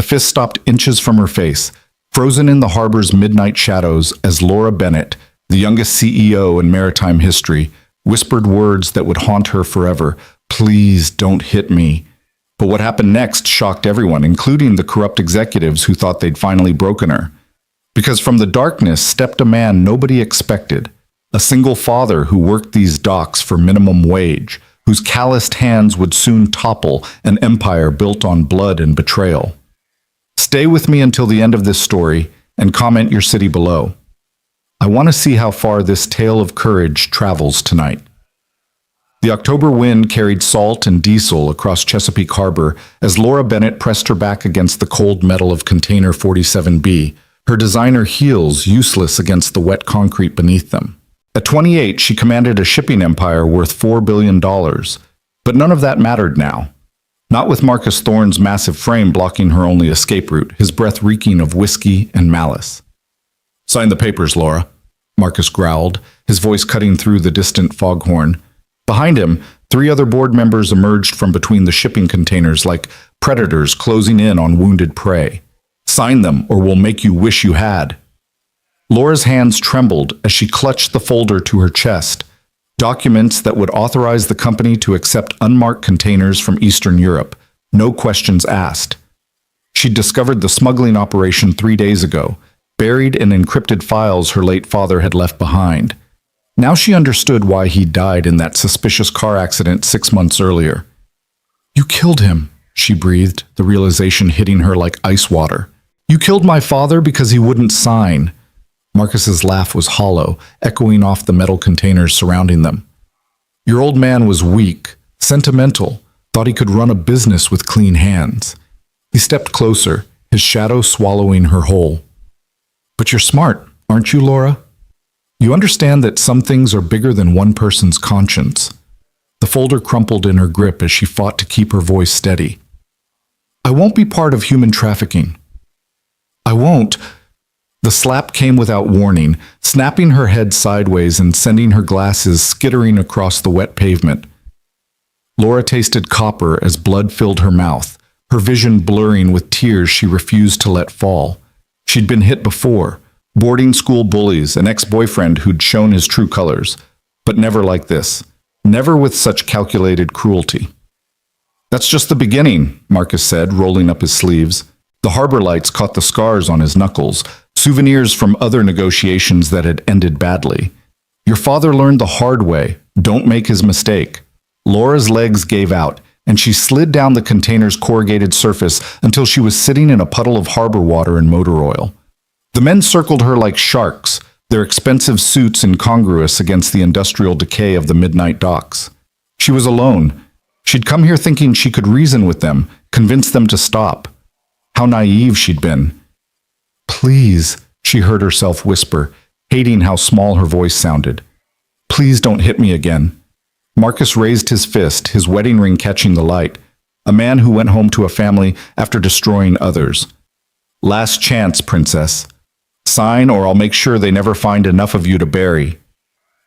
The fist stopped inches from her face, frozen in the harbor's midnight shadows as Laura Bennett, the youngest CEO in maritime history, whispered words that would haunt her forever. Please don't hit me. But what happened next shocked everyone, including the corrupt executives who thought they'd finally broken her. Because from the darkness stepped a man nobody expected, a single father who worked these docks for minimum wage, whose calloused hands would soon topple an empire built on blood and betrayal. Stay with me until the end of this story and comment your city below. I want to see how far this tale of courage travels tonight. The October wind carried salt and diesel across Chesapeake Harbor as Laura Bennett pressed her back against the cold metal of Container 47B, her designer heels useless against the wet concrete beneath them. At 28, she commanded a shipping empire worth $4 billion, but none of that mattered now. Not with Marcus Thorne's massive frame blocking her only escape route, his breath reeking of whiskey and malice. Sign the papers, Laura, Marcus growled, his voice cutting through the distant foghorn. Behind him, 3 other board members emerged from between the shipping containers like predators closing in on wounded prey. Sign them, or we'll make you wish you had. Laura's hands trembled as she clutched the folder to her chest, documents that would authorize the company to accept unmarked containers from Eastern Europe, no questions asked. She'd discovered the smuggling operation 3 days ago, buried in encrypted files her late father had left behind. Now she understood why he died in that suspicious car accident 6 months earlier. You killed him, she breathed, the realization hitting her like ice water. You killed my father because he wouldn't sign. Marcus's laugh was hollow, echoing off the metal containers surrounding them. Your old man was weak, sentimental, thought he could run a business with clean hands. He stepped closer, his shadow swallowing her whole. But you're smart, aren't you, Laura? You understand that some things are bigger than one person's conscience. The folder crumpled in her grip as she fought to keep her voice steady. I won't be part of human trafficking. I won't. The slap came without warning, snapping her head sideways and sending her glasses skittering across the wet pavement. Laura tasted copper as blood filled her mouth, her vision blurring with tears she refused to let fall. She'd been hit before, boarding school bullies, an ex-boyfriend who'd shown his true colors, but never like this, never with such calculated cruelty. That's just the beginning, Marcus said, rolling up his sleeves. The harbor lights caught the scars on his knuckles, souvenirs from other negotiations that had ended badly. Your father learned the hard way. Don't make his mistake. Laura's legs gave out, and she slid down the container's corrugated surface until she was sitting in a puddle of harbor water and motor oil. The men circled her like sharks, their expensive suits incongruous against the industrial decay of the midnight docks. She was alone. She'd come here thinking she could reason with them, convince them to stop. How naive she'd been. Please, she heard herself whisper, hating how small her voice sounded. Please don't hit me again. Marcus raised his fist, his wedding ring catching the light. A man who went home to a family after destroying others. Last chance, princess. Sign or I'll make sure they never find enough of you to bury.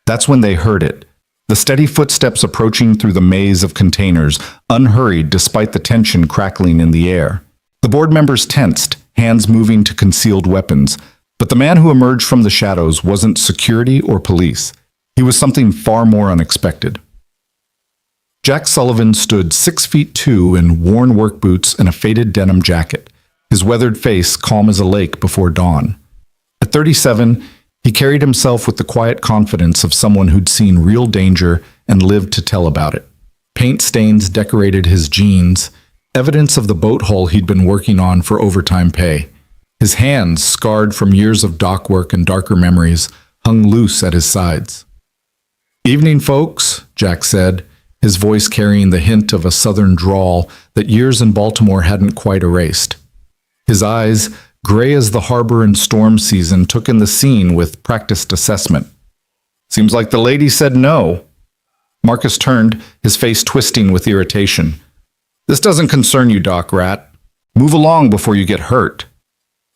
That's when they heard it. The steady footsteps approaching through the maze of containers, unhurried despite the tension crackling in the air. The board members tensed, hands moving to concealed weapons, but the man who emerged from the shadows wasn't security or police. He was something far more unexpected. Jack Sullivan stood 6'2" in worn work boots and a faded denim jacket, his weathered face calm as a lake before dawn. At 37, he carried himself with the quiet confidence of someone who'd seen real danger and lived to tell about it. Paint stains decorated his jeans, evidence of the boat hull he'd been working on for overtime pay. His hands, scarred from years of dock work and darker memories, hung loose at his sides. Evening, folks, Jack said, his voice carrying the hint of a southern drawl that years in Baltimore hadn't quite erased. His eyes, gray as the harbor and storm season, took in the scene with practiced assessment. Seems like the lady said no. Marcus turned, his face twisting with irritation. This doesn't concern you, Doc Rat. Move along before you get hurt.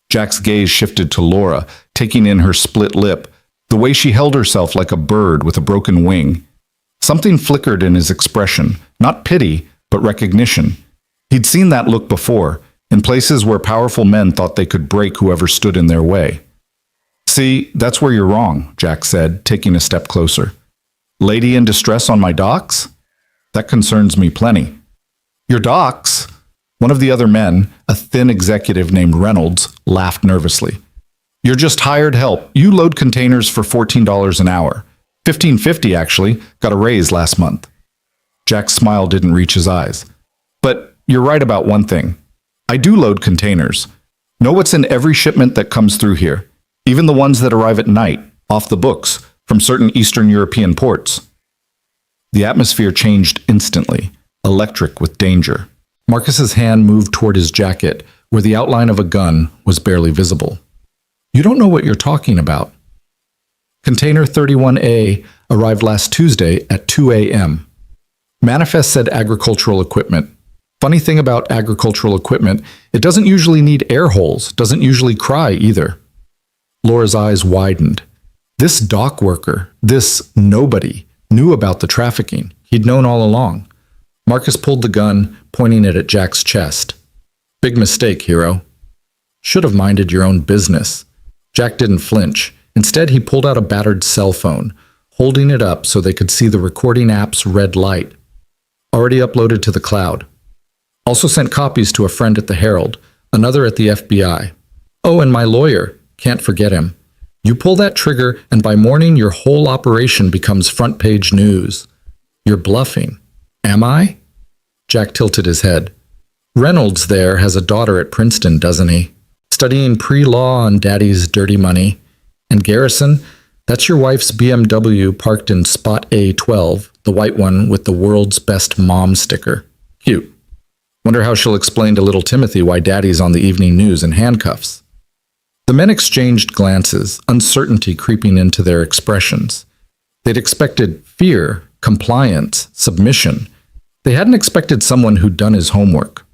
Jack's gaze shifted to Laura, taking in her split lip, the way she held herself like a bird with a broken wing. Something flickered in his expression, not pity, but recognition. He'd seen that look before, in places where powerful men thought they could break whoever stood in their way. See, that's where you're wrong, Jack said, taking a step closer. Lady in distress on my docks? That concerns me plenty. Your docks? One of the other men, a thin executive named Reynolds, laughed nervously. You're just hired help. You load containers for $14 an hour. $15.50 actually. Got a raise last month. Jack's smile didn't reach his eyes. But you're right about one thing. I do load containers. Know what's in every shipment that comes through here, even the ones that arrive at night, off the books, from certain Eastern European ports. The atmosphere changed instantly, electric with danger. Marcus's hand moved toward his jacket, where the outline of a gun was barely visible. You don't know what you're talking about. Container 31A arrived last Tuesday at 2 a.m. Manifest said agricultural equipment. Funny thing about agricultural equipment, it doesn't usually need air holes, doesn't usually cry either. Laura's eyes widened. This dock worker, this nobody, knew about the trafficking. He'd known all along. Marcus pulled the gun, pointing it at Jack's chest. Big mistake, hero. Should have minded your own business. Jack didn't flinch. Instead, he pulled out a battered cell phone, holding it up so they could see the recording app's red light. Already uploaded to the cloud. Also sent copies to a friend at the Herald, another at the FBI. Oh, and my lawyer. Can't forget him. You pull that trigger, and by morning your whole operation becomes front-page news. You're bluffing. Am I? Jack tilted his head. Reynolds there has a daughter at Princeton, doesn't he? Studying pre-law on Daddy's dirty money. And Garrison, that's your wife's BMW parked in spot A12, the white one with the world's best mom sticker. Cute. Wonder how she'll explain to little Timothy why Daddy's on the evening news in handcuffs. The men exchanged glances, uncertainty creeping into their expressions. They'd expected fear, compliance, submission. They hadn't expected someone who'd done his homework.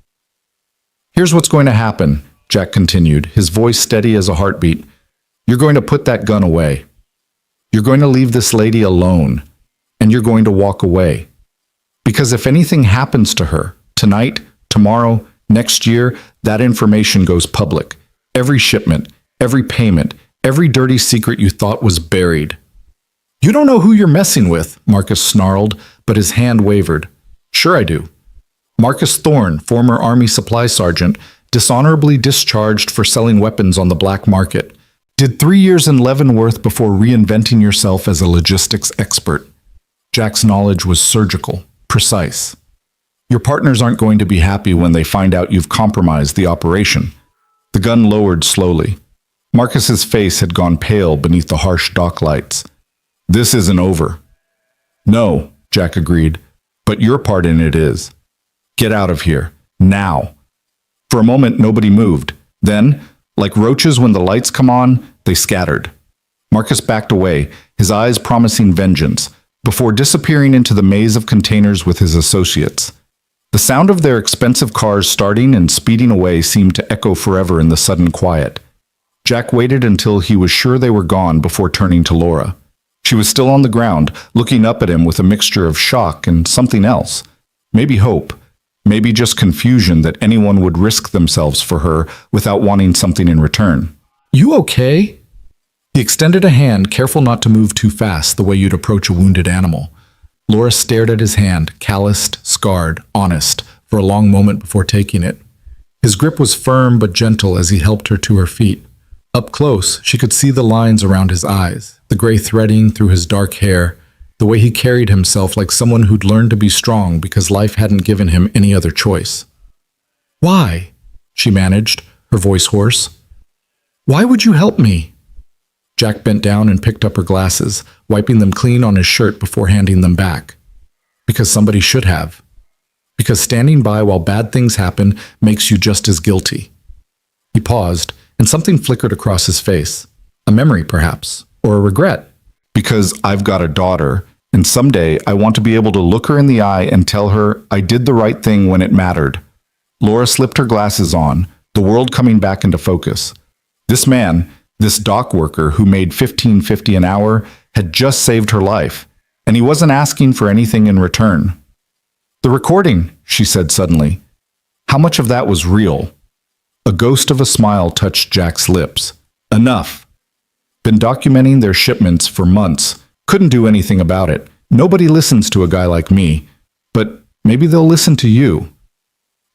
Here's what's going to happen, Jack continued, his voice steady as a heartbeat. You're going to put that gun away. You're going to leave this lady alone, and you're going to walk away. Because if anything happens to her, tonight, tomorrow, next year, that information goes public. Every shipment, every payment, every dirty secret you thought was buried. You don't know who you're messing with, Marcus snarled, but his hand wavered. Sure I do. Marcus Thorne, former Army supply sergeant, dishonorably discharged for selling weapons on the black market. Did 3 years in Leavenworth before reinventing yourself as a logistics expert. Jack's knowledge was surgical, precise. Your partners aren't going to be happy when they find out you've compromised the operation. The gun lowered slowly. Marcus's face had gone pale beneath the harsh dock lights. This isn't over. No, Jack agreed, but your part in it is. Get out of here, now. For a moment, nobody moved. Then, like roaches when the lights come on, they scattered. Marcus backed away, his eyes promising vengeance, before disappearing into the maze of containers with his associates. The sound of their expensive cars starting and speeding away seemed to echo forever in the sudden quiet. Jack waited until he was sure they were gone before turning to Laura. She was still on the ground, looking up at him with a mixture of shock and something else. Maybe hope. Maybe just confusion that anyone would risk themselves for her without wanting something in return. You okay? He extended a hand, careful not to move too fast, the way you'd approach a wounded animal. Laura stared at his hand, calloused, scarred, honest, for a long moment before taking it. His grip was firm but gentle as he helped her to her feet. Up close, she could see the lines around his eyes, the gray threading through his dark hair, the way he carried himself like someone who'd learned to be strong because life hadn't given him any other choice. Why? She managed, her voice hoarse. Why would you help me? Jack bent down and picked up her glasses, wiping them clean on his shirt before handing them back. Because somebody should have. Because standing by while bad things happen makes you just as guilty. He paused, and something flickered across his face. A memory, perhaps, or a regret. Because I've got a daughter, and someday I want to be able to look her in the eye and tell her I did the right thing when it mattered. Laura slipped her glasses on, the world coming back into focus. This man, this dock worker who made $15.50 an hour, had just saved her life, and he wasn't asking for anything in return. The recording, she said suddenly. How much of that was real? A ghost of a smile touched Jack's lips. Enough. Been documenting their shipments for months. Couldn't do anything about it. Nobody listens to a guy like me. But maybe they'll listen to you.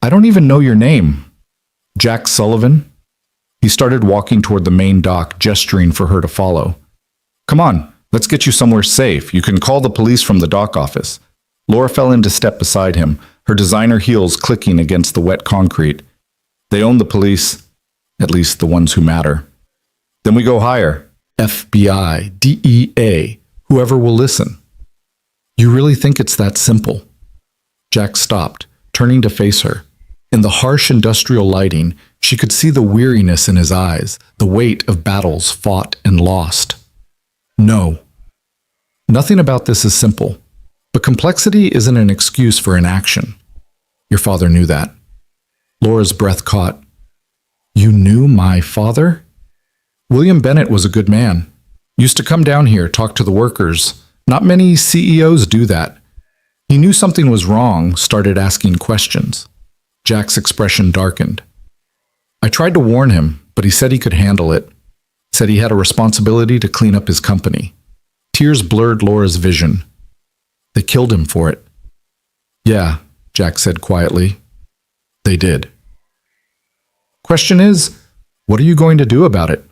I don't even know your name. Jack Sullivan? He started walking toward the main dock, gesturing for her to follow. Come on, let's get you somewhere safe. You can call the police from the dock office. Laura fell into step beside him, her designer heels clicking against the wet concrete. They own the police, at least the ones who matter. Then we go higher. FBI, DEA, whoever will listen. You really think it's that simple? Jack stopped, turning to face her. In the harsh industrial lighting, she could see the weariness in his eyes, the weight of battles fought and lost. No. Nothing about this is simple. But complexity isn't an excuse for inaction. Your father knew that. Laura's breath caught. You knew my father? William Bennett was a good man. Used to come down here, talk to the workers. Not many CEOs do that. He knew something was wrong, started asking questions. Jack's expression darkened. I tried to warn him, but he said he could handle it. Said he had a responsibility to clean up his company. Tears blurred Laura's vision. They killed him for it. Yeah, Jack said quietly. They did. Question is, what are you going to do about it?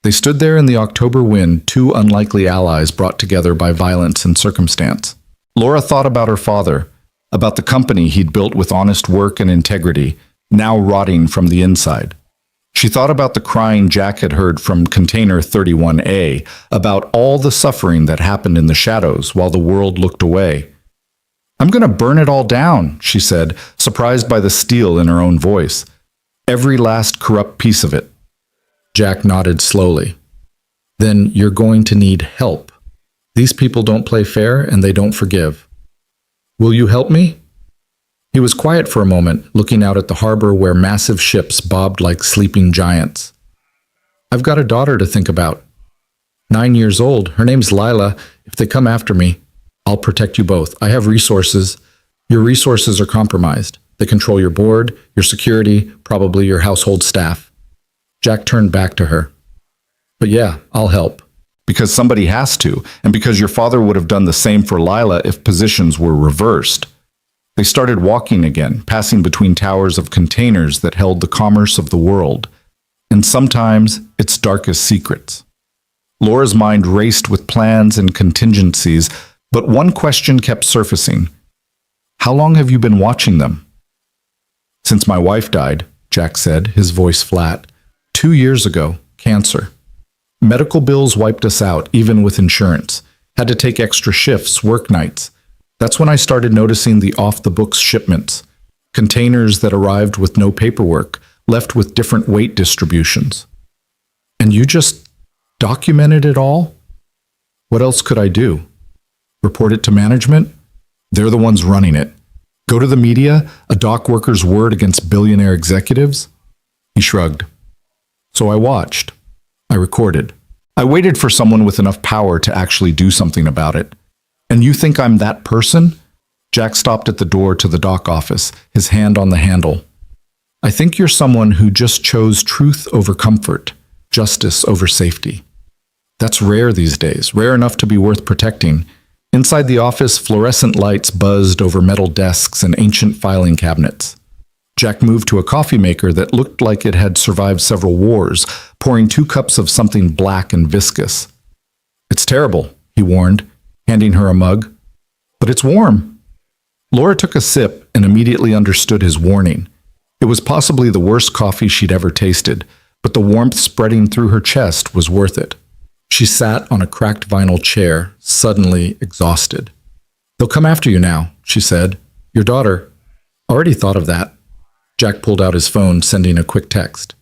They stood there in the October wind, two unlikely allies brought together by violence and circumstance. Laura thought about her father, about the company he'd built with honest work and integrity, now rotting from the inside. She thought about the crying Jack had heard from Container 31A, about all the suffering that happened in the shadows while the world looked away. I'm going to burn it all down, she said, surprised by the steel in her own voice. Every last corrupt piece of it. Jack nodded slowly. Then you're going to need help. These people don't play fair and they don't forgive. Will you help me? He was quiet for a moment, looking out at the harbor where massive ships bobbed like sleeping giants. I've got a daughter to think about. 9 years old. Her name's Lila. If they come after me, I'll protect you both. I have resources. Your resources are compromised. They control your board, your security, probably your household staff. Jack turned back to her. But yeah, I'll help. Because somebody has to, and because your father would have done the same for Lila if positions were reversed. They started walking again, passing between towers of containers that held the commerce of the world, and sometimes its darkest secrets. Laura's mind raced with plans and contingencies, but one question kept surfacing. How long have you been watching them? Since my wife died, Jack said, his voice flat. 2 years ago, cancer. Medical bills wiped us out, even with insurance. Had to take extra shifts, work nights. That's when I started noticing the off-the-books shipments. Containers that arrived with no paperwork, left with different weight distributions. And you just documented it all? What else could I do? Report it to management? They're the ones running it. Go to the media, a dock worker's word against billionaire executives? He shrugged. So I watched. I recorded. I waited for someone with enough power to actually do something about it. And you think I'm that person? Jack stopped at the door to the dock office, his hand on the handle. I think you're someone who just chose truth over comfort, justice over safety. That's rare these days, rare enough to be worth protecting. Inside the office, fluorescent lights buzzed over metal desks and ancient filing cabinets. Jack moved to a coffee maker that looked like it had survived several wars, pouring 2 cups of something black and viscous. It's terrible, he warned, handing her a mug. But it's warm. Laura took a sip and immediately understood his warning. It was possibly the worst coffee she'd ever tasted, but the warmth spreading through her chest was worth it. She sat on a cracked vinyl chair, suddenly exhausted. They'll come after you now, she said. Your daughter. Already thought of that. Jack pulled out his phone, sending a quick text.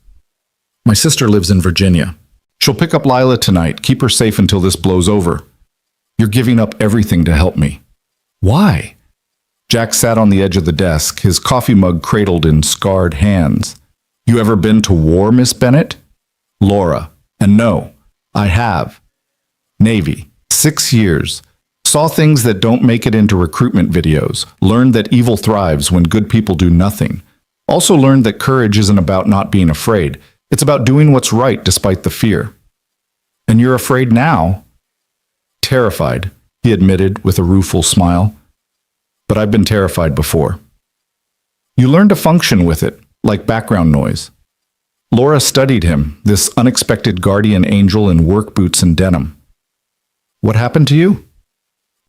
My sister lives in Virginia. She'll pick up Lila tonight. Keep her safe until this blows over. You're giving up everything to help me. Why? Jack sat on the edge of the desk, his coffee mug cradled in scarred hands. You ever been to war, Miss Bennett? Laura. And no, I have. Navy. 6 years. Saw things that don't make it into recruitment videos. Learned that evil thrives when good people do nothing. Also learned that courage isn't about not being afraid. It's about doing what's right despite the fear. And you're afraid now? Terrified, he admitted with a rueful smile. But I've been terrified before. You learn to function with it, like background noise. Laura studied him, this unexpected guardian angel in work boots and denim. What happened to you?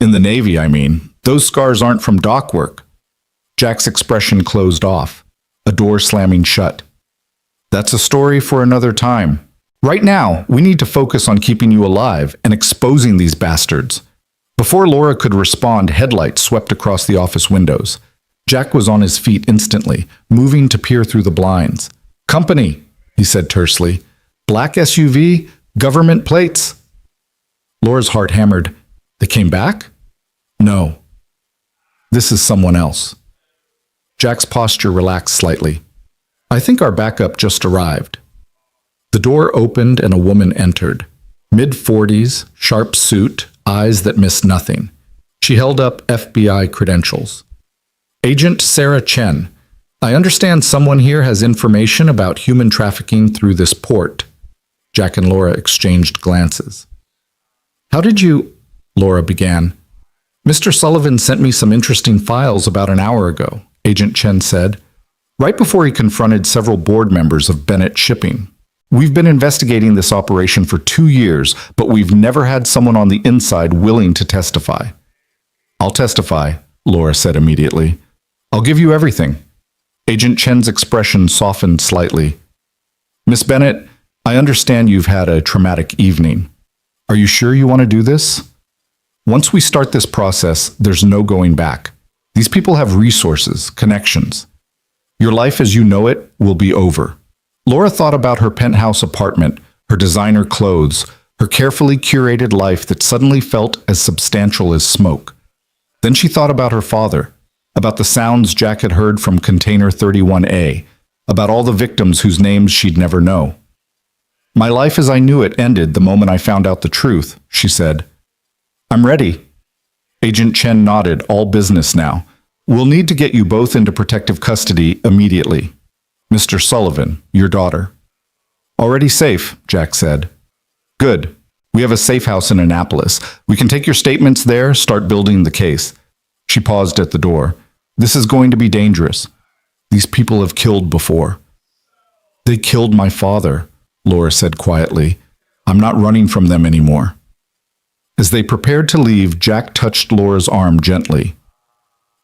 In the Navy, I mean. Those scars aren't from dock work. Jack's expression closed off, a door slamming shut. That's a story for another time. Right now, we need to focus on keeping you alive and exposing these bastards. Before Laura could respond, headlights swept across the office windows. Jack was on his feet instantly, moving to peer through the blinds. Company, he said tersely. Black SUV, government plates. Laura's heart hammered. They came back? No. This is someone else. Jack's posture relaxed slightly. I think our backup just arrived. The door opened and a woman entered. Mid-40s, sharp suit, eyes that missed nothing. She held up FBI credentials. Agent Sarah Chen, I understand someone here has information about human trafficking through this port. Jack and Laura exchanged glances. How did you... Laura began. Mr. Sullivan sent me some interesting files about an hour ago, Agent Chen said, right before he confronted several board members of Bennett Shipping. We've been investigating this operation for 2 years, but we've never had someone on the inside willing to testify. I'll testify, Laura said immediately. I'll give you everything. Agent Chen's expression softened slightly. Miss Bennett, I understand you've had a traumatic evening. Are you sure you want to do this? Once we start this process, there's no going back. These people have resources, connections. Your life as you know it will be over. Laura thought about her penthouse apartment, her designer clothes, her carefully curated life that suddenly felt as substantial as smoke. Then she thought about her father, about the sounds Jack had heard from Container 31A, about all the victims whose names she'd never know. My life as I knew it ended the moment I found out the truth, she said. I'm ready. Agent Chen nodded, all business now. We'll need to get you both into protective custody immediately. Mr. Sullivan, your daughter. Already safe, Jack said. Good. We have a safe house in Annapolis. We can take your statements there, start building the case. She paused at the door. This is going to be dangerous. These people have killed before. They killed my father, Laura said quietly. I'm not running from them anymore. As they prepared to leave, Jack touched Laura's arm gently.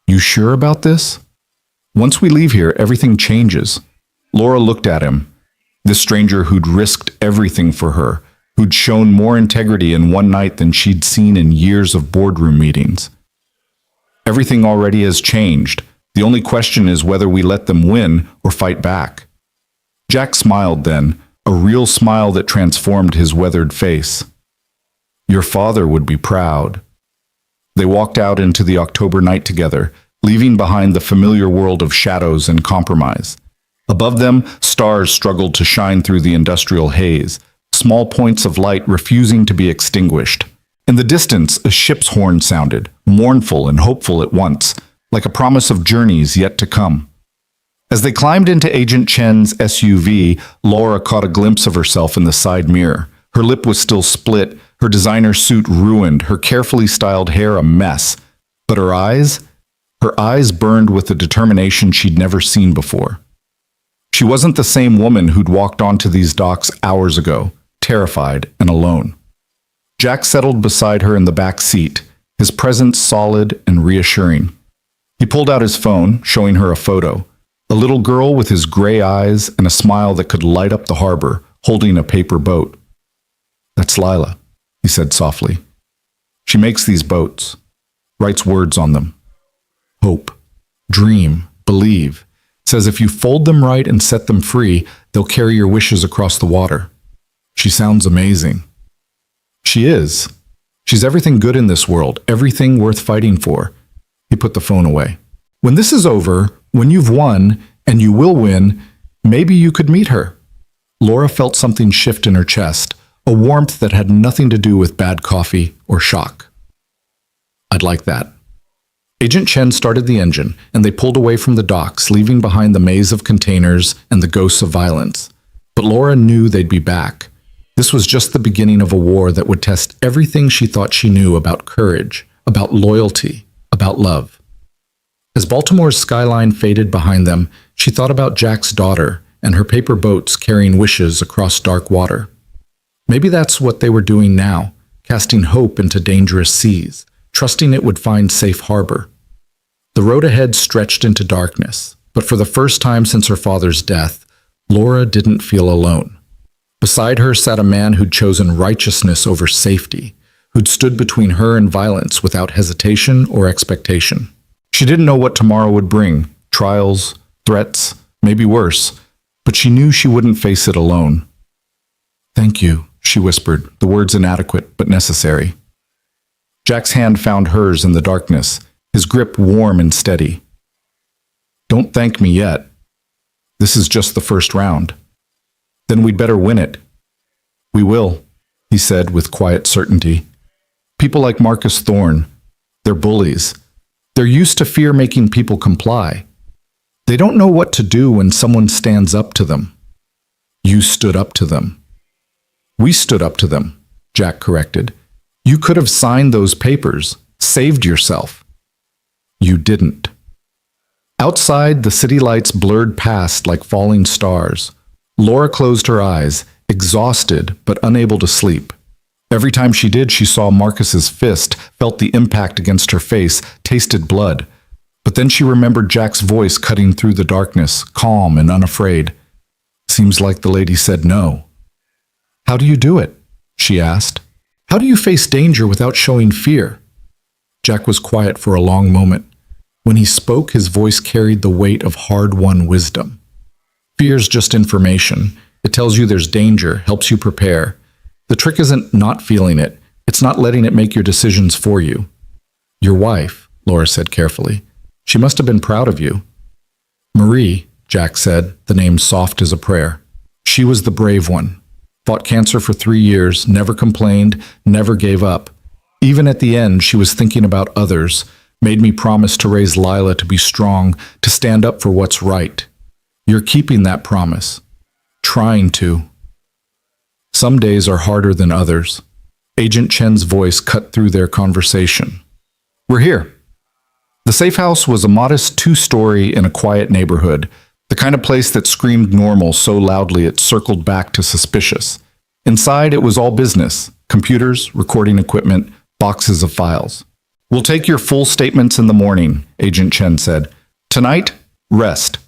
You sure about this? Once we leave here, everything changes. Laura looked at him. This stranger who'd risked everything for her, who'd shown more integrity in one night than she'd seen in years of boardroom meetings. Everything already has changed. The only question is whether we let them win or fight back. Jack smiled then, a real smile that transformed his weathered face. Your father would be proud. They walked out into the October night together, leaving behind the familiar world of shadows and compromise. Above them, stars struggled to shine through the industrial haze, small points of light refusing to be extinguished. In the distance, a ship's horn sounded, mournful and hopeful at once, like a promise of journeys yet to come. As they climbed into Agent Chen's SUV, Laura caught a glimpse of herself in the side mirror. Her lip was still split, her designer suit ruined, her carefully styled hair a mess. But her eyes burned with a determination she'd never seen before. She wasn't the same woman who'd walked onto these docks hours ago, terrified and alone. Jack settled beside her in the back seat, his presence solid and reassuring. He pulled out his phone, showing her a photo. A little girl with his gray eyes and a smile that could light up the harbor, holding a paper boat. That's Lila, he said softly. She makes these boats, writes words on them. Hope, dream, believe. Says if you fold them right and set them free, they'll carry your wishes across the water. She sounds amazing. She is. She's everything good in this world, everything worth fighting for. He put the phone away. When this is over, when you've won, and you will win, maybe you could meet her. Laura felt something shift in her chest, a warmth that had nothing to do with bad coffee or shock. I'd like that. Agent Chen started the engine, and they pulled away from the docks, leaving behind the maze of containers and the ghosts of violence. But Laura knew they'd be back. This was just the beginning of a war that would test everything she thought she knew about courage, about loyalty, about love. As Baltimore's skyline faded behind them, she thought about Jack's daughter and her paper boats carrying wishes across dark water. Maybe that's what they were doing now, casting hope into dangerous seas, trusting it would find safe harbor. The road ahead stretched into darkness, but for the first time since her father's death, Laura didn't feel alone. Beside her sat a man who'd chosen righteousness over safety, who'd stood between her and violence without hesitation or expectation. She didn't know what tomorrow would bring, trials, threats, maybe worse, but she knew she wouldn't face it alone. "Thank you," she whispered, the words inadequate but necessary. Jack's hand found hers in the darkness, his grip warm and steady. "Don't thank me yet. This is just the first round. Then we'd better win it." "We will," he said with quiet certainty. "People like Marcus Thorne, they're bullies. They're used to fear making people comply. They don't know what to do when someone stands up to them. You stood up to them." "We stood up to them," Jack corrected. "You could have signed those papers, saved yourself." "You didn't." Outside, the city lights blurred past like falling stars. Laura closed her eyes, exhausted but unable to sleep. Every time she did, she saw Marcus's fist, felt the impact against her face, tasted blood. But then she remembered Jack's voice cutting through the darkness, calm and unafraid. "Seems like the lady said no." "How do you do it?" she asked. "How do you face danger without showing fear?" Jack was quiet for a long moment. When he spoke, his voice carried the weight of hard-won wisdom. "Fear's just information. It tells you there's danger, helps you prepare. The trick isn't not feeling it. It's not letting it make your decisions for you." "Your wife," Laura said carefully. "She must have been proud of you." "Marie," Jack said, the name soft as a prayer. "She was the brave one. Fought cancer for 3 years, never complained, never gave up. Even at the end, she was thinking about others, made me promise to raise Lila to be strong, to stand up for what's right. You're keeping that promise. Trying to." "Some days are harder than others." Agent Chen's voice cut through their conversation. "We're here." The safe house was a modest 2-story in a quiet neighborhood, the kind of place that screamed normal so loudly it circled back to suspicious. Inside, it was all business: computers, recording equipment, boxes of files. "We'll take your full statements in the morning," Agent Chen said. "Tonight, rest.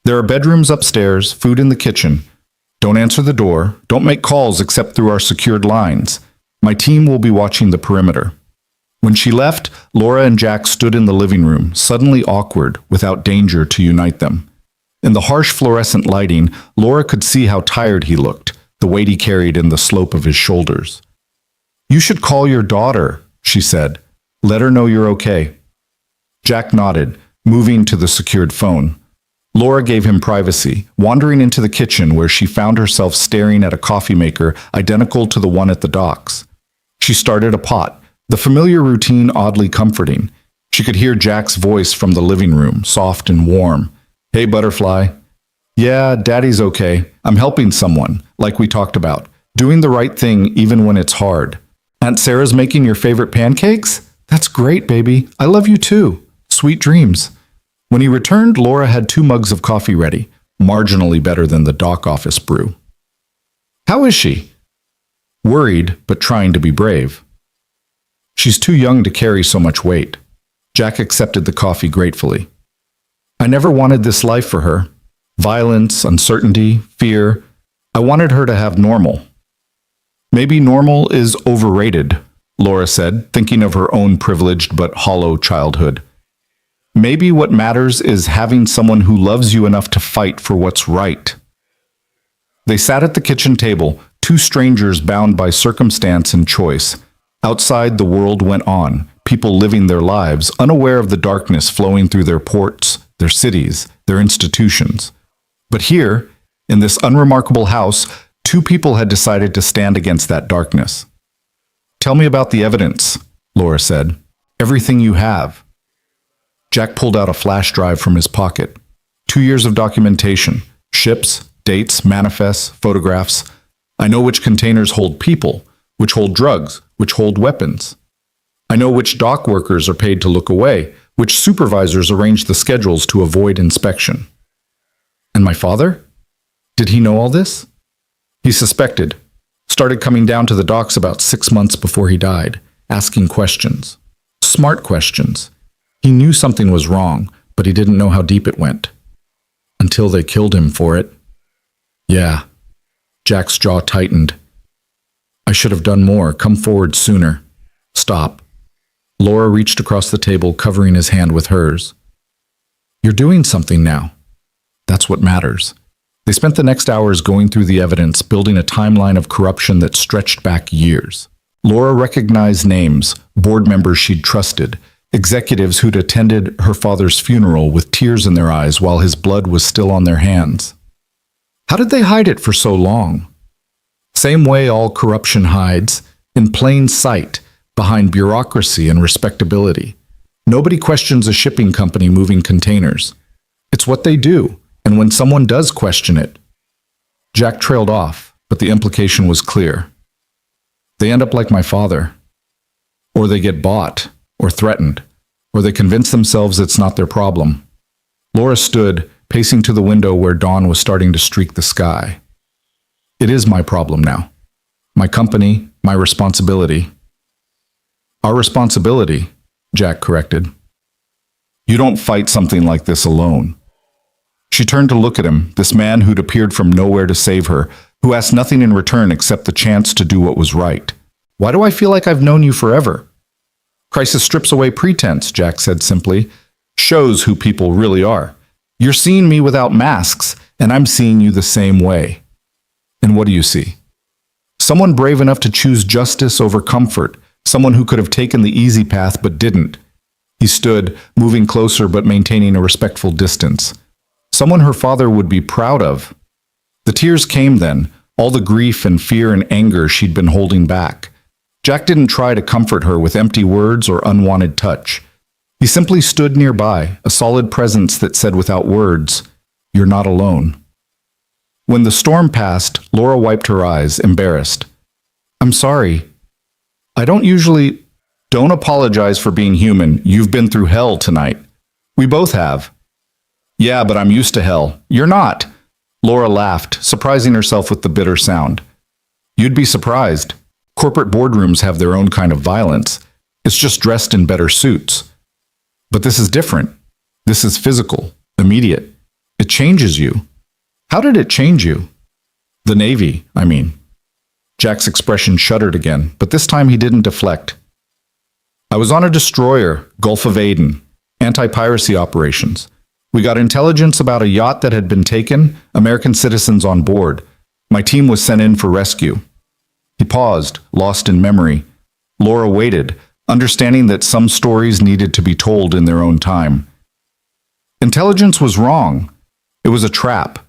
There are bedrooms upstairs, food in the kitchen. Don't answer the door. Don't make calls except through our secured lines. My team will be watching the perimeter." When she left, Laura and Jack stood in the living room, suddenly awkward, without danger to unite them. In the harsh fluorescent lighting, Laura could see how tired he looked, the weight he carried in the slope of his shoulders. "You should call your daughter," she said. "Let her know you're okay." Jack nodded, moving to the secured phone. Laura gave him privacy, wandering into the kitchen where she found herself staring at a coffee maker identical to the one at the docks. She started a pot, the familiar routine oddly comforting. She could hear Jack's voice from the living room, soft and warm. "Hey, Butterfly." "Yeah, Daddy's okay. I'm helping someone, like we talked about. Doing the right thing even when it's hard." "Aunt Sarah's making your favorite pancakes? That's great, baby. I love you too. Sweet dreams." When he returned, Laura had 2 mugs of coffee ready, marginally better than the dock office brew. "How is she?" "Worried, but trying to be brave." "She's too young to carry so much weight." Jack accepted the coffee gratefully. "I never wanted this life for her. Violence, uncertainty, fear. I wanted her to have normal." "Maybe normal is overrated," Laura said, thinking of her own privileged but hollow childhood. "Maybe what matters is having someone who loves you enough to fight for what's right." They sat at the kitchen table, 2 strangers bound by circumstance and choice. Outside, the world went on, people living their lives, unaware of the darkness flowing through their ports, their cities, their institutions. But here, in this unremarkable house, 2 people had decided to stand against that darkness. "Tell me about the evidence," Laura said. "Everything you have." Jack pulled out a flash drive from his pocket. 2 years of documentation. Ships, dates, manifests, photographs. I know which containers hold people, which hold drugs, which hold weapons. I know which dock workers are paid to look away, which supervisors arrange the schedules to avoid inspection. And my father? Did he know all this? He suspected. Started coming down to the docks about 6 months before he died, asking questions. Smart questions. He knew something was wrong, but he didn't know how deep it went. Until they killed him for it. Yeah. Jack's jaw tightened. I should have done more. Come forward sooner. Stop. Laura reached across the table, covering his hand with hers. You're doing something now. That's what matters. They spent the next hours going through the evidence, building a timeline of corruption that stretched back years. Laura recognized names, board members she'd trusted, executives who'd attended her father's funeral with tears in their eyes while his blood was still on their hands. How did they hide it for so long? Same way all corruption hides, in plain sight, behind bureaucracy and respectability. Nobody questions a shipping company moving containers. It's what they do, and when someone does question it. Jack trailed off, but the implication was clear. They end up like my father. Or they get bought, or threatened, or they convince themselves it's not their problem. Laura stood, pacing to the window where dawn was starting to streak the sky. It is my problem now. My company, my responsibility. Our responsibility, Jack corrected. You don't fight something like this alone. She turned to look at him, this man who'd appeared from nowhere to save her, who asked nothing in return except the chance to do what was right. Why do I feel like I've known you forever? Crisis strips away pretense, Jack said simply. Shows who people really are. You're seeing me without masks, and I'm seeing you the same way. And what do you see? Someone brave enough to choose justice over comfort, someone who could have taken the easy path but didn't. He stood, moving closer but maintaining a respectful distance. Someone her father would be proud of. The tears came then, all the grief and fear and anger she'd been holding back. Jack didn't try to comfort her with empty words or unwanted touch. He simply stood nearby, a solid presence that said without words, "You're not alone." When the storm passed, Laura wiped her eyes, embarrassed. "I'm sorry. I don't usually..." "Don't apologize for being human. You've been through hell tonight. We both have." "Yeah, but I'm used to hell." "You're not." Laura laughed, surprising herself with the bitter sound. "You'd be surprised. Corporate boardrooms have their own kind of violence. It's just dressed in better suits. But this is different. This is physical, immediate. It changes you." "How did it change you?" "The Navy, I mean." Jack's expression shuddered again, but this time he didn't deflect. "I was on a destroyer, Gulf of Aden, anti-piracy operations. We got intelligence about a yacht that had been taken, American citizens on board. My team was sent in for rescue." He paused, lost in memory. Laura waited, understanding that some stories needed to be told in their own time. Intelligence was wrong. It was a trap.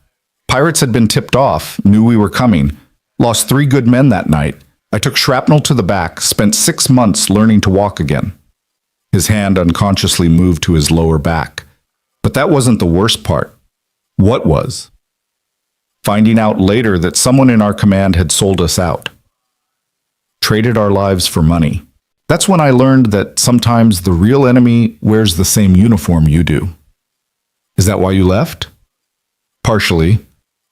Pirates had been tipped off, knew we were coming. Lost 3 good men that night. I took shrapnel to the back, spent 6 months learning to walk again. His hand unconsciously moved to his lower back. But that wasn't the worst part. What was? Finding out later that someone in our command had sold us out. Traded our lives for money. That's when I learned that sometimes the real enemy wears the same uniform you do. Is that why you left? Partially.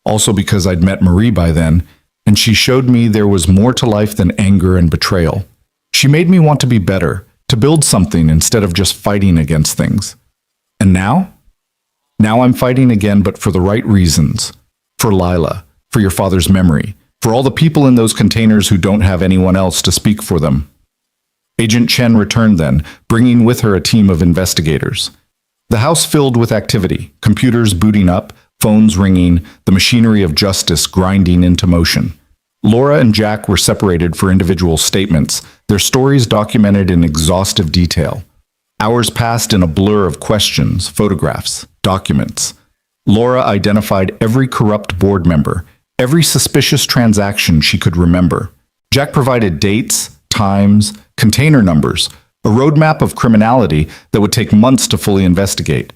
Also because I'd met Marie by then, and she showed me there was more to life than anger and betrayal. She made me want to be better, to build something instead of just fighting against things. And now? Now I'm fighting again, but for the right reasons. For Lila, for your father's memory, for all the people in those containers who don't have anyone else to speak for them. Agent Chen returned then, bringing with her a team of investigators. The house filled with activity, computers booting up, phones ringing, the machinery of justice grinding into motion. Laura and Jack were separated for individual statements, their stories documented in exhaustive detail. Hours passed in a blur of questions, photographs, documents. Laura identified every corrupt board member, every suspicious transaction she could remember. Jack provided dates, times, container numbers, a roadmap of criminality that would take months to fully investigate.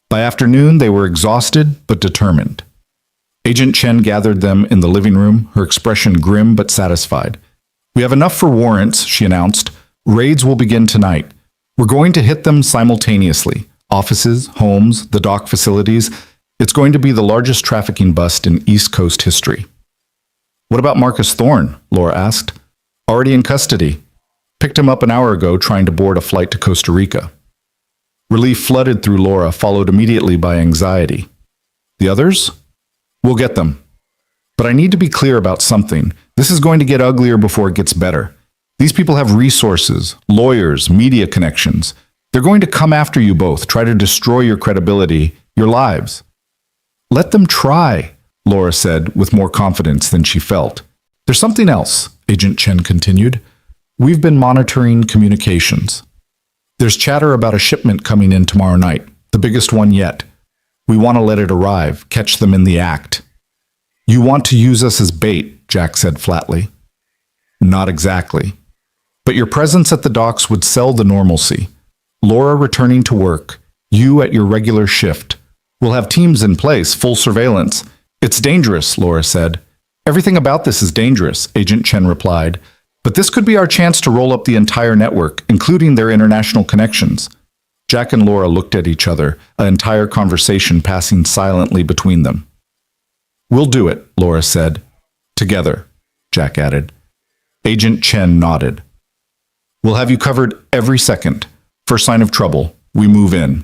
By afternoon, they were exhausted but determined. Agent Chen gathered them in the living room, her expression grim but satisfied. "We have enough for warrants," she announced. "Raids will begin tonight. We're going to hit them simultaneously. Offices, homes, the dock facilities. It's going to be the largest trafficking bust in East Coast history." "What about Marcus Thorne?" Laura asked. "Already in custody. Picked him up an hour ago trying to board a flight to Costa Rica." Relief flooded through Laura, followed immediately by anxiety. "The others? We'll get them. But I need to be clear about something. This is going to get uglier before it gets better. These people have resources, lawyers, media connections. They're going to come after you both, try to destroy your credibility, your lives." "Let them try," Laura said with more confidence than she felt. "There's something else," Agent Chen continued. "We've been monitoring communications. There's chatter about a shipment coming in tomorrow night, the biggest one yet. We want to let it arrive, catch them in the act." "You want to use us as bait," Jack said flatly. "Not exactly. But your presence at the docks would sell the normalcy. Laura returning to work, you at your regular shift. We'll have teams in place, full surveillance." "It's dangerous," Laura said. "Everything about this is dangerous," Agent Chen replied. "But this could be our chance to roll up the entire network, including their international connections." Jack and Laura looked at each other, an entire conversation passing silently between them. "We'll do it," Laura said. "Together," Jack added. Agent Chen nodded. "We'll have you covered every second. First sign of trouble, we move in."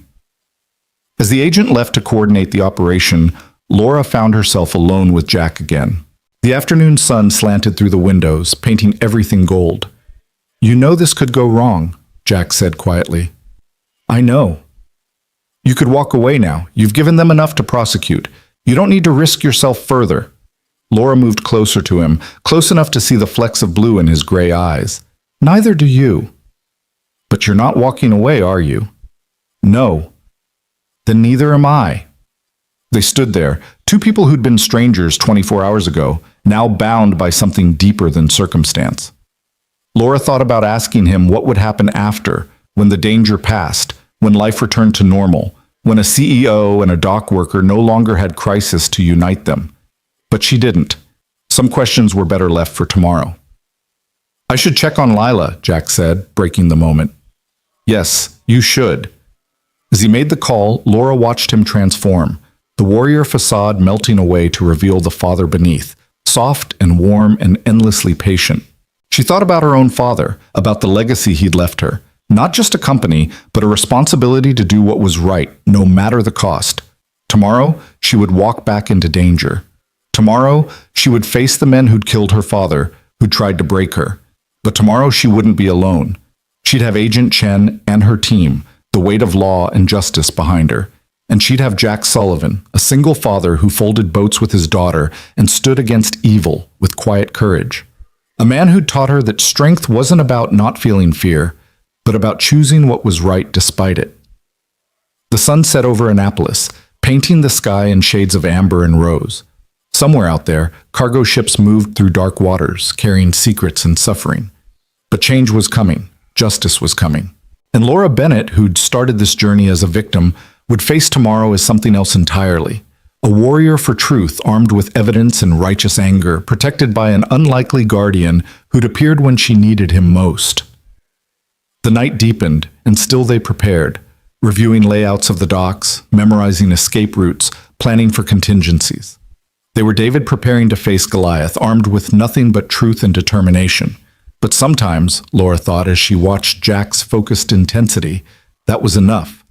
As the agent left to coordinate the operation, Laura found herself alone with Jack again. The afternoon sun slanted through the windows, painting everything gold. "You know this could go wrong," Jack said quietly. "I know. You could walk away now. You've given them enough to prosecute. You don't need to risk yourself further." Laura moved closer to him, close enough to see the flecks of blue in his gray eyes. "Neither do you." "But you're not walking away, are you?" "No." "Then neither am I." They stood there, two people who'd been strangers 24 hours ago, now bound by something deeper than circumstance. Laura thought about asking him what would happen after, when the danger passed, when life returned to normal, when a CEO and a dock worker no longer had crisis to unite them. But she didn't. Some questions were better left for tomorrow. "I should check on Lila," Jack said, breaking the moment. "Yes, you should." As he made the call, Laura watched him transform, the warrior facade melting away to reveal the father beneath, soft and warm and endlessly patient. She thought about her own father, about the legacy he'd left her. Not just a company, but a responsibility to do what was right, no matter the cost. Tomorrow, she would walk back into danger. Tomorrow, she would face the men who'd killed her father, who'd tried to break her. But tomorrow, she wouldn't be alone. She'd have Agent Chen and her team, the weight of law and justice behind her. And she'd have Jack Sullivan, a single father who folded boats with his daughter and stood against evil with quiet courage. A man who'd taught her that strength wasn't about not feeling fear, but about choosing what was right despite it. The sun set over Annapolis, painting the sky in shades of amber and rose. Somewhere out there, cargo ships moved through dark waters, carrying secrets and suffering. But change was coming. Justice was coming. And Laura Bennett, who'd started this journey as a victim, would face tomorrow as something else entirely. A warrior for truth, armed with evidence and righteous anger, protected by an unlikely guardian who'd appeared when she needed him most. The night deepened, and still they prepared, reviewing layouts of the docks, memorizing escape routes, planning for contingencies. They were David preparing to face Goliath, armed with nothing but truth and determination. But sometimes, Laura thought as she watched Jack's focused intensity, that was enough.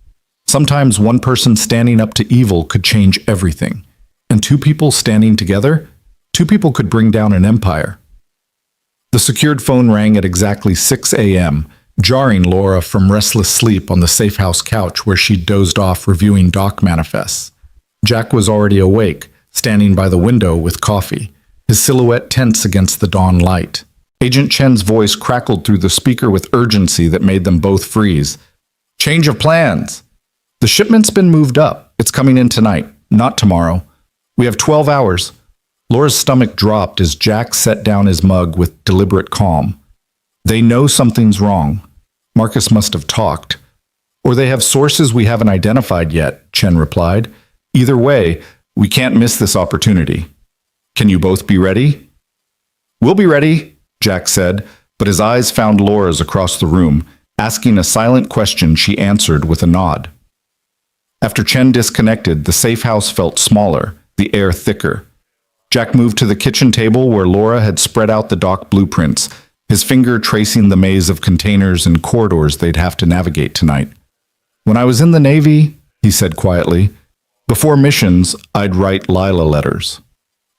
Sometimes one person standing up to evil could change everything. And two people standing together, two people could bring down an empire. The secured phone rang at exactly 6 a.m., jarring Laura from restless sleep on the safe house couch where she'd dozed off reviewing dock manifests. Jack was already awake, standing by the window with coffee, his silhouette tense against the dawn light. Agent Chen's voice crackled through the speaker with urgency that made them both freeze. "Change of plans! The shipment's been moved up. It's coming in tonight, not tomorrow. We have 12 hours. Laura's stomach dropped as Jack set down his mug with deliberate calm. "They know something's wrong. Marcus must have talked. Or they have sources we haven't identified yet, Chen replied. Either way, we can't miss this opportunity. Can you both be ready? We'll be ready, Jack said, but his eyes found Laura's across the room. Asking a silent question, she answered with a nod. After Chen disconnected, the safe house felt smaller, the air thicker. Jack moved to the kitchen table where Laura had spread out the dock blueprints, his finger tracing the maze of containers and corridors they'd have to navigate tonight. When I was in the Navy, he said quietly, before missions, I'd write Lila letters.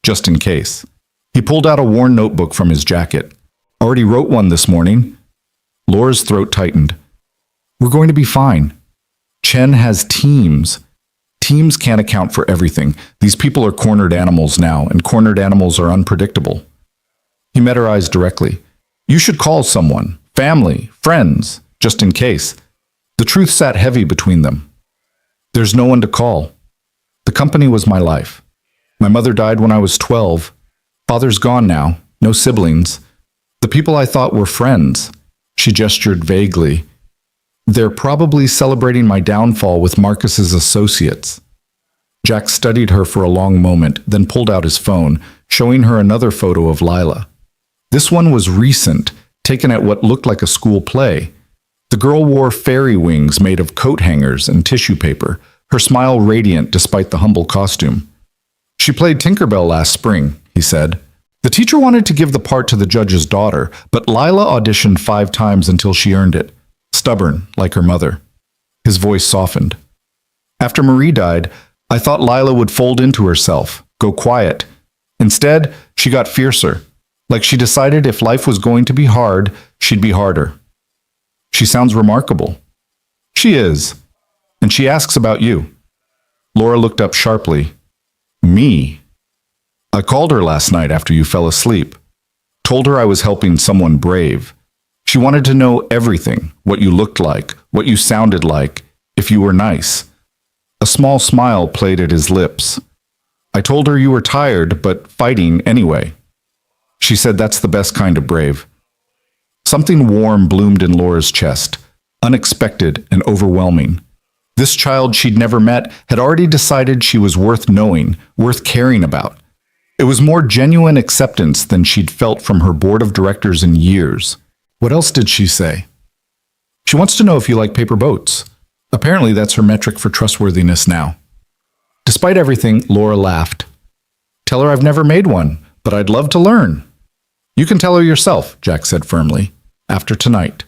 Just in case. He pulled out a worn notebook from his jacket. Already wrote one this morning. Laura's throat tightened. We're going to be fine. Chen has teams. Teams can't account for everything. These people are cornered animals now, and cornered animals are unpredictable. He met her eyes directly. You should call someone. Family, friends, just in case. The truth sat heavy between them. There's no one to call. The company was my life. My mother died when I was 12. Father's gone now. No siblings. The people I thought were friends. She gestured vaguely. They're probably celebrating my downfall with Marcus's associates. Jack studied her for a long moment, then pulled out his phone, showing her another photo of Lila. This one was recent, taken at what looked like a school play. The girl wore fairy wings made of coat hangers and tissue paper, her smile radiant despite the humble costume. She played Tinkerbell last spring, he said. The teacher wanted to give the part to the judge's daughter, but Lila auditioned 5 times until she earned it. Stubborn, like her mother. His voice softened. After Marie died, I thought Lila would fold into herself, go quiet. Instead, she got fiercer, like she decided if life was going to be hard, she'd be harder. She sounds remarkable. She is. And she asks about you. Laura looked up sharply. Me? I called her last night after you fell asleep. Told her I was helping someone brave. She wanted to know everything, what you looked like, what you sounded like, if you were nice. A small smile played at his lips. I told her you were tired, but fighting anyway. She said that's the best kind of brave. Something warm bloomed in Laura's chest, unexpected and overwhelming. This child she'd never met had already decided she was worth knowing, worth caring about. It was more genuine acceptance than she'd felt from her board of directors in years. What else did she say? She wants to know if you like paper boats. Apparently that's her metric for trustworthiness now. Despite everything, Laura laughed. Tell her I've never made one, but I'd love to learn. You can tell her yourself, Jack said firmly, after tonight.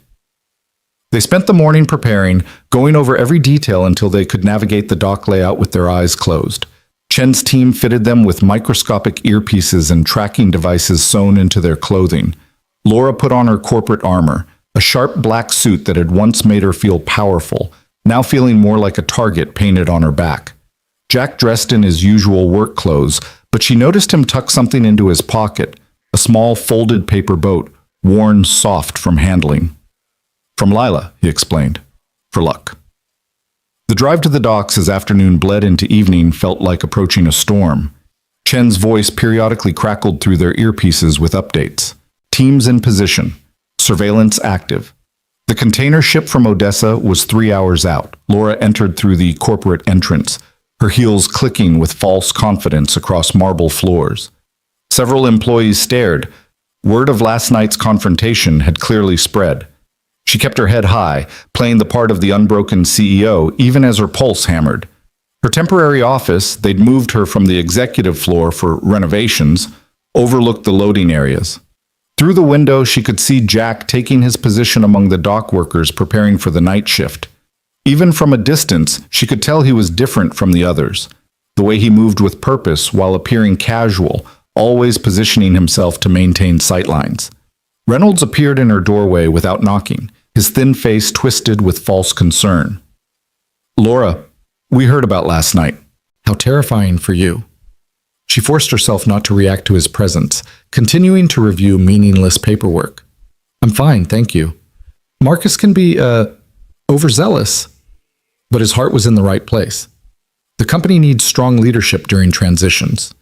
They spent the morning preparing, going over every detail until they could navigate the dock layout with their eyes closed. Chen's team fitted them with microscopic earpieces and tracking devices sewn into their clothing. Laura put on her corporate armor, a sharp black suit that had once made her feel powerful, now feeling more like a target painted on her back. Jack dressed in his usual work clothes, but she noticed him tuck something into his pocket, a small folded paper boat, worn soft from handling. From Lila, he explained, for luck. The drive to the docks as afternoon bled into evening felt like approaching a storm. Chen's voice periodically crackled through their earpieces with updates. Teams in position. Surveillance active. The container ship from Odessa was 3 hours out. Laura entered through the corporate entrance, her heels clicking with false confidence across marble floors. Several employees stared. Word of last night's confrontation had clearly spread. She kept her head high, playing the part of the unbroken CEO, even as her pulse hammered. Her temporary office, they'd moved her from the executive floor for renovations, overlooked the loading areas. Through the window, she could see Jack taking his position among the dock workers preparing for the night shift. Even from a distance, she could tell he was different from the others. The way he moved with purpose while appearing casual, always positioning himself to maintain sightlines. Reynolds appeared in her doorway without knocking, his thin face twisted with false concern. Laura, we heard about last night. How terrifying for you. She forced herself not to react to his presence, continuing to review meaningless paperwork. I'm fine, thank you. Marcus can be, overzealous, but his heart was in the right place. The company needs strong leadership during transitions.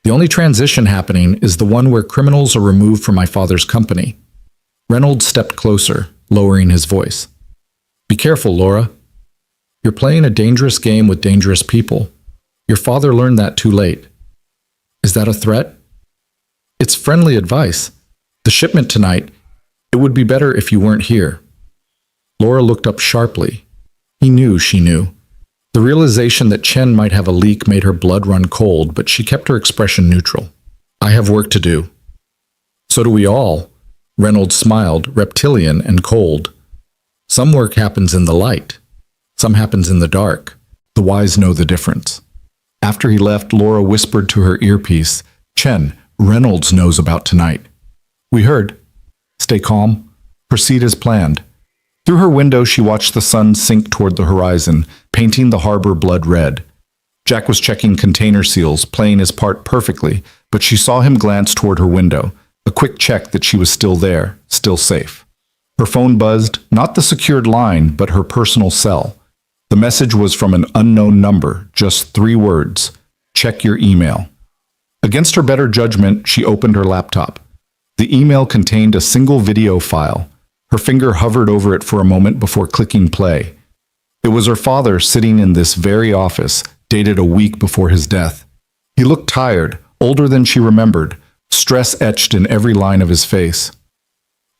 The only transition happening is the one where criminals are removed from my father's company. Reynolds stepped closer, lowering his voice. Be careful, Laura. You're playing a dangerous game with dangerous people. Your father learned that too late. Is that a threat? It's friendly advice. The shipment tonight, it would be better if you weren't here. Laura looked up sharply. He knew she knew. The realization that Chen might have a leak made her blood run cold, but she kept her expression neutral. I have work to do. So do we all. Reynolds smiled, reptilian and cold. Some work happens in the light. Some happens in the dark. The wise know the difference. After he left, Laura whispered to her earpiece, Chen, Reynolds knows about tonight. We heard. Stay calm. Proceed as planned. Through her window, she watched the sun sink toward the horizon, painting the harbor blood red. Jack was checking container seals, playing his part perfectly, but she saw him glance toward her window, a quick check that she was still there, still safe. Her phone buzzed, not the secured line, but her personal cell. The message was from an unknown number, just 3 words. Check your email. Against her better judgment, she opened her laptop. The email contained a single video file. Her finger hovered over it for a moment before clicking play. It was her father sitting in this very office, dated a week before his death. He looked tired, older than she remembered, stress etched in every line of his face.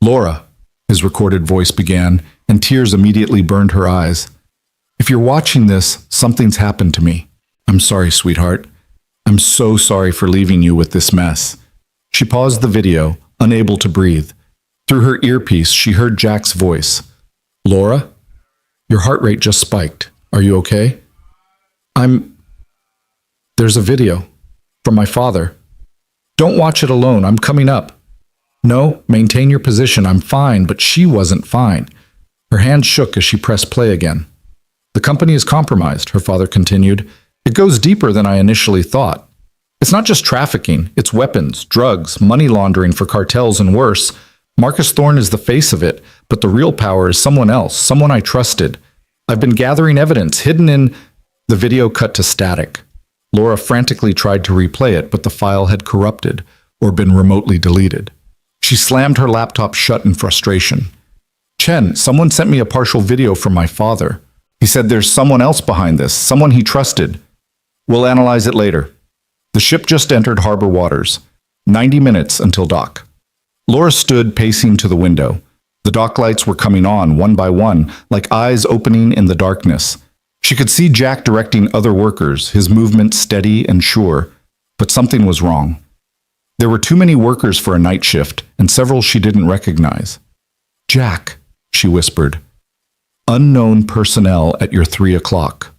Laura, his recorded voice began, and tears immediately burned her eyes. If you're watching this, something's happened to me. I'm sorry, sweetheart. I'm so sorry for leaving you with this mess. She paused the video, unable to breathe. Through her earpiece, she heard Jack's voice. Laura? Your heart rate just spiked. Are you okay? There's a video. From my father. Don't watch it alone. I'm coming up. No, maintain your position. I'm fine, but she wasn't fine. Her hand shook as she pressed play again. The company is compromised, her father continued. It goes deeper than I initially thought. It's not just trafficking. It's weapons, drugs, money laundering for cartels, and worse. Marcus Thorne is the face of it, but the real power is someone else, someone I trusted. I've been gathering evidence hidden in... The video cut to static. Laura frantically tried to replay it, but the file had corrupted or been remotely deleted. She slammed her laptop shut in frustration. Chen, someone sent me a partial video from my father. He said there's someone else behind this, someone he trusted. We'll analyze it later. The ship just entered harbor waters. 90 minutes until dock. Laura stood pacing to the window. The dock lights were coming on, one by one, like eyes opening in the darkness. She could see Jack directing other workers, his movement steady and sure, but something was wrong. There were too many workers for a night shift, and several she didn't recognize. Jack, she whispered. Unknown personnel at your 3 o'clock.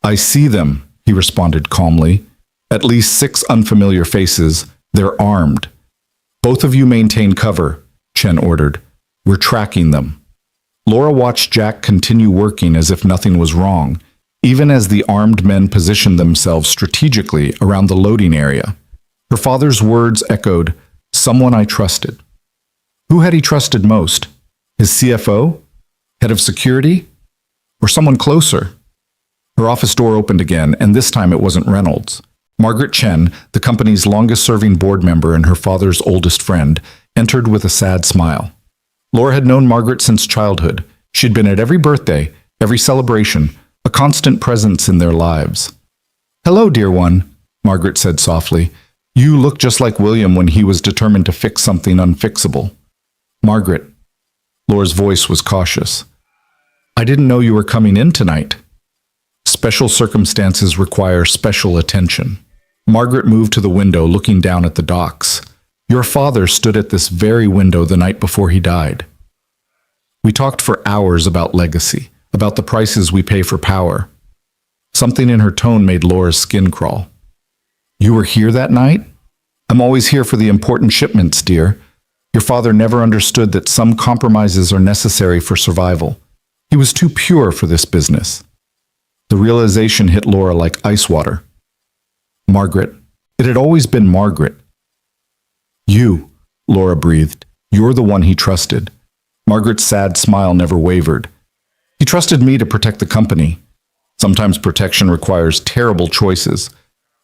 I see them, he responded calmly. At least 6 unfamiliar faces. They're armed. Both of you maintain cover, Chen ordered. We're tracking them. Laura watched Jack continue working as if nothing was wrong, even as the armed men positioned themselves strategically around the loading area. Her father's words echoed, someone I trusted. Who had he trusted most? His CFO? Head of security? Or someone closer? Her office door opened again, and this time it wasn't Reynolds. Margaret Chen, the company's longest-serving board member and her father's oldest friend, entered with a sad smile. Laura had known Margaret since childhood. She'd been at every birthday, every celebration, a constant presence in their lives. Hello, dear one, Margaret said softly. You look just like William when he was determined to fix something unfixable. Margaret. Laura's voice was cautious. I didn't know you were coming in tonight. Special circumstances require special attention. Margaret moved to the window, looking down at the docks. Your father stood at this very window the night before he died. We talked for hours about legacy, about the prices we pay for power. Something in her tone made Laura's skin crawl. You were here that night? I'm always here for the important shipments, dear. Your father never understood that some compromises are necessary for survival. He was too pure for this business. The realization hit Laura like ice water. Margaret. It had always been Margaret. You, Laura breathed. You're the one he trusted. Margaret's sad smile never wavered. He trusted me to protect the company. Sometimes protection requires terrible choices.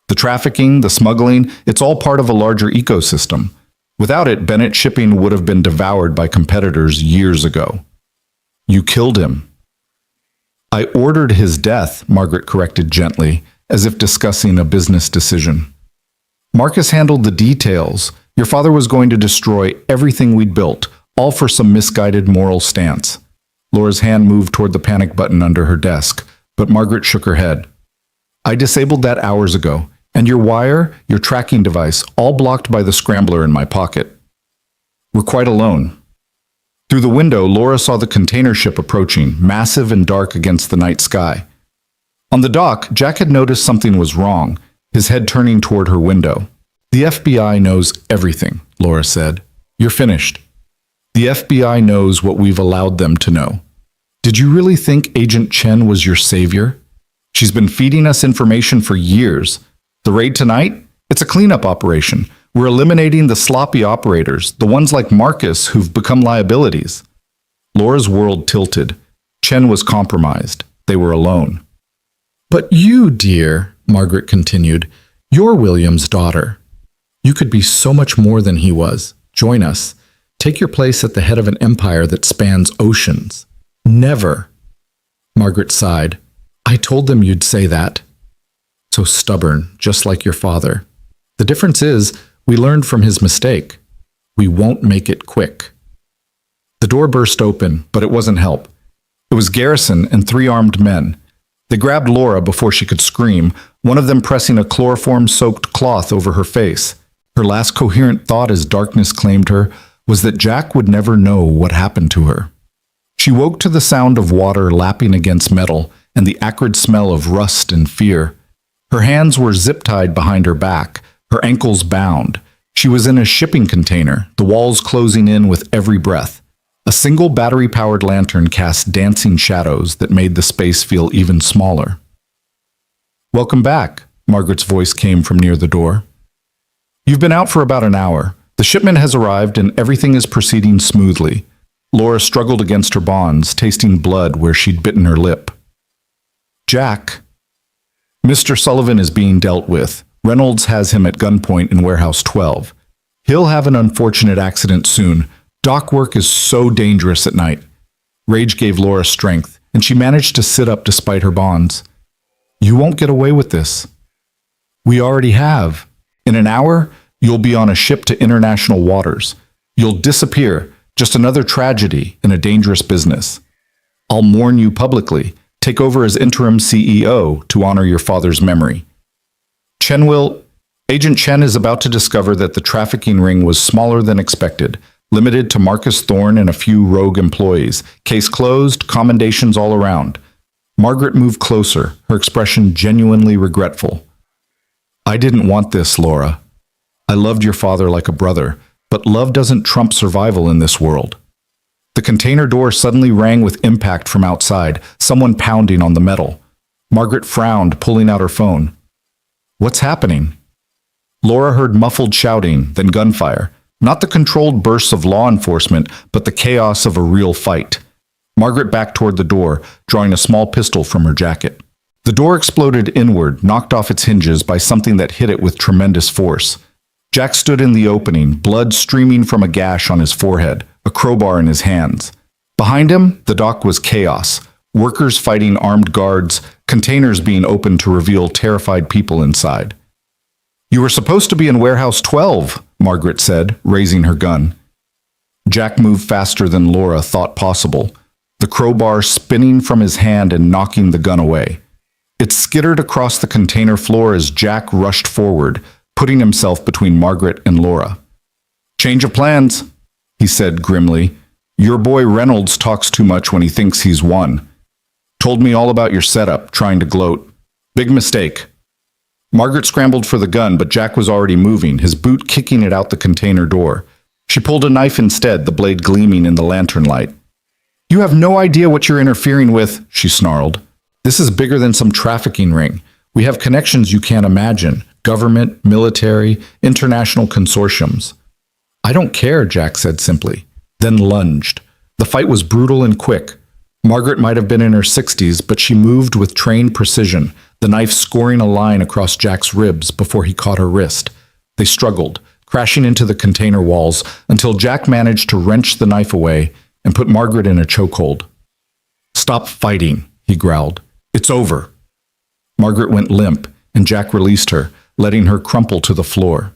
The trafficking, the smuggling, it's all part of a larger ecosystem. Without it, Bennett Shipping would have been devoured by competitors years ago. You killed him. I ordered his death, Margaret corrected gently, as if discussing a business decision. Marcus handled the details. Your father was going to destroy everything we'd built, all for some misguided moral stance. Laura's hand moved toward the panic button under her desk, but Margaret shook her head. I disabled that hours ago, and your wire, your tracking device, all blocked by the scrambler in my pocket. We're quite alone. Through the window, Laura saw the container ship approaching, massive and dark against the night sky. On the dock, Jack had noticed something was wrong, his head turning toward her window. The FBI knows everything, Laura said. You're finished. The FBI knows what we've allowed them to know. Did you really think Agent Chen was your savior? She's been feeding us information for years. The raid tonight? It's a cleanup operation. We're eliminating the sloppy operators, the ones like Marcus who've become liabilities. Laura's world tilted. Chen was compromised. They were alone. But you, dear, Margaret continued, you're William's daughter. You could be so much more than he was. Join us. Take your place at the head of an empire that spans oceans. Never. Margaret sighed. I told them you'd say that. So stubborn, just like your father. The difference is, we learned from his mistake. We won't make it quick. The door burst open, but it wasn't help. It was Garrison and 3 armed men. They grabbed Laura before she could scream, one of them pressing a chloroform-soaked cloth over her face. Her last coherent thought as darkness claimed her was that Jack would never know what happened to her. She woke to the sound of water lapping against metal and the acrid smell of rust and fear. Her hands were zip-tied behind her back, her ankles bound. She was in a shipping container, the walls closing in with every breath. A single battery-powered lantern cast dancing shadows that made the space feel even smaller. Welcome back, Margaret's voice came from near the door. You've been out for about an hour. The shipment has arrived and everything is proceeding smoothly. Laura struggled against her bonds, tasting blood where she'd bitten her lip. Jack. Mr. Sullivan is being dealt with. Reynolds has him at gunpoint in Warehouse 12. He'll have an unfortunate accident soon. Dock work is so dangerous at night. Rage gave Laura strength, and she managed to sit up despite her bonds. You won't get away with this. We already have. In an hour, you'll be on a ship to international waters. You'll disappear, just another tragedy in a dangerous business. I'll mourn you publicly, take over as interim CEO to honor your father's memory. Agent Chen is about to discover that the trafficking ring was smaller than expected, limited to Marcus Thorne and a few rogue employees. Case closed, commendations all around. Margaret moved closer, her expression genuinely regretful. I didn't want this, Laura. I loved your father like a brother, but love doesn't trump survival in this world. The container door suddenly rang with impact from outside, someone pounding on the metal. Margaret frowned, pulling out her phone. What's happening? Laura heard muffled shouting, then gunfire. Not the controlled bursts of law enforcement, but the chaos of a real fight. Margaret backed toward the door, drawing a small pistol from her jacket. The door exploded inward, knocked off its hinges by something that hit it with tremendous force. Jack stood in the opening, blood streaming from a gash on his forehead, a crowbar in his hands. Behind him, the dock was chaos. Workers fighting armed guards, containers being opened to reveal terrified people inside. You were supposed to be in Warehouse 12, Margaret said, raising her gun. Jack moved faster than Laura thought possible, the crowbar spinning from his hand and knocking the gun away. It skittered across the container floor as Jack rushed forward, putting himself between Margaret and Laura. Change of plans, he said grimly. Your boy Reynolds talks too much when he thinks he's won. Told me all about your setup, trying to gloat. Big mistake. Margaret scrambled for the gun, but Jack was already moving, his boot kicking it out the container door. She pulled a knife instead, the blade gleaming in the lantern light. You have no idea what you're interfering with, she snarled. This is bigger than some trafficking ring. We have connections you can't imagine. Government, military, international consortiums. I don't care, Jack said simply, then lunged. The fight was brutal and quick. Margaret might have been in her 60s, but she moved with trained precision, the knife scoring a line across Jack's ribs before he caught her wrist. They struggled, crashing into the container walls until Jack managed to wrench the knife away and put Margaret in a chokehold. Stop fighting, he growled. It's over. Margaret went limp, and Jack released her, letting her crumple to the floor.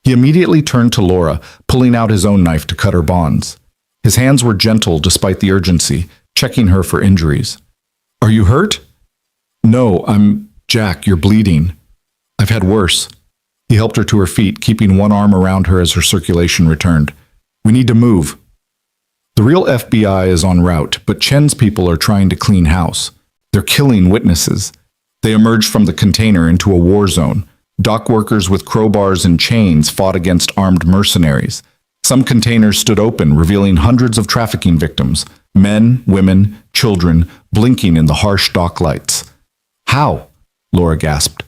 He immediately turned to Laura, pulling out his own knife to cut her bonds. His hands were gentle despite the urgency, checking her for injuries. Are you hurt? No, Jack, you're bleeding. I've had worse. He helped her to her feet, keeping one arm around her as her circulation returned. We need to move. The real FBI is en route, but Chen's people are trying to clean house. They're killing witnesses. They emerged from the container into a war zone. Dock workers with crowbars and chains fought against armed mercenaries. Some containers stood open, revealing hundreds of trafficking victims, men, women, children, blinking in the harsh dock lights. How? Laura gasped.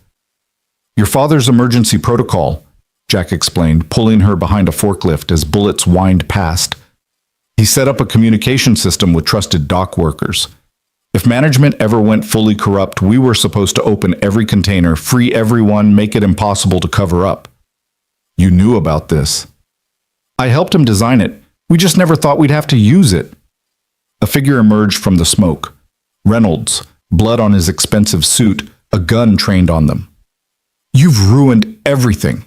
Your father's emergency protocol, Jack explained, pulling her behind a forklift as bullets whined past. He set up a communication system with trusted dock workers. If management ever went fully corrupt, we were supposed to open every container, free everyone, make it impossible to cover up. You knew about this. I helped him design it. We just never thought we'd have to use it. A figure emerged from the smoke. Reynolds, blood on his expensive suit, a gun trained on them. You've ruined everything.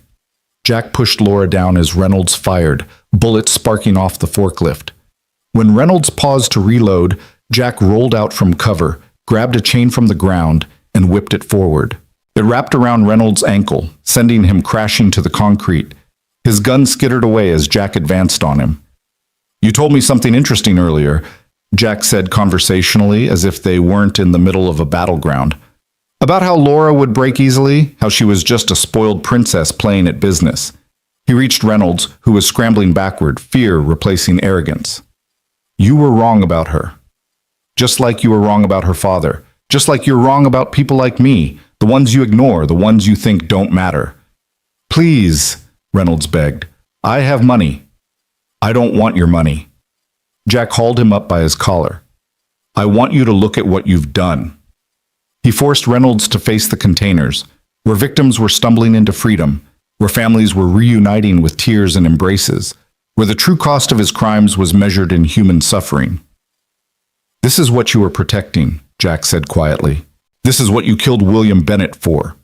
Jack pushed Laura down as Reynolds fired, bullets sparking off the forklift. When Reynolds paused to reload, Jack rolled out from cover, grabbed a chain from the ground, and whipped it forward. It wrapped around Reynolds' ankle, sending him crashing to the concrete. His gun skittered away as Jack advanced on him. You told me something interesting earlier, Jack said conversationally, as if they weren't in the middle of a battleground. About how Laura would break easily, how she was just a spoiled princess playing at business. He reached Reynolds, who was scrambling backward, fear replacing arrogance. You were wrong about her. Just like you were wrong about her father. Just like you're wrong about people like me, the ones you ignore, the ones you think don't matter. Please, Reynolds begged. I have money. I don't want your money. Jack hauled him up by his collar. I want you to look at what you've done. He forced Reynolds to face the containers, where victims were stumbling into freedom, where families were reuniting with tears and embraces, where the true cost of his crimes was measured in human suffering. This is what you were protecting, Jack said quietly. This is what you killed William Bennett for.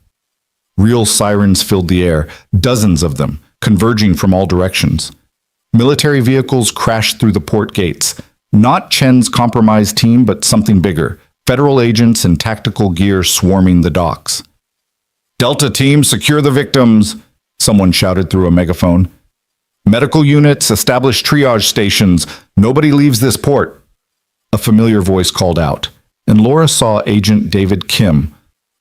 Real sirens filled the air, dozens of them, converging from all directions. Military vehicles crashed through the port gates. Not Chen's compromised team, but something bigger. Federal agents in tactical gear swarming the docks. Delta team, secure the victims, someone shouted through a megaphone. Medical units, establish triage stations. Nobody leaves this port. A familiar voice called out, and Laura saw Agent David Kim,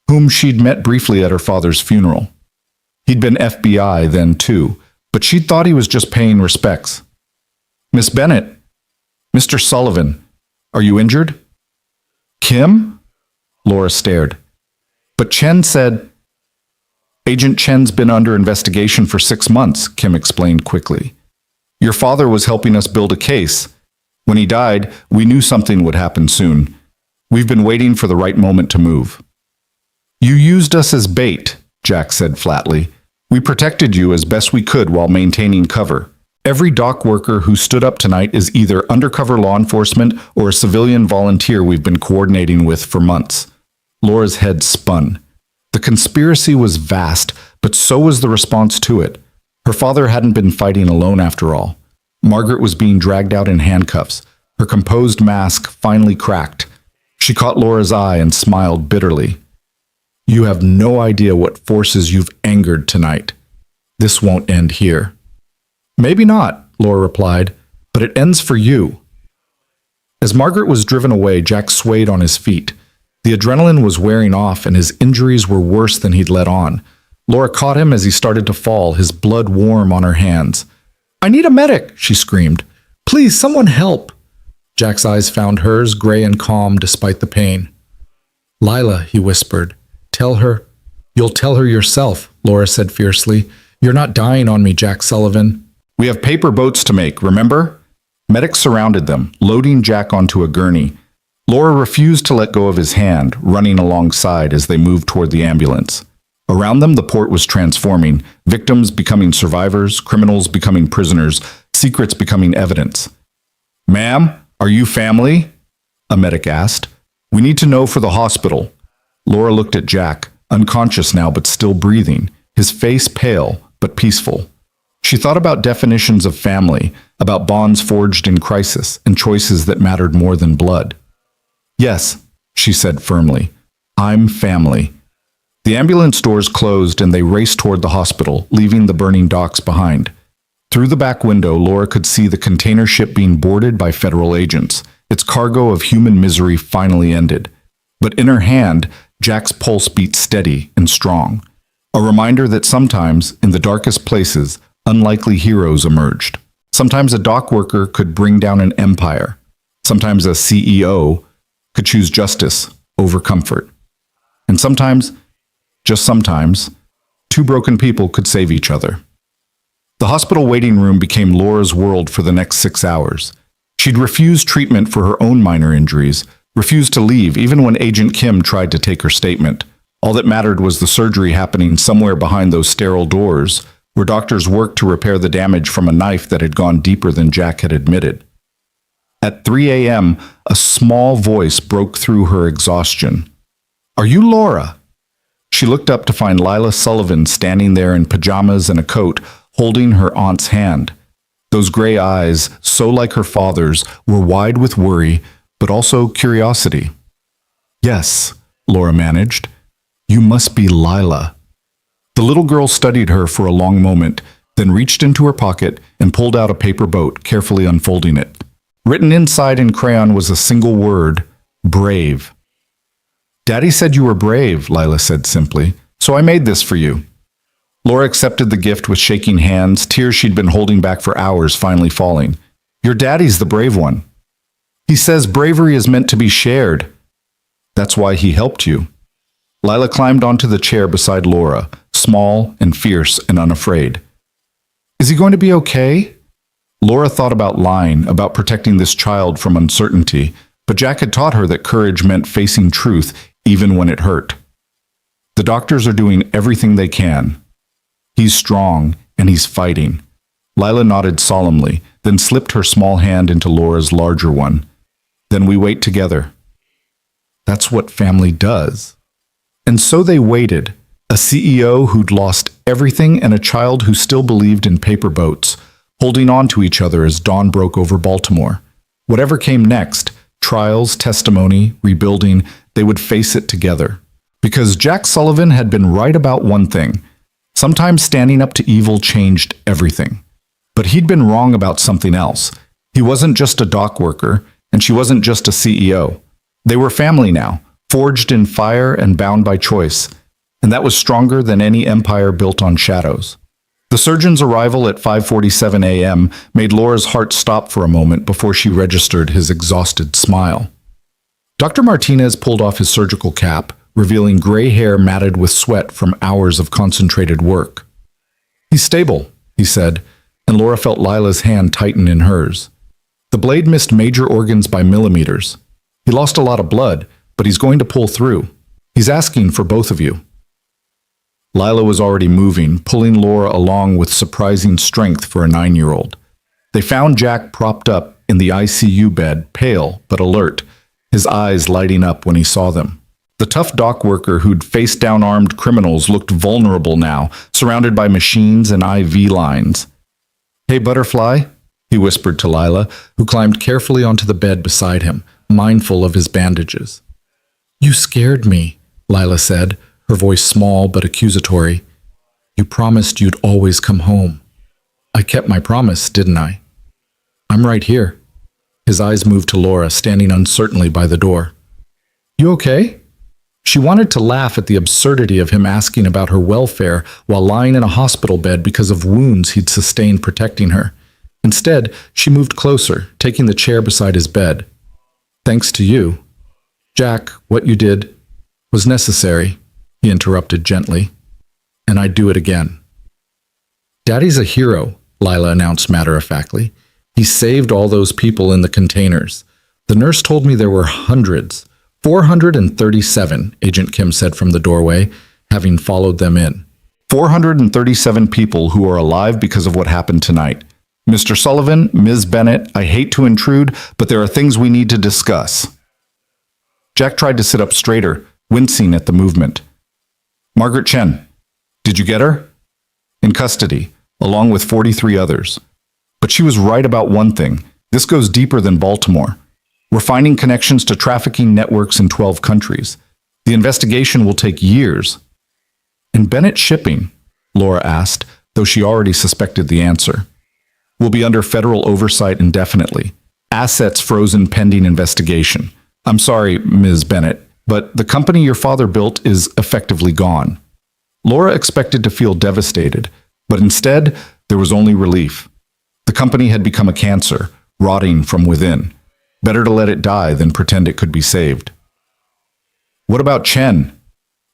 whom she'd met briefly at her father's funeral. He'd been FBI then too, but she'd thought he was just paying respects. Miss Bennett, Mr. Sullivan, are you injured? Kim? Laura stared. But Chen said, Agent Chen's been under investigation for 6 months, Kim explained quickly. Your father was helping us build a case. When he died, we knew something would happen soon. We've been waiting for the right moment to move. You used us as bait, Jack said flatly. We protected you as best we could while maintaining cover. Every dock worker who stood up tonight is either undercover law enforcement or a civilian volunteer we've been coordinating with for months. Laura's head spun. The conspiracy was vast, but so was the response to it. Her father hadn't been fighting alone after all. Margaret was being dragged out in handcuffs. Her composed mask finally cracked. She caught Laura's eye and smiled bitterly. You have no idea what forces you've angered tonight. This won't end here. Maybe not, Laura replied, but it ends for you. As Margaret was driven away, Jack swayed on his feet. The adrenaline was wearing off and his injuries were worse than he'd let on. Laura caught him as he started to fall, his blood warm on her hands. I need a medic, she screamed. Please, someone help. Jack's eyes found hers, gray and calm despite the pain. Lila, he whispered. Tell her. You'll tell her yourself, Laura said fiercely. You're not dying on me, Jack Sullivan. We have paper boats to make, remember? Medics surrounded them, loading Jack onto a gurney. Laura refused to let go of his hand, running alongside as they moved toward the ambulance. Around them, the port was transforming, victims becoming survivors, criminals becoming prisoners, secrets becoming evidence. Ma'am, are you family? a medic asked. We need to know for the hospital. Laura looked at Jack, unconscious now but still breathing, his face pale but peaceful. She thought about definitions of family, about bonds forged in crisis, and choices that mattered more than blood. Yes, she said firmly. I'm family. The ambulance doors closed and they raced toward the hospital, leaving the burning docks behind. Through the back window, Laura could see the container ship being boarded by federal agents. Its cargo of human misery finally ended. But in her hand, Jack's pulse beat steady and strong. A reminder that sometimes, in the darkest places, unlikely heroes emerged. Sometimes a dock worker could bring down an empire. Sometimes a CEO could choose justice over comfort. And sometimes, just sometimes, two broken people could save each other. The hospital waiting room became Laura's world for the next 6 hours. She'd refused treatment for her own minor injuries, refused to leave even when Agent Kim tried to take her statement. All that mattered was the surgery happening somewhere behind those sterile doors, where doctors worked to repair the damage from a knife that had gone deeper than Jack had admitted. At 3 a.m., a small voice broke through her exhaustion. Are you Laura? She looked up to find Lila Sullivan standing there in pajamas and a coat, holding her aunt's hand. Those gray eyes, so like her father's, were wide with worry, but also curiosity. Yes, Laura managed. You must be Lila. The little girl studied her for a long moment, then reached into her pocket and pulled out a paper boat, carefully unfolding it. Written inside in crayon was a single word, brave. Daddy said you were brave, Lila said simply, so I made this for you. Laura accepted the gift with shaking hands, tears she'd been holding back for hours finally falling. Your daddy's the brave one. He says bravery is meant to be shared. That's why he helped you. Lila climbed onto the chair beside Laura, small and fierce and unafraid. Is he going to be okay? Laura thought about lying, about protecting this child from uncertainty, but Jack had taught her that courage meant facing truth even when it hurt. The doctors are doing everything they can. He's strong, and he's fighting. Lila nodded solemnly, then slipped her small hand into Laura's larger one. Then we wait together. That's what family does. And so they waited, a CEO who'd lost everything and a child who still believed in paper boats, holding on to each other as dawn broke over Baltimore. Whatever came next, trials, testimony, rebuilding, they would face it together. Because Jack Sullivan had been right about one thing. Sometimes standing up to evil changed everything. But he'd been wrong about something else. He wasn't just a dock worker, and she wasn't just a CEO. They were family now, forged in fire and bound by choice. And that was stronger than any empire built on shadows. The surgeon's arrival at 5:47 a.m. made Laura's heart stop for a moment before she registered his exhausted smile. Dr. Martinez pulled off his surgical cap, revealing gray hair matted with sweat from hours of concentrated work. He's stable, he said, and Laura felt Lila's hand tighten in hers. The blade missed major organs by millimeters. He lost a lot of blood, but he's going to pull through. He's asking for both of you. Lila was already moving, pulling Laura along with surprising strength for a 9-year-old. They found Jack propped up in the ICU bed, pale but alert, his eyes lighting up when he saw them. The tough dock worker who'd faced down armed criminals looked vulnerable now, surrounded by machines and IV lines. Hey, Butterfly, he whispered to Lila, who climbed carefully onto the bed beside him, mindful of his bandages. You scared me, Lila said, her voice small but accusatory. You promised you'd always come home. I kept my promise, didn't I? I'm right here. His eyes moved to Laura, standing uncertainly by the door. You okay? She wanted to laugh at the absurdity of him asking about her welfare while lying in a hospital bed because of wounds he'd sustained protecting her. Instead, she moved closer, taking the chair beside his bed. Thanks to you. Jack, what you did was necessary, he interrupted gently, and I'd do it again. Daddy's a hero, Lila announced matter-of-factly. He saved all those people in the containers. The nurse told me there were hundreds. 437, Agent Kim said from the doorway, having followed them in. 437 people who are alive because of what happened tonight. Mr. Sullivan, Ms. Bennett, I hate to intrude, but there are things we need to discuss. Jack tried to sit up straighter, wincing at the movement. Margaret Chen, did you get her? In custody, along with 43 others. But she was right about one thing. This goes deeper than Baltimore. We're finding connections to trafficking networks in 12 countries. The investigation will take years. And Bennett Shipping, Laura asked, though she already suspected the answer. Will be under federal oversight indefinitely. Assets frozen pending investigation. I'm sorry, Ms. Bennett, but the company your father built is effectively gone. Laura expected to feel devastated, but instead, there was only relief. The company had become a cancer, rotting from within. Better to let it die than pretend it could be saved. What about Chen?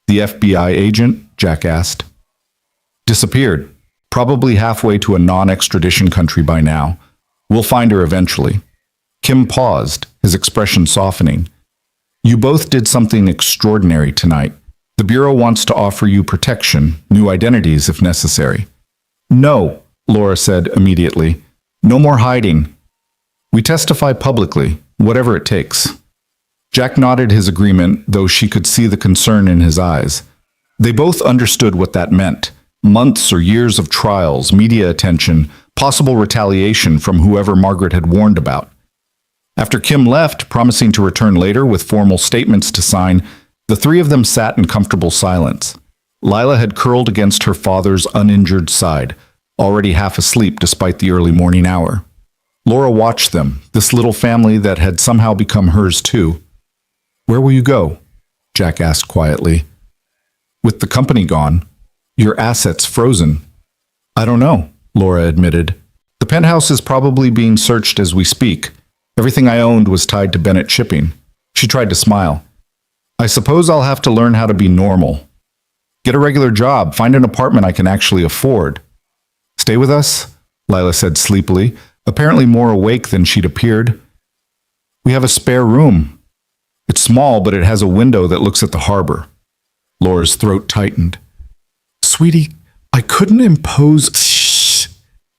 The FBI agent? Jack asked. Disappeared. Probably halfway to a non-extradition country by now. We'll find her eventually. Kim paused, his expression softening. You both did something extraordinary tonight. The Bureau wants to offer you protection, new identities if necessary. No, Laura said immediately. No more hiding. We testify publicly, whatever it takes. Jack nodded his agreement, though she could see the concern in his eyes. They both understood what that meant. Months or years of trials, media attention, possible retaliation from whoever Margaret had warned about. After Kim left, promising to return later with formal statements to sign, the three of them sat in comfortable silence. Lila had curled against her father's uninjured side, already half asleep despite the early morning hour. Laura watched them, this little family that had somehow become hers too. Where will you go? Jack asked quietly. With the company gone, your assets frozen. I don't know, Laura admitted. The penthouse is probably being searched as we speak. Everything I owned was tied to Bennett Shipping. She tried to smile. I suppose I'll have to learn how to be normal. Get a regular job, find an apartment I can actually afford. Stay with us? Lila said sleepily, apparently more awake than she'd appeared. We have a spare room. It's small, but it has a window that looks at the harbor. Laura's throat tightened. Sweetie, I couldn't impose... Shh.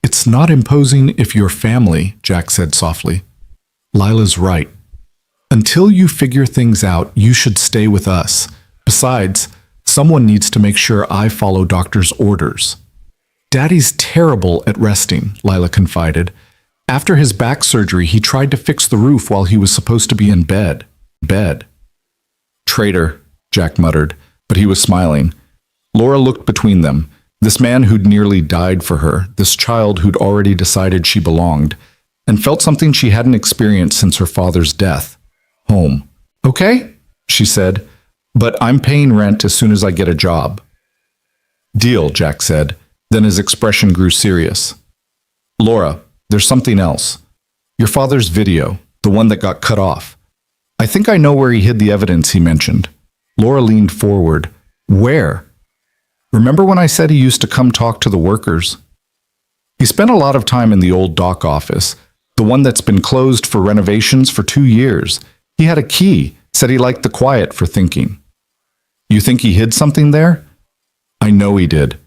It's not imposing if you're family, Jack said softly. Lila's right. Until you figure things out, you should stay with us. Besides, someone needs to make sure I follow doctor's orders. Daddy's terrible at resting, Lila confided. After his back surgery, he tried to fix the roof while he was supposed to be in bed. Traitor, Jack muttered, but he was smiling. Laura looked between them. This man who'd nearly died for her, this child who'd already decided she belonged, and felt something she hadn't experienced since her father's death. Home. Okay, she said, but I'm paying rent as soon as I get a job. Deal, Jack said. Then his expression grew serious. Laura, there's something else. Your father's video, the one that got cut off. I think I know where he hid the evidence he mentioned. Laura leaned forward. Where? Remember when I said he used to come talk to the workers? He spent a lot of time in the old dock office, the one that's been closed for renovations for 2 years. He had a key, said he liked the quiet for thinking. You think he hid something there? I know he did.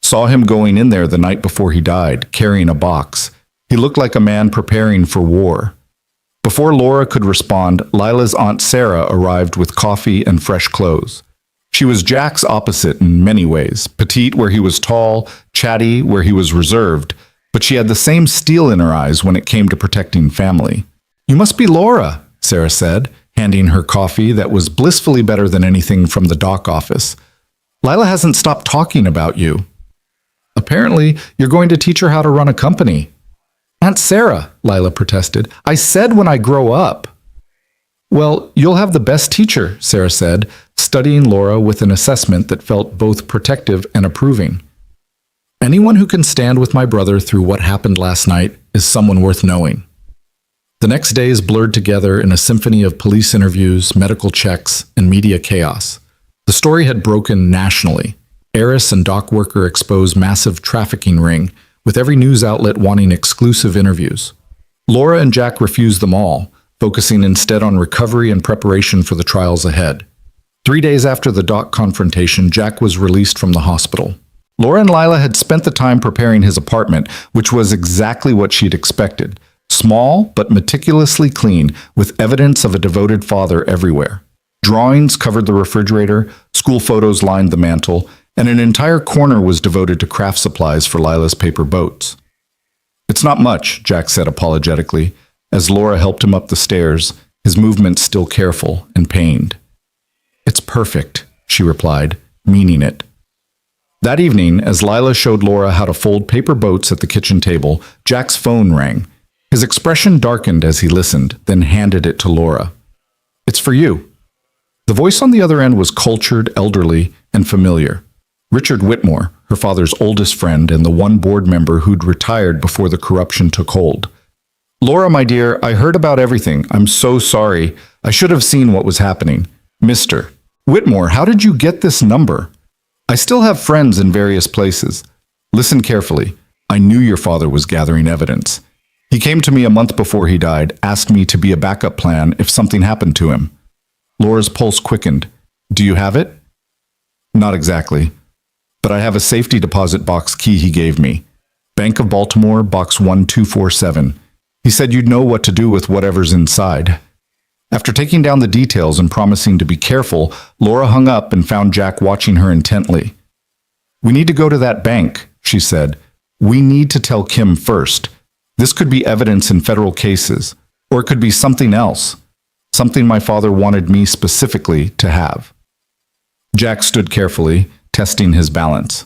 Saw him going in there the night before he died, carrying a box. He looked like a man preparing for war. Before Laura could respond, Lila's Aunt Sarah arrived with coffee and fresh clothes. She was Jack's opposite in many ways, petite where he was tall, chatty where he was reserved, but she had the same steel in her eyes when it came to protecting family. You must be Laura, Sarah said, handing her coffee that was blissfully better than anything from the dock office. Lila hasn't stopped talking about you. Apparently, you're going to teach her how to run a company. Aunt Sarah, Lila protested, I said when I grow up. Well, you'll have the best teacher, Sarah said, studying Laura with an assessment that felt both protective and approving. Anyone who can stand with my brother through what happened last night is someone worth knowing. The next days blurred together in a symphony of police interviews, medical checks, and media chaos. The story had broken nationally. Heiress and dock worker expose massive trafficking ring, with every news outlet wanting exclusive interviews. Laura and Jack refused them all, focusing instead on recovery and preparation for the trials ahead. 3 days after the dock confrontation, Jack was released from the hospital. Laura and Lila had spent the time preparing his apartment, which was exactly what she'd expected. Small, but meticulously clean, with evidence of a devoted father everywhere. Drawings covered the refrigerator, school photos lined the mantel, and an entire corner was devoted to craft supplies for Lila's paper boats. "It's not much," Jack said apologetically, as Laura helped him up the stairs, his movements still careful and pained. "It's perfect," she replied, meaning it. That evening, as Lila showed Laura how to fold paper boats at the kitchen table, Jack's phone rang. His expression darkened as he listened, then handed it to Laura. "It's for you." The voice on the other end was cultured, elderly, and familiar. Richard Whitmore, her father's oldest friend and the one board member who'd retired before the corruption took hold. "Laura, my dear, I heard about everything. I'm so sorry. I should have seen what was happening. Mr. Whitmore, how did you get this number? I still have friends in various places. Listen carefully. I knew your father was gathering evidence. He came to me a month before he died, asked me to be a backup plan if something happened to him." Laura's pulse quickened. "Do you have it?" "Not exactly. But I have a safety deposit box key he gave me. Bank of Baltimore, box 1247. He said you'd know what to do with whatever's inside." After taking down the details and promising to be careful, Laura hung up and found Jack watching her intently. "We need to go to that bank," she said. "We need to tell Kim first. This could be evidence in federal cases, or it could be something else. Something my father wanted me specifically to have." Jack stood carefully, testing his balance.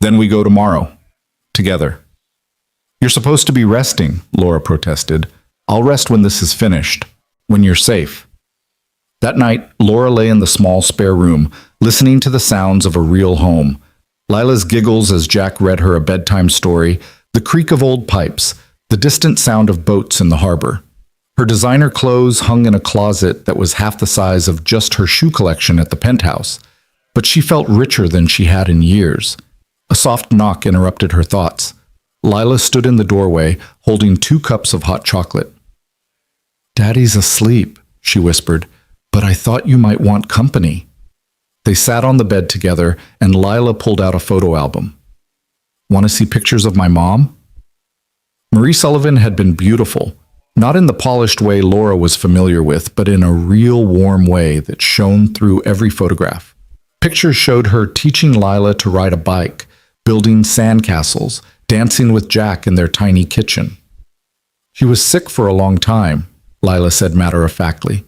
"Then we go tomorrow. Together." "You're supposed to be resting," Laura protested. "I'll rest when this is finished. When you're safe." That night, Laura lay in the small spare room, listening to the sounds of a real home. Lila's giggles as Jack read her a bedtime story, the creak of old pipes, the distant sound of boats in the harbor. Her designer clothes hung in a closet that was half the size of just her shoe collection at the penthouse, but she felt richer than she had in years. A soft knock interrupted her thoughts. Lila stood in the doorway, holding 2 cups of hot chocolate. "Daddy's asleep," she whispered, "but I thought you might want company." They sat on the bed together, and Lila pulled out a photo album. "Want to see pictures of my mom?" Marie Sullivan had been beautiful, not in the polished way Laura was familiar with, but in a real warm way that shone through every photograph. Pictures showed her teaching Lila to ride a bike, building sandcastles, dancing with Jack in their tiny kitchen. "She was sick for a long time," Lila said matter-of-factly,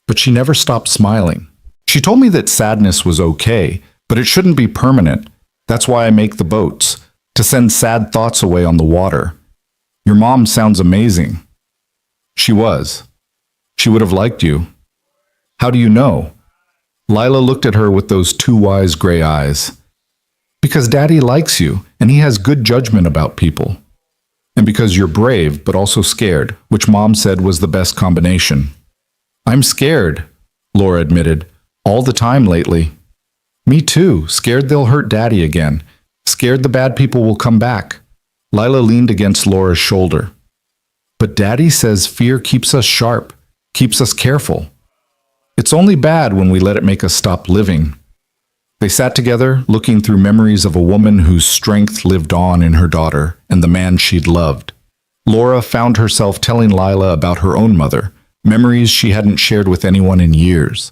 "but she never stopped smiling. She told me that sadness was okay, but it shouldn't be permanent. That's why I make the boats, to send sad thoughts away on the water. Your mom sounds amazing." "She was. She would have liked you." "How do you know?" Lila looked at her with those 2 wise gray eyes. "Because Daddy likes you, and he has good judgment about people. And because you're brave, but also scared, which Mom said was the best combination." "I'm scared," Laura admitted, "all the time lately." "Me too, scared they'll hurt Daddy again. Scared the bad people will come back." Lila leaned against Laura's shoulder. "But Daddy says fear keeps us sharp, keeps us careful. It's only bad when we let it make us stop living." They sat together, looking through memories of a woman whose strength lived on in her daughter and the man she'd loved. Laura found herself telling Lila about her own mother, memories she hadn't shared with anyone in years.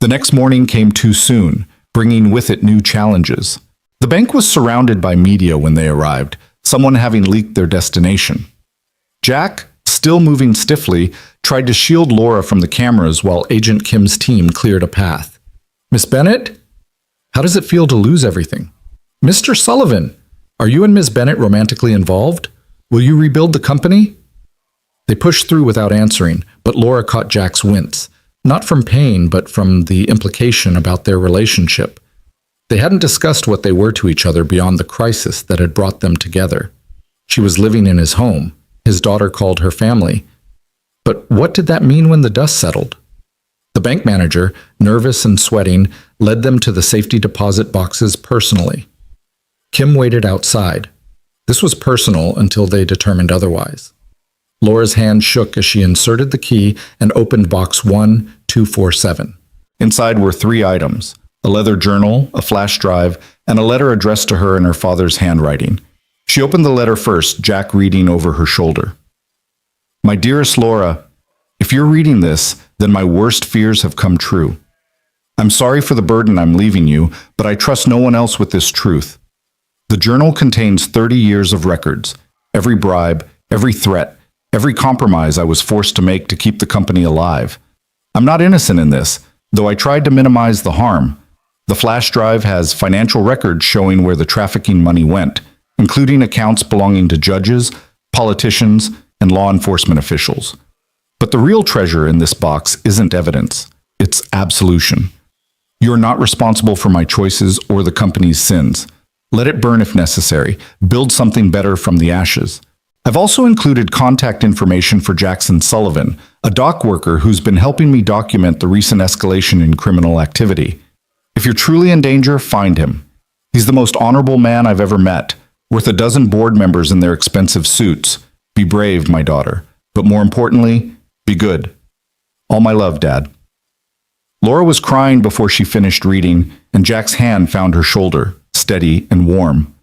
The next morning came too soon, bringing with it new challenges. The bank was surrounded by media when they arrived, someone having leaked their destination. Jack, still moving stiffly, tried to shield Laura from the cameras while Agent Kim's team cleared a path. "Miss Bennett? How does it feel to lose everything?" "Mr. Sullivan, are you and Miss Bennett romantically involved? Will you rebuild the company?" They pushed through without answering, but Laura caught Jack's wince, not from pain, but from the implication about their relationship. They hadn't discussed what they were to each other beyond the crisis that had brought them together. She was living in his home. His daughter called her family. But what did that mean when the dust settled? The bank manager, nervous and sweating, led them to the safety deposit boxes personally. Kim waited outside. This was personal until they determined otherwise. Laura's hand shook as she inserted the key and opened box 1247. Inside were 3 items: a leather journal, a flash drive, and a letter addressed to her in her father's handwriting. She opened the letter first, Jack reading over her shoulder. "My dearest Laura, if you're reading this, then my worst fears have come true. I'm sorry for the burden I'm leaving you, but I trust no one else with this truth. The journal contains 30 years of records, every bribe, every threat, every compromise I was forced to make to keep the company alive. I'm not innocent in this, though I tried to minimize the harm. The flash drive has financial records showing where the trafficking money went, including accounts belonging to judges, politicians, and law enforcement officials. But the real treasure in this box isn't evidence, it's absolution. You're not responsible for my choices or the company's sins. Let it burn if necessary. Build something better from the ashes. I've also included contact information for Jackson Sullivan, a dock worker who's been helping me document the recent escalation in criminal activity. If you're truly in danger, find him. He's the most honorable man I've ever met, worth a dozen board members in their expensive suits. Be brave, my daughter, but more importantly, be good. All my love, Dad. Laura was crying before she finished reading, and Jack's hand found her shoulder, steady and warm.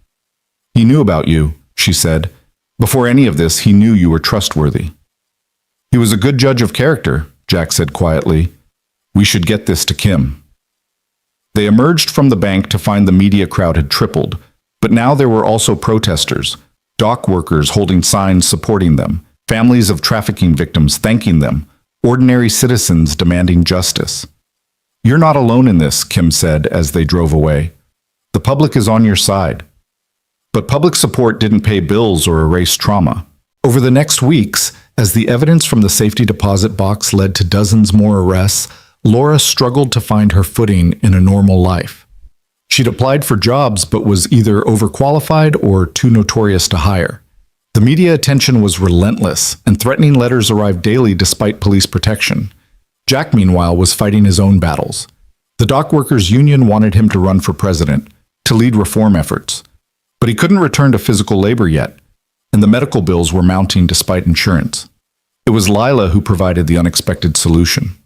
He knew about you, she said. Before any of this, he knew you were trustworthy. He was a good judge of character, Jack said quietly. We should get this to Kim. They emerged from the bank to find the media crowd had tripled, but now there were also protesters, dock workers holding signs supporting them, families of trafficking victims thanking them, ordinary citizens demanding justice. You're not alone in this, Kim said as they drove away. The public is on your side. But public support didn't pay bills or erase trauma. Over the next weeks, as the evidence from the safety deposit box led to dozens more arrests, Laura struggled to find her footing in a normal life. She'd applied for jobs but was either overqualified or too notorious to hire. The media attention was relentless, and threatening letters arrived daily despite police protection. Jack, meanwhile, was fighting his own battles. The dock workers' union wanted him to run for president, to lead reform efforts. But he couldn't return to physical labor yet, and the medical bills were mounting despite insurance. It was Lila who provided the unexpected solution.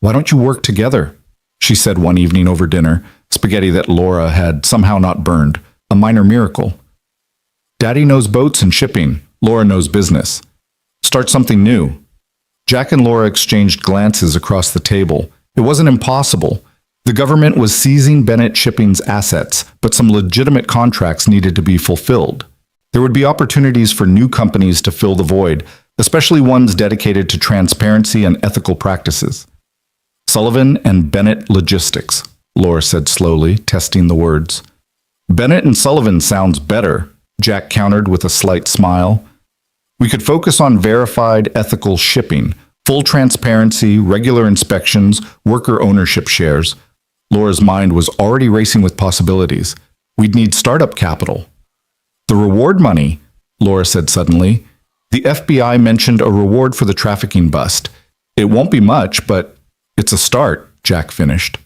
Why don't you work together? She said one evening over dinner, spaghetti that Laura had somehow not burned, a minor miracle. Daddy knows boats and shipping, Laura knows business. Start something new. Jack and Laura exchanged glances across the table. It wasn't impossible. The government was seizing Bennett Shipping's assets, but some legitimate contracts needed to be fulfilled. There would be opportunities for new companies to fill the void, especially ones dedicated to transparency and ethical practices. Sullivan and Bennett Logistics, Laura said slowly, testing the words. Bennett and Sullivan sounds better, Jack countered with a slight smile. We could focus on verified ethical shipping, full transparency, regular inspections, worker ownership shares. Laura's mind was already racing with possibilities. We'd need startup capital. The reward money, Laura said suddenly. The FBI mentioned a reward for the trafficking bust. It won't be much, but it's a start, Jack finished.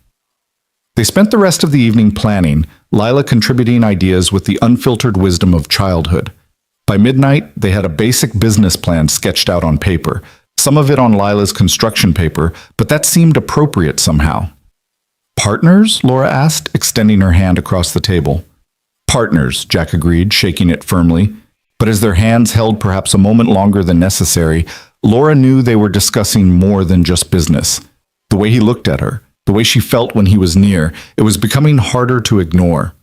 They spent the rest of the evening planning, Lila contributing ideas with the unfiltered wisdom of childhood. By midnight, they had a basic business plan sketched out on paper, some of it on Lila's construction paper, but that seemed appropriate somehow. Partners? Laura asked, extending her hand across the table. Partners, Jack agreed, shaking it firmly. But as their hands held perhaps a moment longer than necessary, Laura knew they were discussing more than just business. The way he looked at her, the way she felt when he was near, it was becoming harder to ignore.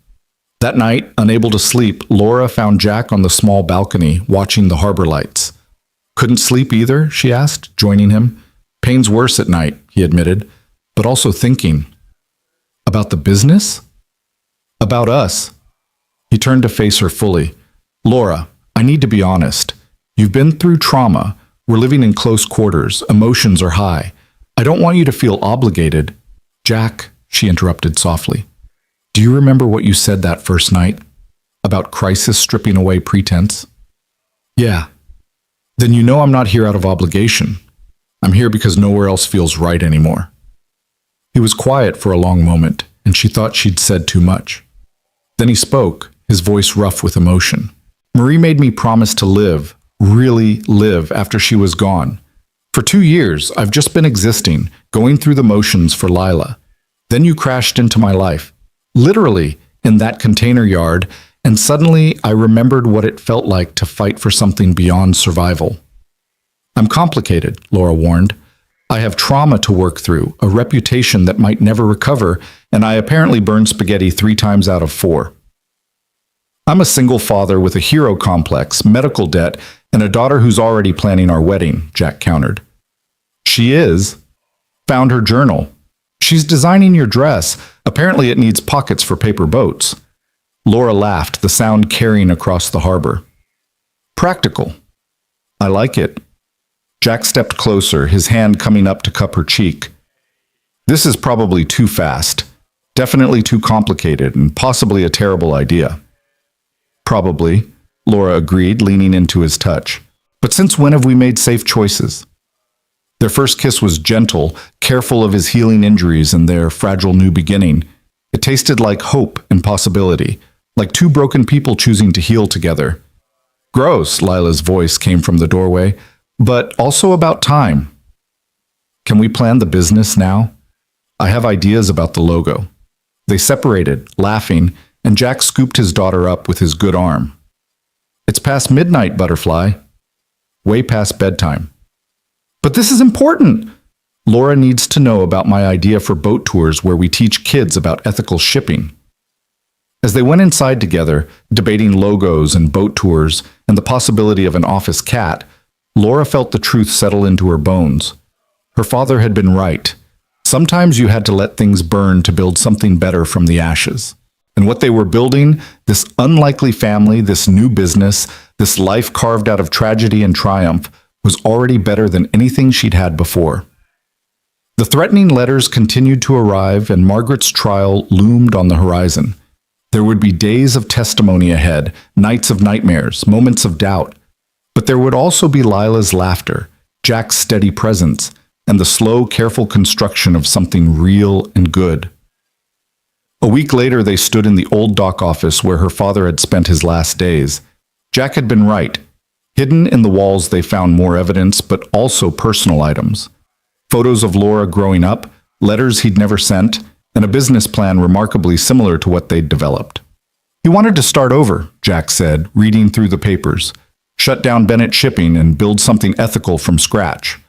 That night, unable to sleep, Laura found Jack on the small balcony, watching the harbor lights. Couldn't sleep either, she asked, joining him. Pain's worse at night, he admitted, but also thinking. About the business? About us. He turned to face her fully. Laura, I need to be honest. You've been through trauma. We're living in close quarters. Emotions are high. I don't want you to feel obligated. Jack, she interrupted softly. Do you remember what you said that first night? About crisis stripping away pretense? Yeah. Then you know I'm not here out of obligation. I'm here because nowhere else feels right anymore. He was quiet for a long moment, and she thought she'd said too much. Then he spoke, his voice rough with emotion. Marie made me promise to live, really live, after she was gone. For 2 years, I've just been existing, going through the motions for Lila. Then you crashed into my life. Literally, in that container yard, and suddenly I remembered what it felt like to fight for something beyond survival. I'm complicated, Laura warned. I have trauma to work through, a reputation that might never recover, and I apparently burn spaghetti 3 times out of 4. I'm a single father with a hero complex, medical debt, and a daughter who's already planning our wedding, Jack countered. She is. Found her journal. She's designing your dress. Apparently it needs pockets for paper boats. Laura laughed, the sound carrying across the harbor. Practical. I like it. Jack stepped closer, his hand coming up to cup her cheek. This is probably too fast. Definitely too complicated, and possibly a terrible idea. Probably, Laura agreed, leaning into his touch. But since when have we made safe choices? Their first kiss was gentle, careful of his healing injuries and their fragile new beginning. It tasted like hope and possibility, like 2 broken people choosing to heal together. Gross, Lila's voice came from the doorway, but also about time. Can we plan the business now? I have ideas about the logo. They separated, laughing, and Jack scooped his daughter up with his good arm. It's past midnight, Butterfly. Way past bedtime. But this is important. Laura needs to know about my idea for boat tours where we teach kids about ethical shipping. As they went inside together, debating logos and boat tours and the possibility of an office cat, Laura felt the truth settle into her bones. Her father had been right. Sometimes you had to let things burn to build something better from the ashes. And what they were building, this unlikely family, this new business, this life carved out of tragedy and triumph, was already better than anything she'd had before. The threatening letters continued to arrive, and Margaret's trial loomed on the horizon. There would be days of testimony ahead, nights of nightmares, moments of doubt. But there would also be Lila's laughter, Jack's steady presence, and the slow, careful construction of something real and good. A week later, they stood in the old dock office where her father had spent his last days. Jack had been right. Hidden in the walls, they found more evidence, but also personal items. Photos of Laura growing up, letters he'd never sent, and a business plan remarkably similar to what they'd developed. He wanted to start over, Jack said, reading through the papers, shut down Bennett Shipping and build something ethical from scratch.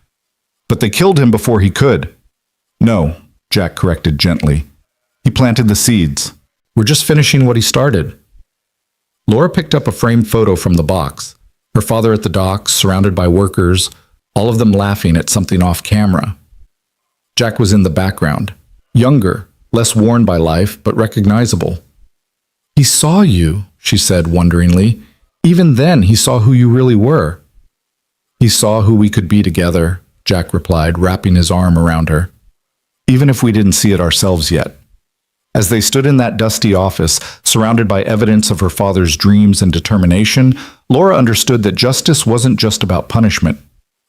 But they killed him before he could. No, Jack corrected gently. He planted the seeds. We're just finishing what he started. Laura picked up a framed photo from the box. Her father at the docks, surrounded by workers, all of them laughing at something off camera. Jack was in the background, younger, less worn by life, but recognizable. He saw you, she said wonderingly. Even then, he saw who you really were. He saw who we could be together, Jack replied, wrapping his arm around her. Even if we didn't see it ourselves yet. As they stood in that dusty office, surrounded by evidence of her father's dreams and determination, Laura understood that justice wasn't just about punishment.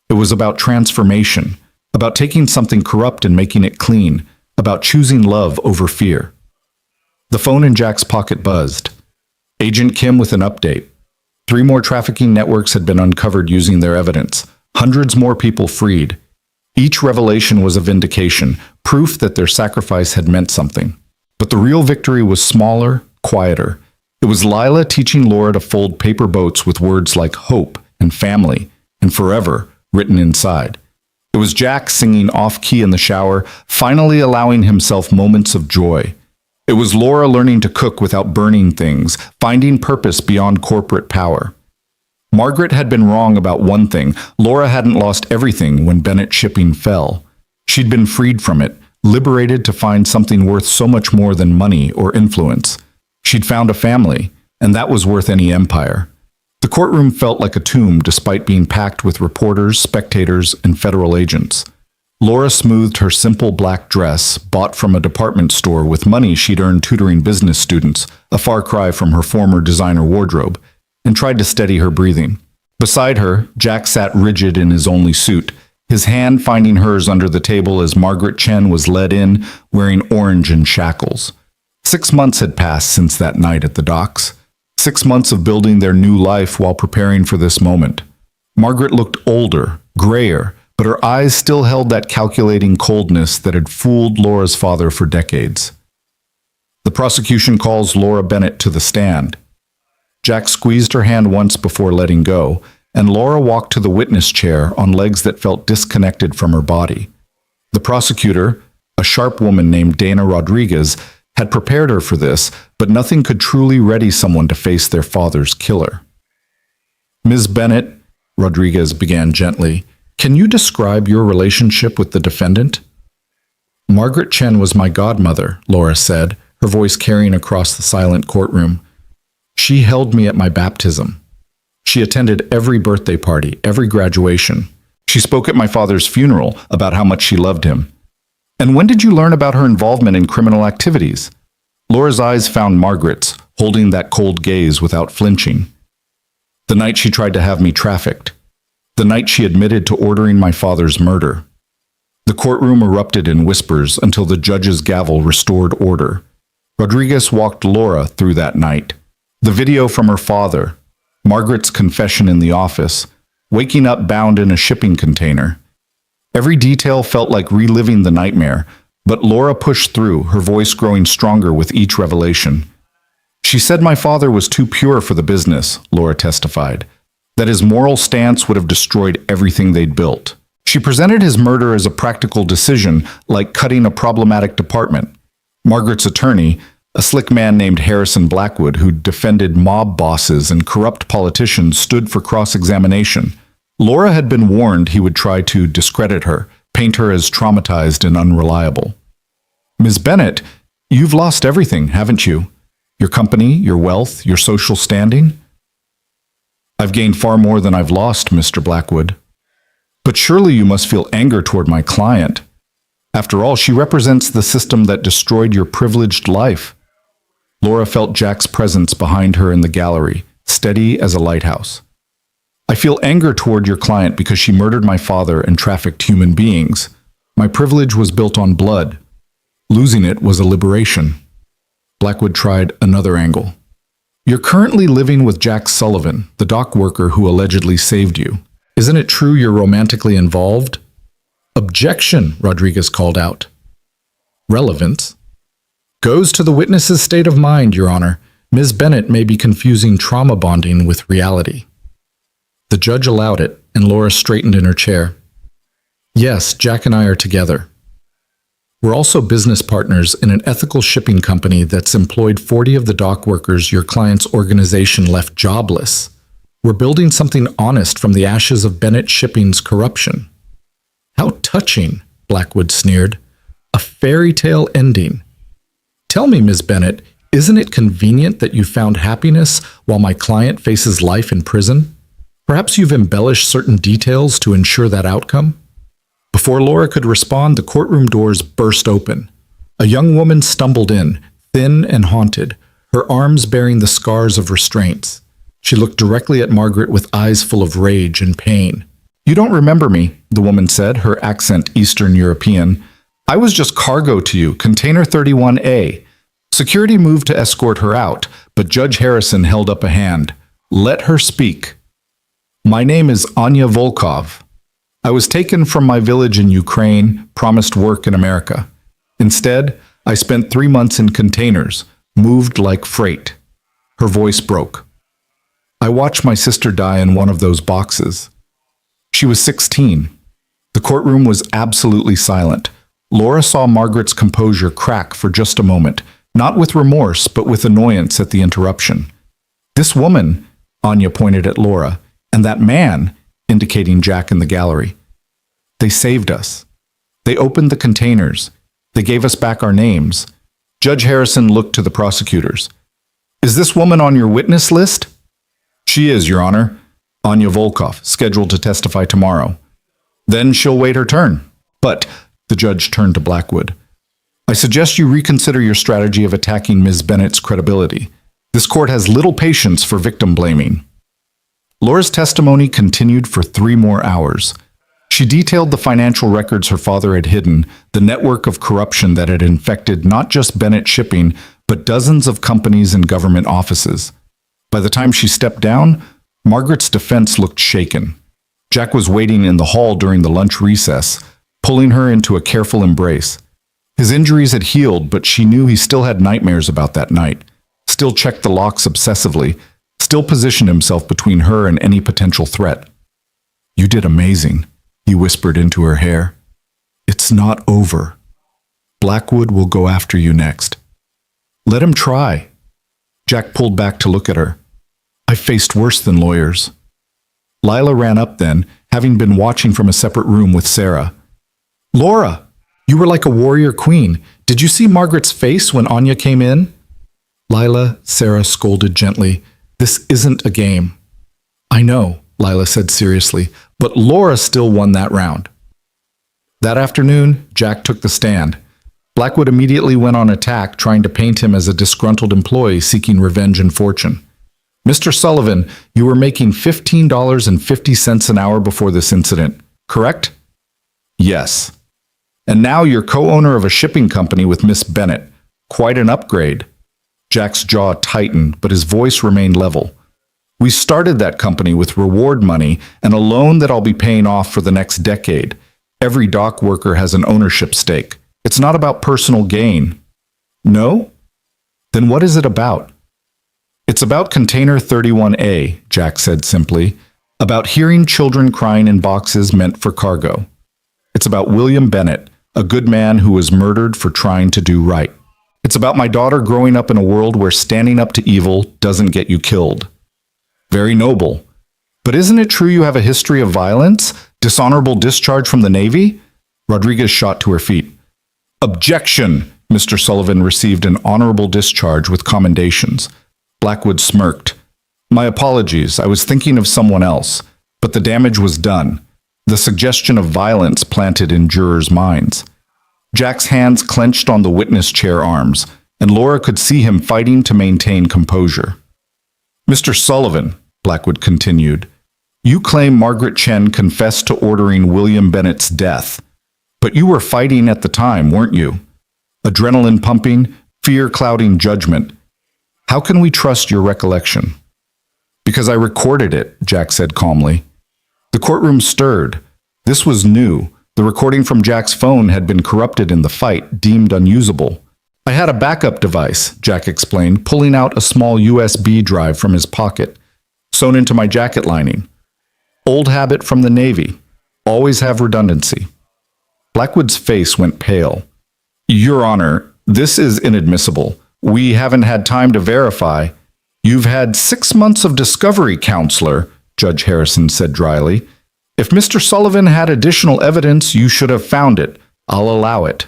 It was about transformation, about taking something corrupt and making it clean, about choosing love over fear. The phone in Jack's pocket buzzed. Agent Kim with an update. 3 more trafficking networks had been uncovered using their evidence. Hundreds more people freed. Each revelation was a vindication, proof that their sacrifice had meant something. But the real victory was smaller, quieter. It was Lila teaching Laura to fold paper boats with words like hope and family and forever written inside. It was Jack singing off-key in the shower, finally allowing himself moments of joy. It was Laura learning to cook without burning things, finding purpose beyond corporate power. Margaret had been wrong about one thing. Laura hadn't lost everything when Bennett Shipping fell. She'd been freed from it, liberated to find something worth so much more than money or influence. She'd found a family, and that was worth any empire. The courtroom felt like a tomb despite being packed with reporters, spectators, and federal agents. Laura smoothed her simple black dress, bought from a department store with money she'd earned tutoring business students, a far cry from her former designer wardrobe, and tried to steady her breathing. Beside her, Jack sat rigid in his only suit, his hand finding hers under the table as Margaret Chen was led in, wearing orange and shackles. 6 months had passed since that night at the docks. 6 months of building their new life while preparing for this moment. Margaret looked older, grayer, but her eyes still held that calculating coldness that had fooled Laura's father for decades. The prosecution calls Laura Bennett to the stand. Jack squeezed her hand once before letting go, and Laura walked to the witness chair on legs that felt disconnected from her body. The prosecutor, a sharp woman named Dana Rodriguez, had prepared her for this, but nothing could truly ready someone to face their father's killer. Ms. Bennett, Rodriguez began gently, can you describe your relationship with the defendant? Margaret Chen was my godmother, Laura said, her voice carrying across the silent courtroom. She held me at my baptism. She attended every birthday party, every graduation. She spoke at my father's funeral about how much she loved him. And when did you learn about her involvement in criminal activities? Laura's eyes found Margaret's, holding that cold gaze without flinching. The night she tried to have me trafficked. The night she admitted to ordering my father's murder. The courtroom erupted in whispers until the judge's gavel restored order. Rodriguez walked Laura through that night. The video from her father, Margaret's confession in the office, waking up bound in a shipping container. Every detail felt like reliving the nightmare, but Laura pushed through, her voice growing stronger with each revelation. She said my father was too pure for the business, Laura testified, that his moral stance would have destroyed everything they'd built. She presented his murder as a practical decision, like cutting a problematic department. Margaret's attorney, a slick man named Harrison Blackwood who defended mob bosses and corrupt politicians, stood for cross-examination. Laura had been warned he would try to discredit her, paint her as traumatized and unreliable. Ms. Bennett, you've lost everything, haven't you? Your company, your wealth, your social standing? I've gained far more than I've lost, Mr. Blackwood. But surely you must feel anger toward my client. After all, she represents the system that destroyed your privileged life. Laura felt Jack's presence behind her in the gallery, steady as a lighthouse. I feel anger toward your client because she murdered my father and trafficked human beings. My privilege was built on blood. Losing it was a liberation. Blackwood tried another angle. You're currently living with Jack Sullivan, the dock worker who allegedly saved you. Isn't it true you're romantically involved? Objection, Rodriguez called out. Relevance goes to the witness's state of mind, Your Honor. Ms. Bennett may be confusing trauma bonding with reality. The judge allowed it, and Laura straightened in her chair. Yes, Jack and I are together. We're also business partners in an ethical shipping company that's employed 40 of the dock workers your client's organization left jobless. We're building something honest from the ashes of Bennett Shipping's corruption. How touching, Blackwood sneered. A fairy tale ending. Tell me, Ms. Bennett, isn't it convenient that you found happiness while my client faces life in prison? Perhaps you've embellished certain details to ensure that outcome? Before Laura could respond, the courtroom doors burst open. A young woman stumbled in, thin and haunted, her arms bearing the scars of restraints. She looked directly at Margaret with eyes full of rage and pain. You don't remember me, the woman said, her accent Eastern European. I was just cargo to you, container 31A. Security moved to escort her out, but Judge Harrison held up a hand. Let her speak. My name is Anya Volkov. I was taken from my village in Ukraine, promised work in America. Instead, I spent 3 months in containers, moved like freight. Her voice broke. I watched my sister die in one of those boxes. She was 16. The courtroom was absolutely silent. Laura saw Margaret's composure crack for just a moment, not with remorse, but with annoyance at the interruption. This woman, Anya pointed at Laura, and that man, indicating Jack in the gallery. They saved us. They opened the containers. They gave us back our names. Judge Harrison looked to the prosecutors. Is this woman on your witness list? She is, Your Honor. Anya Volkov, scheduled to testify tomorrow. Then she'll wait her turn. But, the judge turned to Blackwood, I suggest you reconsider your strategy of attacking Ms. Bennett's credibility. This court has little patience for victim blaming. Laura's testimony continued for 3 more hours. She detailed the financial records her father had hidden, the network of corruption that had infected not just Bennett Shipping, but dozens of companies and government offices. By the time she stepped down, Margaret's defense looked shaken. Jack was waiting in the hall during the lunch recess, pulling her into a careful embrace. His injuries had healed, but she knew he still had nightmares about that night, still checked the locks obsessively, still positioned himself between her and any potential threat. You did amazing, he whispered into her hair. It's not over. Blackwood will go after you next. Let him try. Jack pulled back to look at her. I faced worse than lawyers. Lila ran up then, having been watching from a separate room with Sarah. Laura, you were like a warrior queen. Did you see Margaret's face when Anya came in? Lila, Sarah scolded gently. This isn't a game. I know, Lila said seriously, but Laura still won that round. That afternoon, Jack took the stand. Blackwood immediately went on attack, trying to paint him as a disgruntled employee seeking revenge and fortune. Mr. Sullivan, you were making $15.50 an hour before this incident, correct? Yes. And now you're co-owner of a shipping company with Miss Bennett. Quite an upgrade. Jack's jaw tightened, but his voice remained level. We started that company with reward money and a loan that I'll be paying off for the next decade. Every dock worker has an ownership stake. It's not about personal gain. No? Then what is it about? It's about Container 31A, Jack said simply, about hearing children crying in boxes meant for cargo. It's about William Bennett, a good man who was murdered for trying to do right. It's about my daughter growing up in a world where standing up to evil doesn't get you killed. Very noble. But isn't it true you have a history of violence? Dishonorable discharge from the Navy? Rodriguez shot to her feet. Objection! Mr. Sullivan received an honorable discharge with commendations. Blackwood smirked. My apologies, I was thinking of someone else, but the damage was done. The suggestion of violence planted in jurors' minds. Jack's hands clenched on the witness chair arms, and Laura could see him fighting to maintain composure. Mr. Sullivan, Blackwood continued, you claim Margaret Chen confessed to ordering William Bennett's death. But you were fighting at the time, weren't you? Adrenaline pumping, fear clouding judgment. How can we trust your recollection? Because I recorded it, Jack said calmly. The courtroom stirred. This was new. The recording from Jack's phone had been corrupted in the fight, deemed unusable. I had a backup device, Jack explained, pulling out a small USB drive from his pocket, sewn into my jacket lining. Old habit from the Navy. Always have redundancy. Blackwood's face went pale. Your Honor, this is inadmissible. We haven't had time to verify. You've had 6 months of discovery, counselor, Judge Harrison said dryly. If Mr. Sullivan had additional evidence, you should have found it. I'll allow it.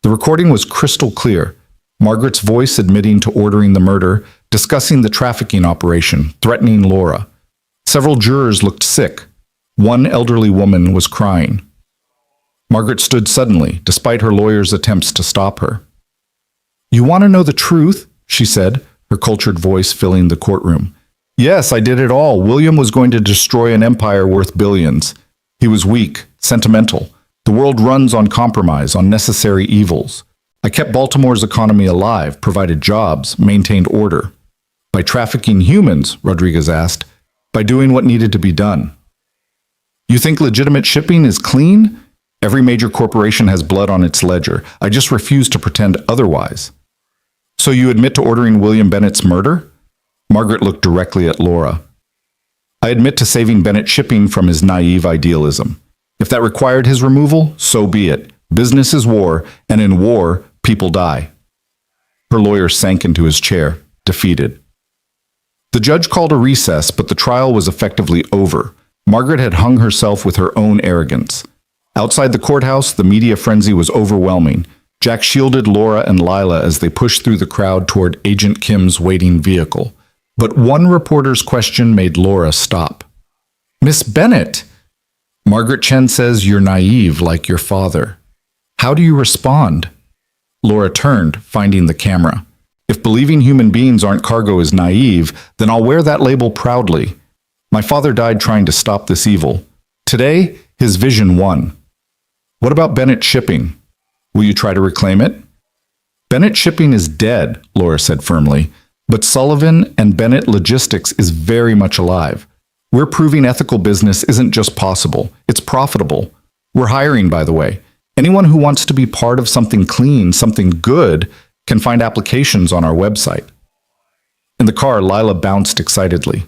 The recording was crystal clear. Margaret's voice admitting to ordering the murder, discussing the trafficking operation, threatening Laura. Several jurors looked sick. One elderly woman was crying. Margaret stood suddenly, despite her lawyer's attempts to stop her. You want to know the truth? She said, her cultured voice filling the courtroom. Yes, I did it all. William was going to destroy an empire worth billions. He was weak, sentimental. The world runs on compromise, on necessary evils. I kept Baltimore's economy alive, provided jobs, maintained order. By trafficking humans, Rodriguez asked, by doing what needed to be done. You think legitimate shipping is clean? Every major corporation has blood on its ledger. I just refuse to pretend otherwise. So you admit to ordering William Bennett's murder? Margaret looked directly at Laura. I admit to saving Bennett shipping from his naive idealism. If that required his removal, so be it. Business is war, and in war, people die. Her lawyer sank into his chair, defeated. The judge called a recess, but the trial was effectively over. Margaret had hung herself with her own arrogance. Outside the courthouse, the media frenzy was overwhelming. Jack shielded Laura and Lila as they pushed through the crowd toward Agent Kim's waiting vehicle. But one reporter's question made Laura stop. Miss Bennett! Margaret Chen says you're naive like your father. How do you respond? Laura turned, finding the camera. If believing human beings aren't cargo is naive, then I'll wear that label proudly. My father died trying to stop this evil. Today, his vision won. What about Bennett Shipping? Will you try to reclaim it? Bennett Shipping is dead, Laura said firmly, but Sullivan and Bennett Logistics is very much alive. We're proving ethical business isn't just possible, it's profitable. We're hiring, by the way. Anyone who wants to be part of something clean, something good, can find applications on our website. In the car, Lila bounced excitedly.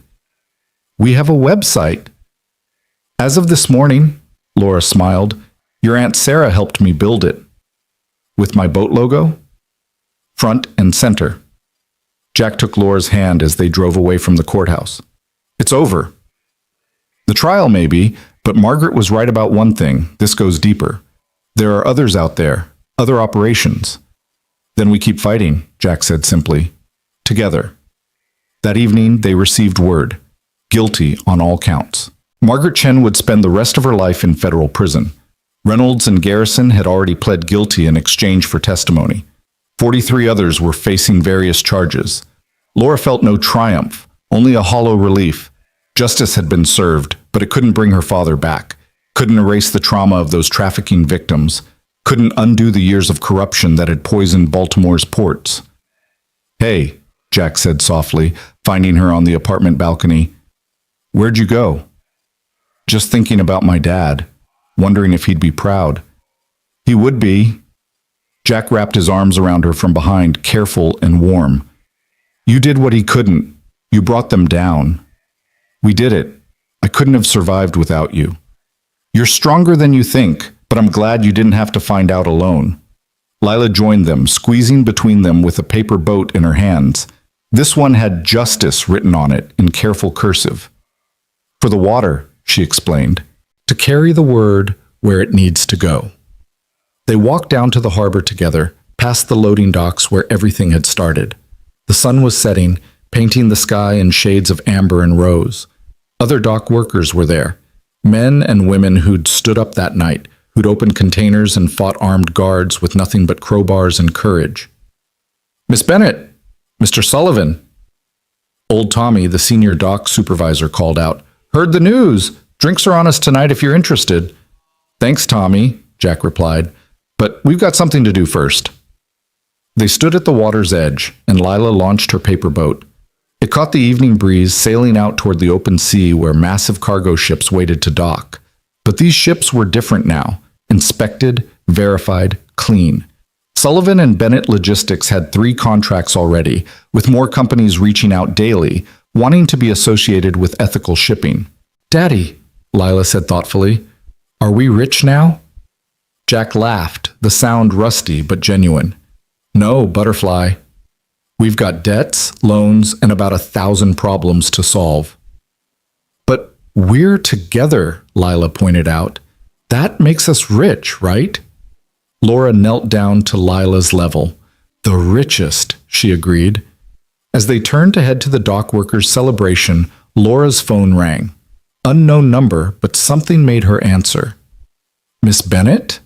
We have a website. As of this morning, Laura smiled, Your Aunt Sarah helped me build it. With my boat logo? Front and center. Jack took Laura's hand as they drove away from the courthouse. It's over. The trial may be, but Margaret was right about one thing. This goes deeper. There are others out there, other operations. Then we keep fighting, Jack said simply. Together. That evening, they received word. Guilty on all counts. Margaret Chen would spend the rest of her life in federal prison. Reynolds and Garrison had already pled guilty in exchange for testimony. 43 others were facing various charges. Laura felt no triumph, only a hollow relief. Justice had been served, but it couldn't bring her father back, couldn't erase the trauma of those trafficking victims, couldn't undo the years of corruption that had poisoned Baltimore's ports. Hey, Jack said softly, finding her on the apartment balcony. Where'd you go? Just thinking about my dad, wondering if he'd be proud. He would be. Jack wrapped his arms around her from behind, careful and warm. You did what he couldn't. You brought them down. We did it. I couldn't have survived without you. You're stronger than you think, but I'm glad you didn't have to find out alone. Lila joined them, squeezing between them with a paper boat in her hands. This one had justice written on it in careful cursive. For the water, she explained, to carry the word where it needs to go. They walked down to the harbor together, past the loading docks where everything had started. The sun was setting, painting the sky in shades of amber and rose. Other dock workers were there, men and women who'd stood up that night, who'd opened containers and fought armed guards with nothing but crowbars and courage. Miss Bennett! Mr. Sullivan! Old Tommy, the senior dock supervisor, called out. Heard the news! Drinks are on us tonight if you're interested. Thanks, Tommy, Jack replied, but we've got something to do first. They stood at the water's edge, and Lila launched her paper boat. It caught the evening breeze, sailing out toward the open sea where massive cargo ships waited to dock. But these ships were different now, inspected, verified, clean. Sullivan and Bennett Logistics had 3 contracts already, with more companies reaching out daily, wanting to be associated with ethical shipping. Daddy, Lila said thoughtfully, are we rich now? Jack laughed, the sound rusty but genuine. No, Butterfly. We've got debts, loans, and about 1,000 problems to solve. But we're together, Lila pointed out. That makes us rich, right? Laura knelt down to Lila's level. The richest, she agreed. As they turned to head to the dock workers' celebration, Laura's phone rang. Unknown number, but something made her answer. Miss Bennett?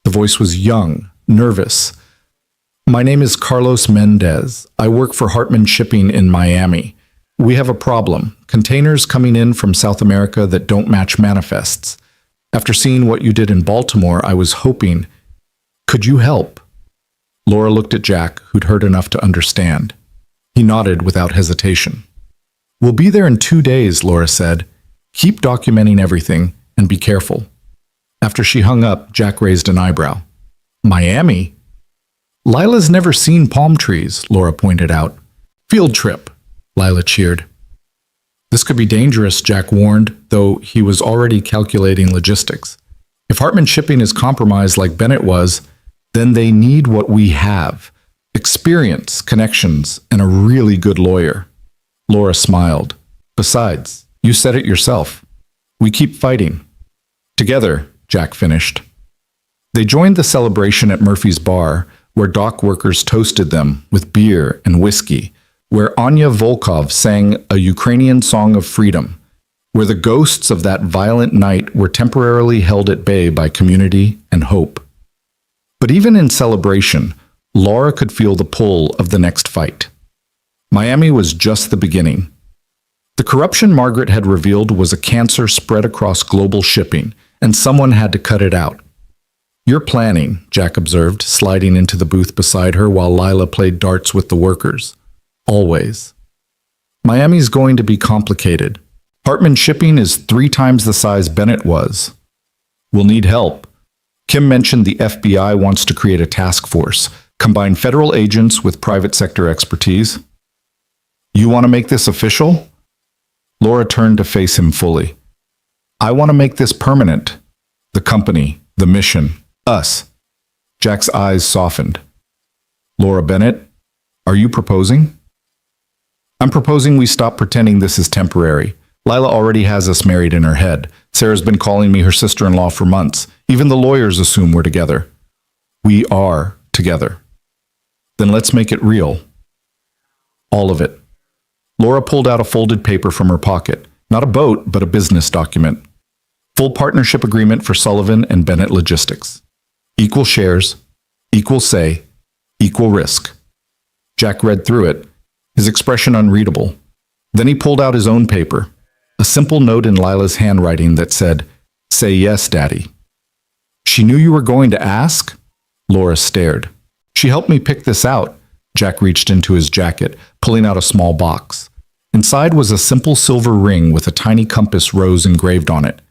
The voice was young, nervous. My name is Carlos Mendez. I work for Hartman Shipping in Miami. We have a problem. Containers coming in from South America that don't match manifests. After seeing what you did in Baltimore, I was hoping... Could you help? Laura looked at Jack, who'd heard enough to understand. He nodded without hesitation. We'll be there in 2 days, Laura said. Keep documenting everything and be careful. After she hung up, Jack raised an eyebrow. Miami? Lila's never seen palm trees, Laura pointed out. Field trip, Lila cheered. This could be dangerous, Jack warned, though he was already calculating logistics. If Hartman Shipping is compromised like Bennett was, then they need what we have. Experience, connections, and a really good lawyer. Laura smiled. Besides, you said it yourself. We keep fighting. Together, Jack finished. They joined the celebration at Murphy's Bar, where dock workers toasted them with beer and whiskey, where Anya Volkov sang a Ukrainian song of freedom, where the ghosts of that violent night were temporarily held at bay by community and hope. But even in celebration, Laura could feel the pull of the next fight. Miami was just the beginning. The corruption Margaret had revealed was a cancer spread across global shipping, and someone had to cut it out. You're planning, Jack observed, sliding into the booth beside her while Lila played darts with the workers. Always. Miami's going to be complicated. Hartman Shipping is 3 times the size Bennett was. We'll need help. Kim mentioned the FBI wants to create a task force, combine federal agents with private sector expertise. You want to make this official? Laura turned to face him fully. I want to make this permanent. The company, The mission. Us. Jack's eyes softened. Laura Bennett, are you proposing? I'm proposing we stop pretending this is temporary. Lila already has us married in her head. Sarah's been calling me her sister-in-law for months. Even the lawyers assume we're together. We are together. Then let's make it real. All of it. Laura pulled out a folded paper from her pocket. Not a boat, but a business document. Full partnership agreement for Sullivan and Bennett Logistics. Equal shares, equal say, equal risk. Jack read through it, his expression unreadable. Then he pulled out his own paper, a simple note in Lila's handwriting that said, "Say yes, Daddy." She knew you were going to ask? Laura stared. She helped me pick this out. Jack reached into his jacket, pulling out a small box. Inside was a simple silver ring with a tiny compass rose engraved on it.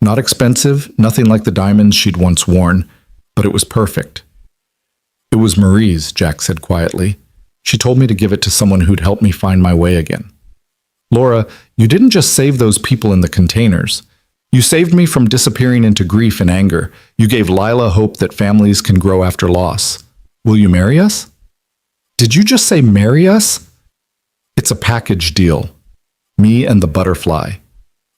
Not expensive, nothing like the diamonds she'd once worn, but it was perfect. It was Marie's, Jack said quietly. She told me to give it to someone who'd help me find my way again. Laura, you didn't just save those people in the containers. You saved me from disappearing into grief and anger. You gave Lila hope that families can grow after loss. Will you marry us? Did you just say marry us? It's a package deal. Me and the butterfly.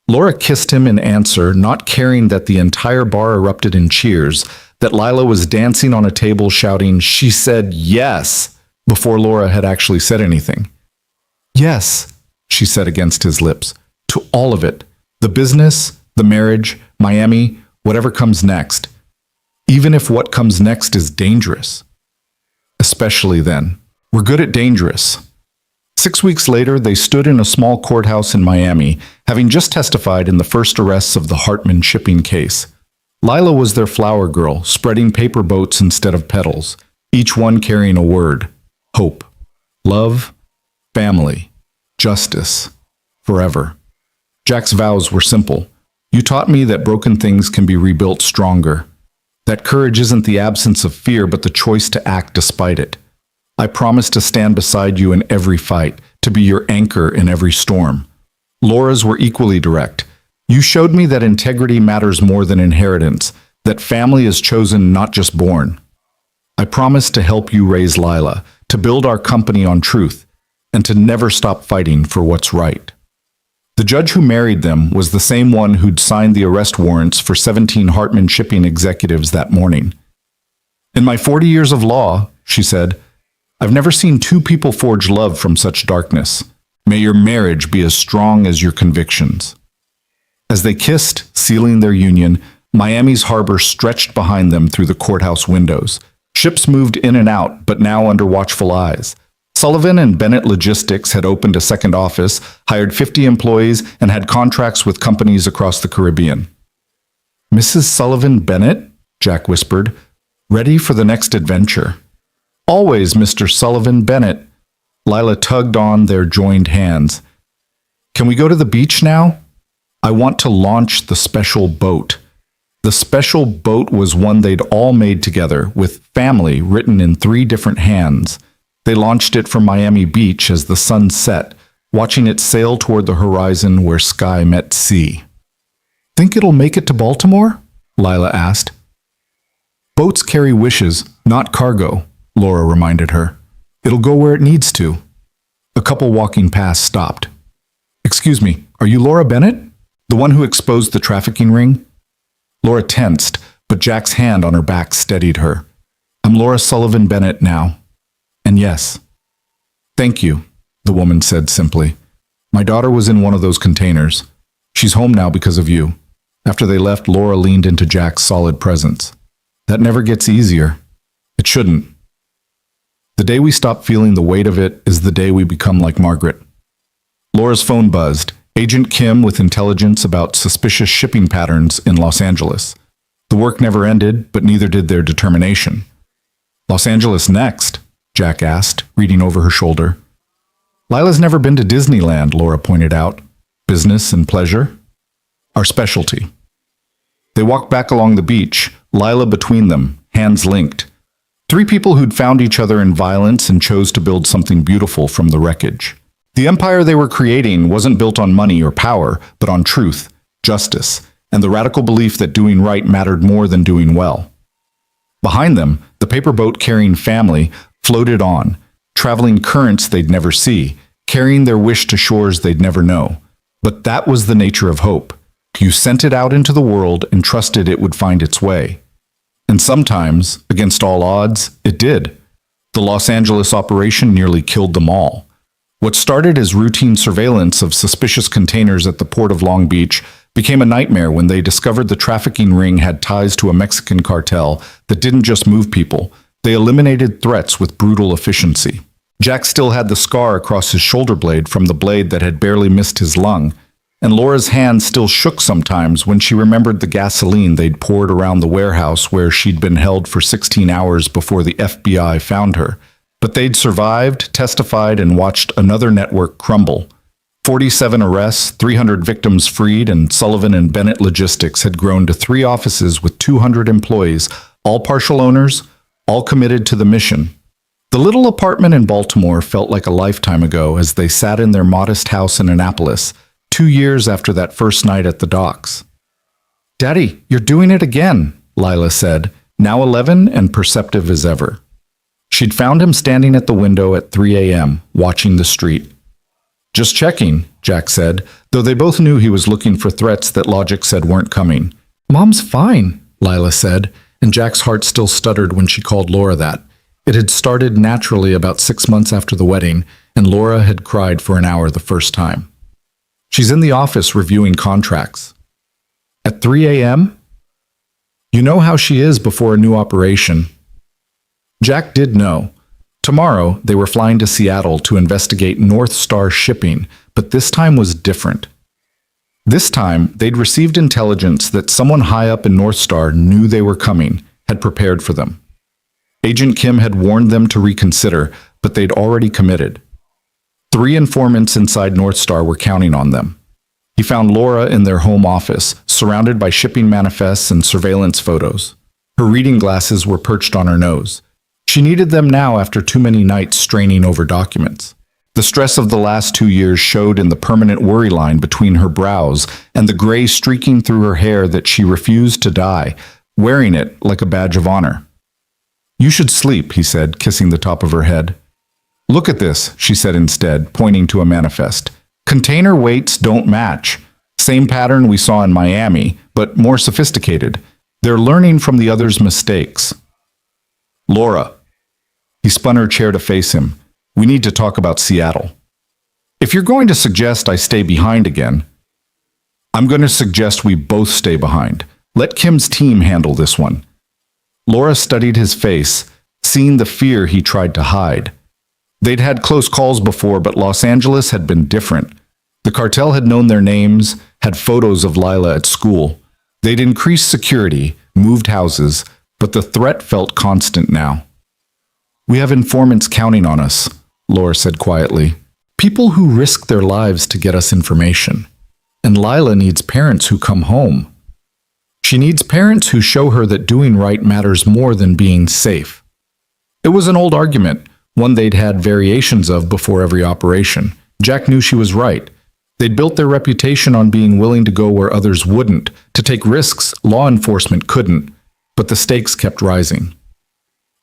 Laura kissed him in answer, not caring that the entire bar erupted in cheers, that Lila was dancing on a table shouting, "She said yes," before Laura had actually said anything. Yes, she said against his lips, to all of it. The business, the marriage, Miami, whatever comes next. Even if what comes next is dangerous. Especially then. We're good at dangerous. 6 weeks later, they stood in a small courthouse in Miami, having just testified in the first arrests of the Hartman shipping case. Lila was their flower girl, spreading paper boats instead of petals, each one carrying a word: hope, love, family, justice, forever. Jack's vows were simple. You taught me that broken things can be rebuilt stronger. That courage isn't the absence of fear, but the choice to act despite it. I promise to stand beside you in every fight, to be your anchor in every storm. Laura's were equally direct. You showed me that integrity matters more than inheritance, that family is chosen, not just born. I promise to help you raise Lila, to build our company on truth, and to never stop fighting for what's right. The judge who married them was the same one who'd signed the arrest warrants for 17 Hartman shipping executives that morning. In my 40 years of law, she said, I've never seen two people forge love from such darkness. May your marriage be as strong as your convictions. As they kissed, sealing their union, Miami's harbor stretched behind them through the courthouse windows. Ships moved in and out, but now under watchful eyes. Sullivan and Bennett Logistics had opened a second office, hired 50 employees, and had contracts with companies across the Caribbean. Mrs. Sullivan Bennett, Jack whispered, ready for the next adventure. Always, Mr. Sullivan Bennett. Lila tugged on their joined hands. Can we go to the beach now? I want to launch the special boat. The special boat was one they'd all made together, with family written in 3 different hands. They launched it from Miami Beach as the sun set, watching it sail toward the horizon where sky met sea. Think it'll make it to Baltimore? Lila asked. Boats carry wishes, not cargo, Laura reminded her. It'll go where it needs to. A couple walking past stopped. Excuse me, are you Laura Bennett? The one who exposed the trafficking ring? Laura tensed, but Jack's hand on her back steadied her. I'm Laura Sullivan Bennett now. And yes. Thank you, the woman said simply. My daughter was in one of those containers. She's home now because of you. After they left, Laura leaned into Jack's solid presence. That never gets easier. It shouldn't. The day we stop feeling the weight of it is the day we become like Margaret. Laura's phone buzzed. Agent Kim with intelligence about suspicious shipping patterns in Los Angeles. The work never ended, but neither did their determination. Los Angeles next? Jack asked, reading over her shoulder. Lila's never been to Disneyland, Laura pointed out. Business and pleasure? Our specialty. They walked back along the beach, Lila between them, hands linked. 3 people who'd found each other in violence and chose to build something beautiful from the wreckage. The empire they were creating wasn't built on money or power, but on truth, justice, and the radical belief that doing right mattered more than doing well. Behind them, the paper boat carrying family floated on, traveling currents they'd never see, carrying their wish to shores they'd never know. But that was the nature of hope. You sent it out into the world and trusted it would find its way. And sometimes, against all odds, it did. The Los Angeles operation nearly killed them all. What started as routine surveillance of suspicious containers at the port of Long Beach became a nightmare when they discovered the trafficking ring had ties to a Mexican cartel that didn't just move people, they eliminated threats with brutal efficiency. Jack still had the scar across his shoulder blade from the blade that had barely missed his lung, and Laura's hand still shook sometimes when she remembered the gasoline they'd poured around the warehouse where she'd been held for 16 hours before the FBI found her. But they'd survived, testified, and watched another network crumble. 47 arrests, 300 victims freed, and Sullivan and Bennett Logistics had grown to 3 offices with 200 employees, all partial owners, all committed to the mission. The little apartment in Baltimore felt like a lifetime ago as they sat in their modest house in Annapolis, 2 years after that first night at the docks. "Daddy, you're doing it again," Lila said, now 11 and perceptive as ever. She'd found him standing at the window at 3 a.m., watching the street. "Just checking," Jack said, though they both knew he was looking for threats that logic said weren't coming. "Mom's fine," Lila said, and Jack's heart still stuttered when she called Laura that. It had started naturally about 6 months after the wedding, and Laura had cried for an hour the first time. "She's in the office reviewing contracts." "At 3 a.m.? You know how she is before a new operation." Jack did know. Tomorrow, they were flying to Seattle to investigate North Star shipping, but this time was different. This time, they'd received intelligence that someone high up in North Star knew they were coming, had prepared for them. Agent Kim had warned them to reconsider, but they'd already committed. 3 informants inside North Star were counting on them. He found Laura in their home office, surrounded by shipping manifests and surveillance photos. Her reading glasses were perched on her nose. She needed them now after too many nights straining over documents. The stress of the last 2 years showed in the permanent worry line between her brows and the gray streaking through her hair that she refused to dye, wearing it like a badge of honor. "You should sleep," he said, kissing the top of her head. "Look at this," she said instead, pointing to a manifest. "Container weights don't match. Same pattern we saw in Miami, but more sophisticated. They're learning from the others' mistakes." "Laura." He spun her chair to face him. "We need to talk about Seattle. If you're going to suggest I stay behind again, I'm going to suggest we both stay behind. Let Kim's team handle this one." Laura studied his face, seeing the fear he tried to hide. They'd had close calls before, but Los Angeles had been different. The cartel had known their names, had photos of Lila at school. They'd increased security, moved houses, but the threat felt constant now. "We have informants counting on us," Laura said quietly. "People who risk their lives to get us information. And Lila needs parents who come home. She needs parents who show her that doing right matters more than being safe." It was an old argument, one they'd had variations of before every operation. Jack knew she was right. They'd built their reputation on being willing to go where others wouldn't, to take risks law enforcement couldn't, but the stakes kept rising.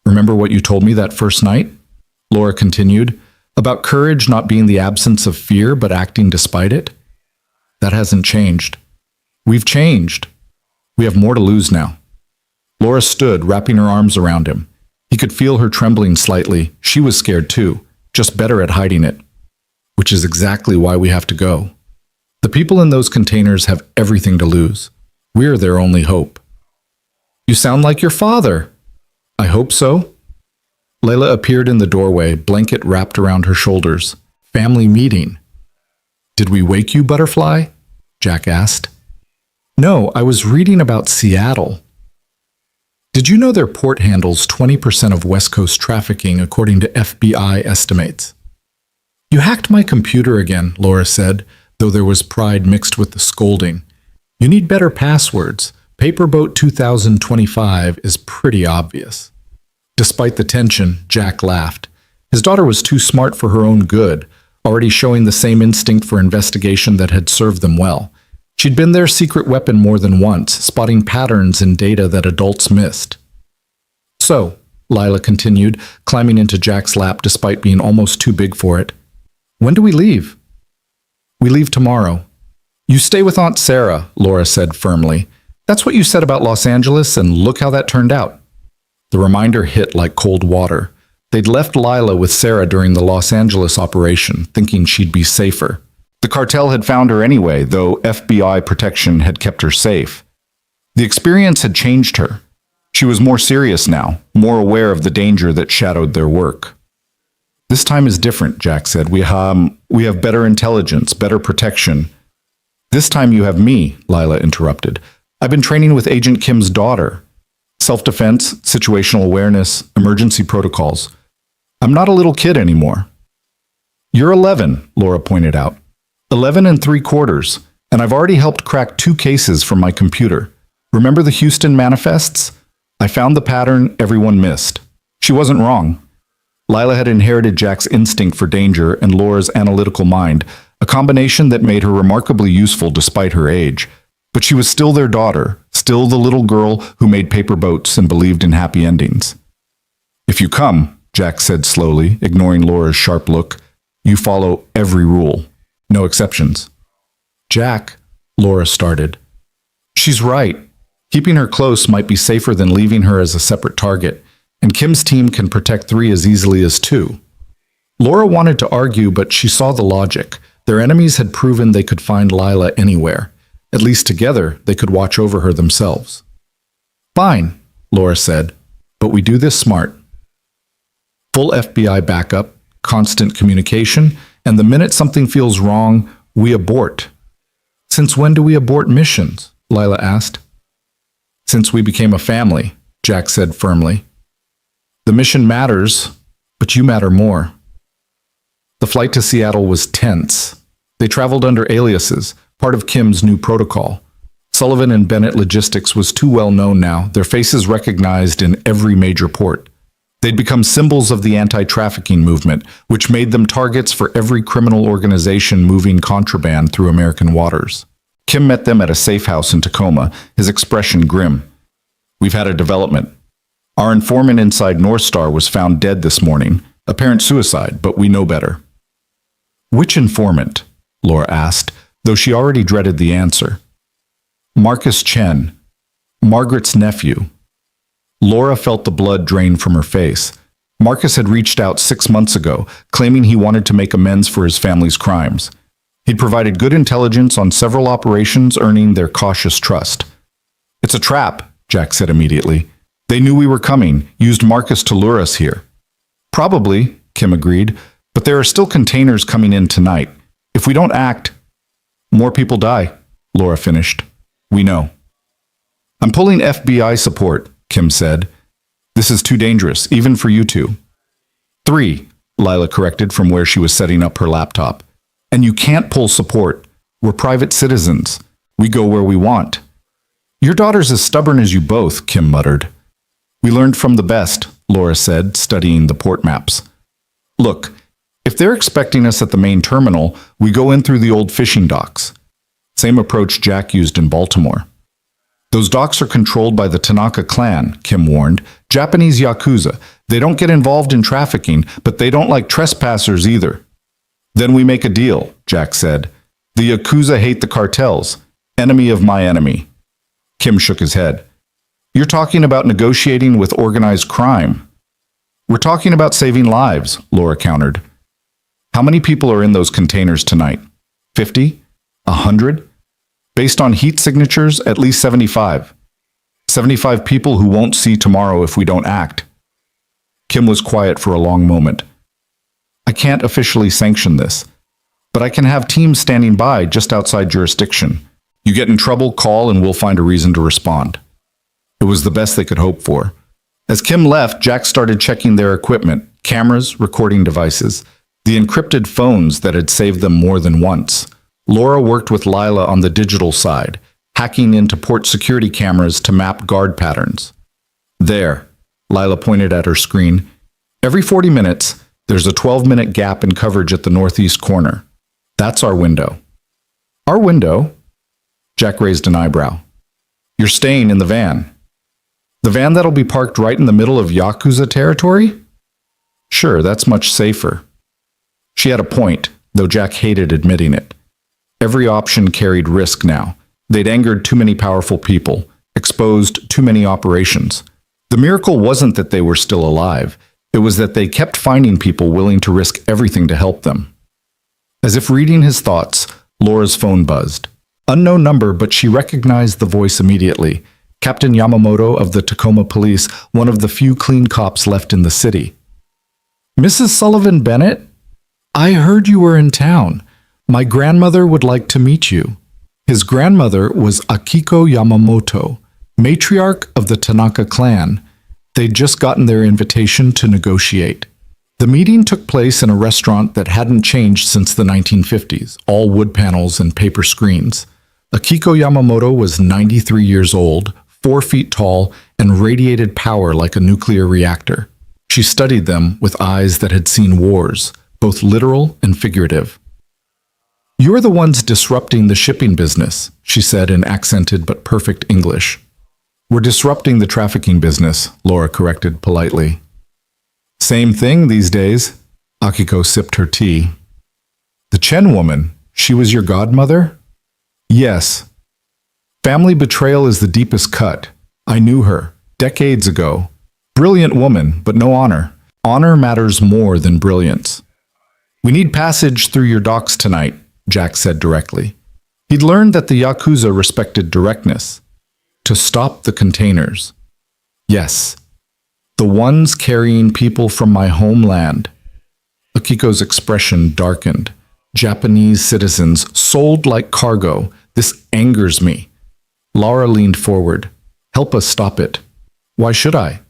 "Remember what you told me that first night?" Laura continued, "about courage not being the absence of fear but acting despite it? That hasn't changed. We've changed. We have more to lose now." Laura stood, wrapping her arms around him. He could feel her trembling slightly. She was scared too, just better at hiding it. "Which is exactly why we have to go. The people in those containers have everything to lose. We're their only hope." "You sound like your father." "I hope so." Layla appeared in the doorway, blanket wrapped around her shoulders. "Family meeting." "Did we wake you, Butterfly?" Jack asked. "No, I was reading about Seattle." "Did you know their port handles 20% of West Coast trafficking according to FBI estimates?" "You hacked my computer again," Laura said, though there was pride mixed with the scolding. "You need better passwords. Paperboat 2025 is pretty obvious." Despite the tension, Jack laughed. His daughter was too smart for her own good, already showing the same instinct for investigation that had served them well. She'd been their secret weapon more than once, spotting patterns in data that adults missed. So, Lila continued, climbing into Jack's lap despite being almost too big for it. When do we leave? We leave tomorrow. You stay with Aunt Sarah, Laura said firmly. That's what you said about Los Angeles, and look how that turned out. The reminder hit like cold water. They'd left Lila with Sarah during the Los Angeles operation, thinking she'd be safer. The cartel had found her anyway, though FBI protection had kept her safe. The experience had changed her. She was more serious now, more aware of the danger that shadowed their work. This time is different, Jack said. We have better intelligence, better protection. This time you have me, Lila interrupted. I've been training with Agent Kim's daughter. Self-defense, situational awareness, emergency protocols. I'm not a little kid anymore. You're 11, Laura pointed out. 11 3/4, and I've already helped crack 2 cases from my computer. Remember the Houston manifests? I found the pattern everyone missed. She wasn't wrong. Lila had inherited Jack's instinct for danger and Laura's analytical mind, a combination that made her remarkably useful despite her age. But she was still their daughter, still the little girl who made paper boats and believed in happy endings. If you come, Jack said slowly, ignoring Laura's sharp look, you follow every rule. No exceptions. Jack, Laura started. She's right. Keeping her close might be safer than leaving her as a separate target, and Kim's team can protect 3 as easily as 2. Laura wanted to argue, but she saw the logic. Their enemies had proven they could find Lila anywhere. At least together, they could watch over her themselves. Fine, Laura said, but we do this smart. Full FBI backup, constant communication, and the minute something feels wrong, we abort. Since when do we abort missions? Lila asked. Since we became a family, Jack said firmly. The mission matters, but you matter more. The flight to Seattle was tense. They traveled under aliases, part of Kim's new protocol. Sullivan and Bennett Logistics was too well known now, their faces recognized in every major port. They'd become symbols of the anti-trafficking movement, which made them targets for every criminal organization moving contraband through American waters. Kim met them at a safe house in Tacoma, his expression grim. We've had a development. Our informant inside North Star was found dead this morning, apparent suicide, but we know better. Which informant? Laura asked, though she already dreaded the answer. Marcus Chen, Margaret's nephew. Laura felt the blood drain from her face. Marcus had reached out 6 months ago, claiming he wanted to make amends for his family's crimes. He'd provided good intelligence on several operations, earning their cautious trust. It's a trap, Jack said immediately. They knew we were coming, used Marcus to lure us here. Probably, Kim agreed, but there are still containers coming in tonight. If we don't act, more people die, Laura finished. We know. I'm pulling FBI support, Kim said. This is too dangerous, even for you two. 3, Lila corrected from where she was setting up her laptop. And you can't pull support. We're private citizens. We go where we want. Your daughter's as stubborn as you both, Kim muttered. We learned from the best, Laura said, studying the port maps. Look, if they're expecting us at the main terminal, we go in through the old fishing docks. Same approach Jack used in Baltimore. Those docks are controlled by the Tanaka clan, Kim warned. Japanese Yakuza. They don't get involved in trafficking, but they don't like trespassers either. Then we make a deal, Jack said. The Yakuza hate the cartels. Enemy of my enemy. Kim shook his head. You're talking about negotiating with organized crime. We're talking about saving lives, Laura countered. How many people are in those containers tonight? 50? 100? Based on heat signatures, at least 75. 75 people who won't see tomorrow if we don't act. Kim was quiet for a long moment. I can't officially sanction this, but I can have teams standing by just outside jurisdiction. You get in trouble, call, and we'll find a reason to respond. It was the best they could hope for. As Kim left, Jack started checking their equipment, cameras, recording devices, the encrypted phones that had saved them more than once. Laura worked with Lila on the digital side, hacking into port security cameras to map guard patterns. There, Lila pointed at her screen. Every 40 minutes, there's a 12-minute gap in coverage at the northeast corner. That's our window. Our window? Jack raised an eyebrow. You're staying in the van. The van that'll be parked right in the middle of Yakuza territory? Sure, that's much safer. She had a point, though Jack hated admitting it. Every option carried risk now. They'd angered too many powerful people, exposed too many operations. The miracle wasn't that they were still alive. It was that they kept finding people willing to risk everything to help them. As if reading his thoughts, Laura's phone buzzed. Unknown number, but she recognized the voice immediately. Captain Yamamoto of the Tacoma Police, one of the few clean cops left in the city. Mrs. Sullivan Bennett? I heard you were in town. My grandmother would like to meet you. His grandmother was Akiko Yamamoto, matriarch of the Tanaka clan. They'd just gotten their invitation to negotiate. The meeting took place in a restaurant that hadn't changed since the 1950s, all wood panels and paper screens. Akiko Yamamoto was 93 years old, 4 feet tall, and radiated power like a nuclear reactor. She studied them with eyes that had seen wars, both literal and figurative. You're the ones disrupting the shipping business, she said in accented but perfect English. We're disrupting the trafficking business, Laura corrected politely. Same thing these days. Akiko sipped her tea. The Chen woman, she was your godmother? Yes. Family betrayal is the deepest cut. I knew her, decades ago. Brilliant woman, but no honor. Honor matters more than brilliance. We need passage through your docks tonight, Jack said directly. He'd learned that the Yakuza respected directness. To stop the containers. Yes. The ones carrying people from my homeland. Akiko's expression darkened. Japanese citizens sold like cargo. This angers me. Laura leaned forward. Help us stop it. Why should I?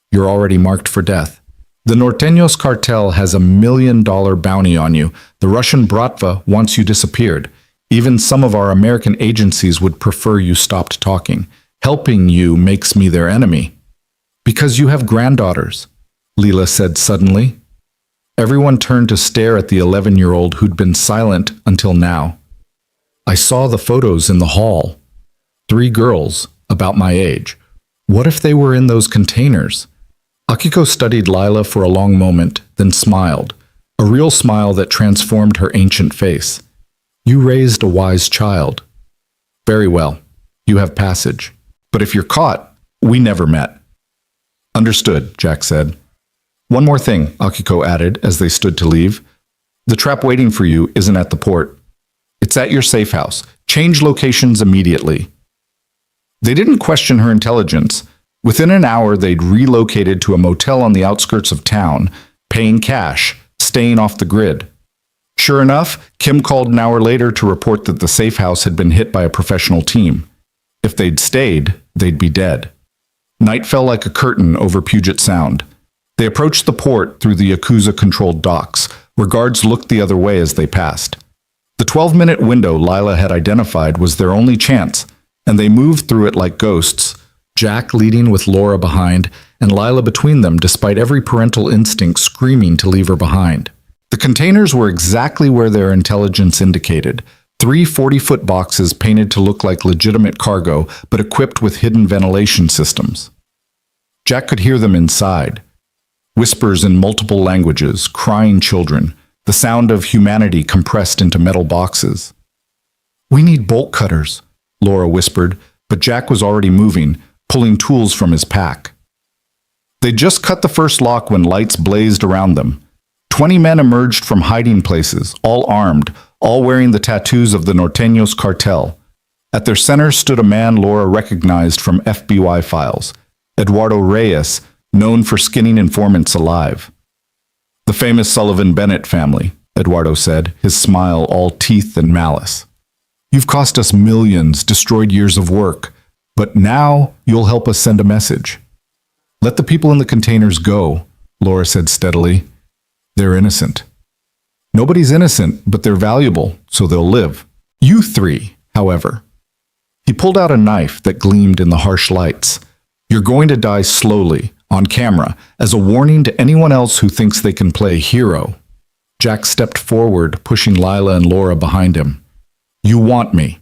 You're already marked for death. The Norteños cartel has $1 million bounty on you. The Russian Bratva wants you disappeared. Even some of our American agencies would prefer you stopped talking. Helping you makes me their enemy. Because you have granddaughters, Leela said suddenly. Everyone turned to stare at the 11-year-old who'd been silent until now. I saw the photos in the hall. 3 girls, about my age. What if they were in those containers? Akiko studied Lila for a long moment, then smiled, a real smile that transformed her ancient face. You raised a wise child. Very well. You have passage. But if you're caught, we never met. Understood, Jack said. One more thing, Akiko added as they stood to leave. The trap waiting for you isn't at the port. It's at your safe house. Change locations immediately. They didn't question her intelligence. Within an hour, they'd relocated to a motel on the outskirts of town, paying cash, staying off the grid. Sure enough, Kim called an hour later to report that the safe house had been hit by a professional team. If they'd stayed, they'd be dead. Night fell like a curtain over Puget Sound. They approached the port through the Yakuza-controlled docks, where guards looked the other way as they passed. The 12-minute window Lila had identified was their only chance, and they moved through it like ghosts, Jack leading with Laura behind, and Lila between them despite every parental instinct screaming to leave her behind. The containers were exactly where their intelligence indicated, 3 40-foot boxes painted to look like legitimate cargo, but equipped with hidden ventilation systems. Jack could hear them inside. Whispers in multiple languages, crying children, the sound of humanity compressed into metal boxes. We need bolt cutters, Laura whispered, but Jack was already moving, pulling tools from his pack. They'd just cut the first lock when lights blazed around them. 20 men emerged from hiding places, all armed, all wearing the tattoos of the Norteños cartel. At their center stood a man Laura recognized from FBI files, Eduardo Reyes, known for skinning informants alive. The famous Sullivan Bennett family, Eduardo said, his smile all teeth and malice. You've cost us millions, destroyed years of work, but now you'll help us send a message. Let the people in the containers go, Laura said steadily. They're innocent. Nobody's innocent, but they're valuable, so they'll live. You 3, however. He pulled out a knife that gleamed in the harsh lights. You're going to die slowly, on camera, as a warning to anyone else who thinks they can play hero. Jack stepped forward, pushing Lila and Laura behind him. You want me.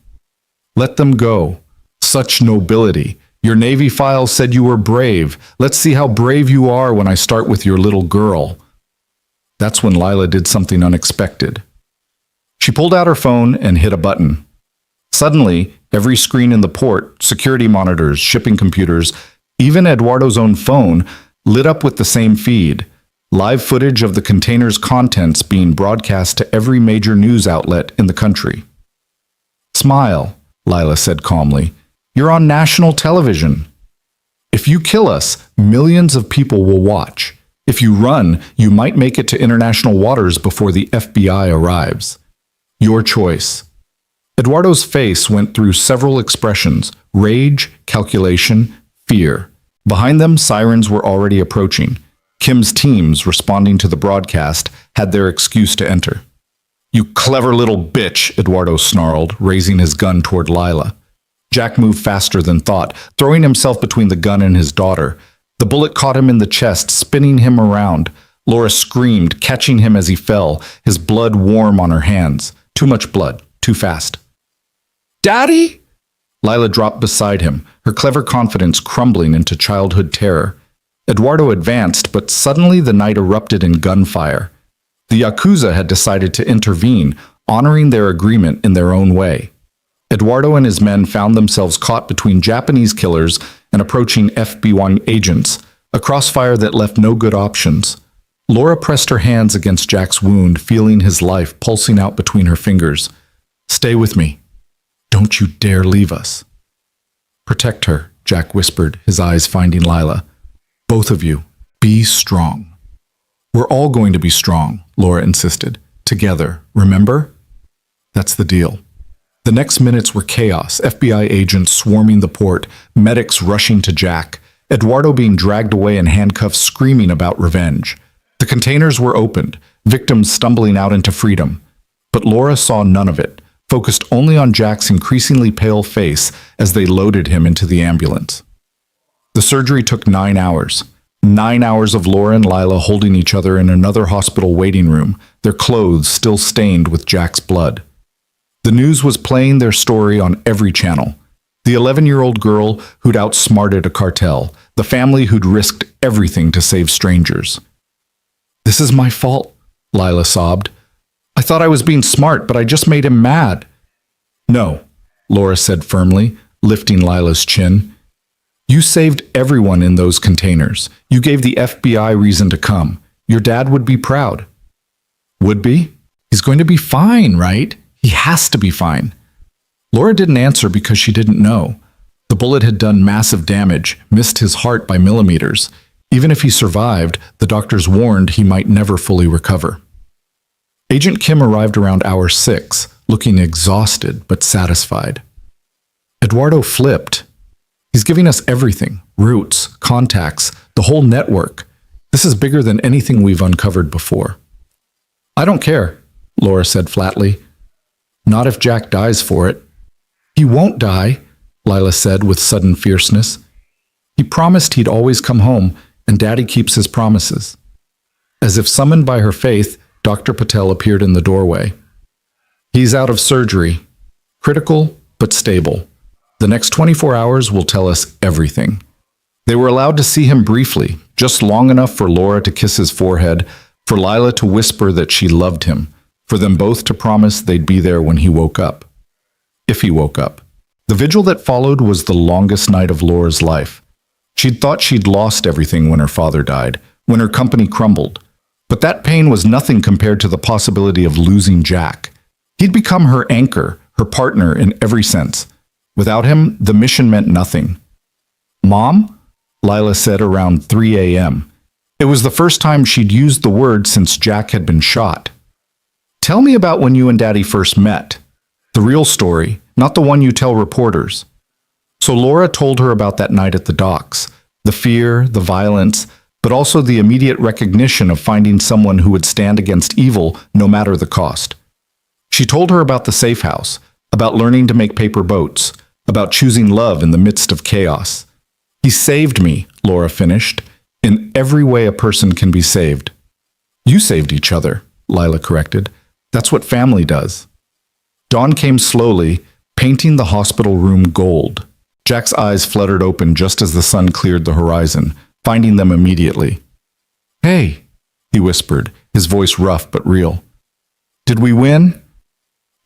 Let them go. Such nobility. Your Navy files said you were brave. Let's see how brave you are when I start with your little girl. That's when Lila did something unexpected. She pulled out her phone and hit a button. Suddenly, every screen in the port, security monitors, shipping computers, even Eduardo's own phone, lit up with the same feed. Live footage of the container's contents being broadcast to every major news outlet in the country. Smile, Lila said calmly. You're on national television. If you kill us, millions of people will watch. If you run, you might make it to international waters before the FBI arrives. Your choice. Eduardo's face went through several expressions: rage, calculation, fear. Behind them, sirens were already approaching. Kim's teams, responding to the broadcast, had their excuse to enter. You clever little bitch, Eduardo snarled, raising his gun toward Lila. Jack moved faster than thought, throwing himself between the gun and his daughter. The bullet caught him in the chest, spinning him around. Laura screamed, catching him as he fell, his blood warm on her hands. Too much blood, too fast. Daddy? Lila dropped beside him, her clever confidence crumbling into childhood terror. Eduardo advanced, but suddenly the night erupted in gunfire. The Yakuza had decided to intervene, honoring their agreement in their own way. Eduardo and his men found themselves caught between Japanese killers and approaching FBI agents, a crossfire that left no good options. Laura pressed her hands against Jack's wound, feeling his life pulsing out between her fingers. Stay with me. Don't you dare leave us. Protect her, Jack whispered, his eyes finding Lila. Both of you, be strong. We're all going to be strong, Laura insisted. Together, remember? That's the deal. The next minutes were chaos, FBI agents swarming the port, medics rushing to Jack, Eduardo being dragged away in handcuffs screaming about revenge. The containers were opened, victims stumbling out into freedom. But Laura saw none of it, focused only on Jack's increasingly pale face as they loaded him into the ambulance. The surgery took 9 hours. 9 hours of Laura and Lila holding each other in another hospital waiting room, their clothes still stained with Jack's blood. The news was playing their story on every channel. The 11-year-old girl who'd outsmarted a cartel, the family who'd risked everything to save strangers. This is my fault, Lila sobbed. I thought I was being smart, but I just made him mad. No, Laura said firmly, lifting Lila's chin. You saved everyone in those containers. You gave the FBI reason to come. Your dad would be proud. Would be? He's going to be fine, right? He has to be fine. Laura didn't answer because she didn't know. The bullet had done massive damage, missed his heart by millimeters. Even if he survived, the doctors warned he might never fully recover. Agent Kim arrived around hour 6, looking exhausted but satisfied. Eduardo flipped. He's giving us everything, routes, contacts, the whole network. This is bigger than anything we've uncovered before. I don't care, Laura said flatly. Not if Jack dies for it. He won't die, Lila said with sudden fierceness. He promised he'd always come home, and Daddy keeps his promises. As if summoned by her faith, Dr. Patel appeared in the doorway. He's out of surgery. Critical, but stable. The next 24 hours will tell us everything. They were allowed to see him briefly, just long enough for Laura to kiss his forehead, for Lila to whisper that she loved him, for them both to promise they'd be there when he woke up. If he woke up. The vigil that followed was the longest night of Laura's life. She'd thought she'd lost everything when her father died, when her company crumbled. But that pain was nothing compared to the possibility of losing Jack. He'd become her anchor, her partner in every sense. Without him, the mission meant nothing. Mom? Lila said around 3 a.m. It was the first time she'd used the word since Jack had been shot. Tell me about when you and Daddy first met. The real story, not the one you tell reporters. So Laura told her about that night at the docks, the fear, the violence, but also the immediate recognition of finding someone who would stand against evil no matter the cost. She told her about the safe house, about learning to make paper boats, about choosing love in the midst of chaos. He saved me, Laura finished, in every way a person can be saved. You saved each other, Lila corrected. That's what family does. Dawn came slowly, painting the hospital room gold. Jack's eyes fluttered open just as the sun cleared the horizon, finding them immediately. "Hey," he whispered, his voice rough but real. "Did we win?"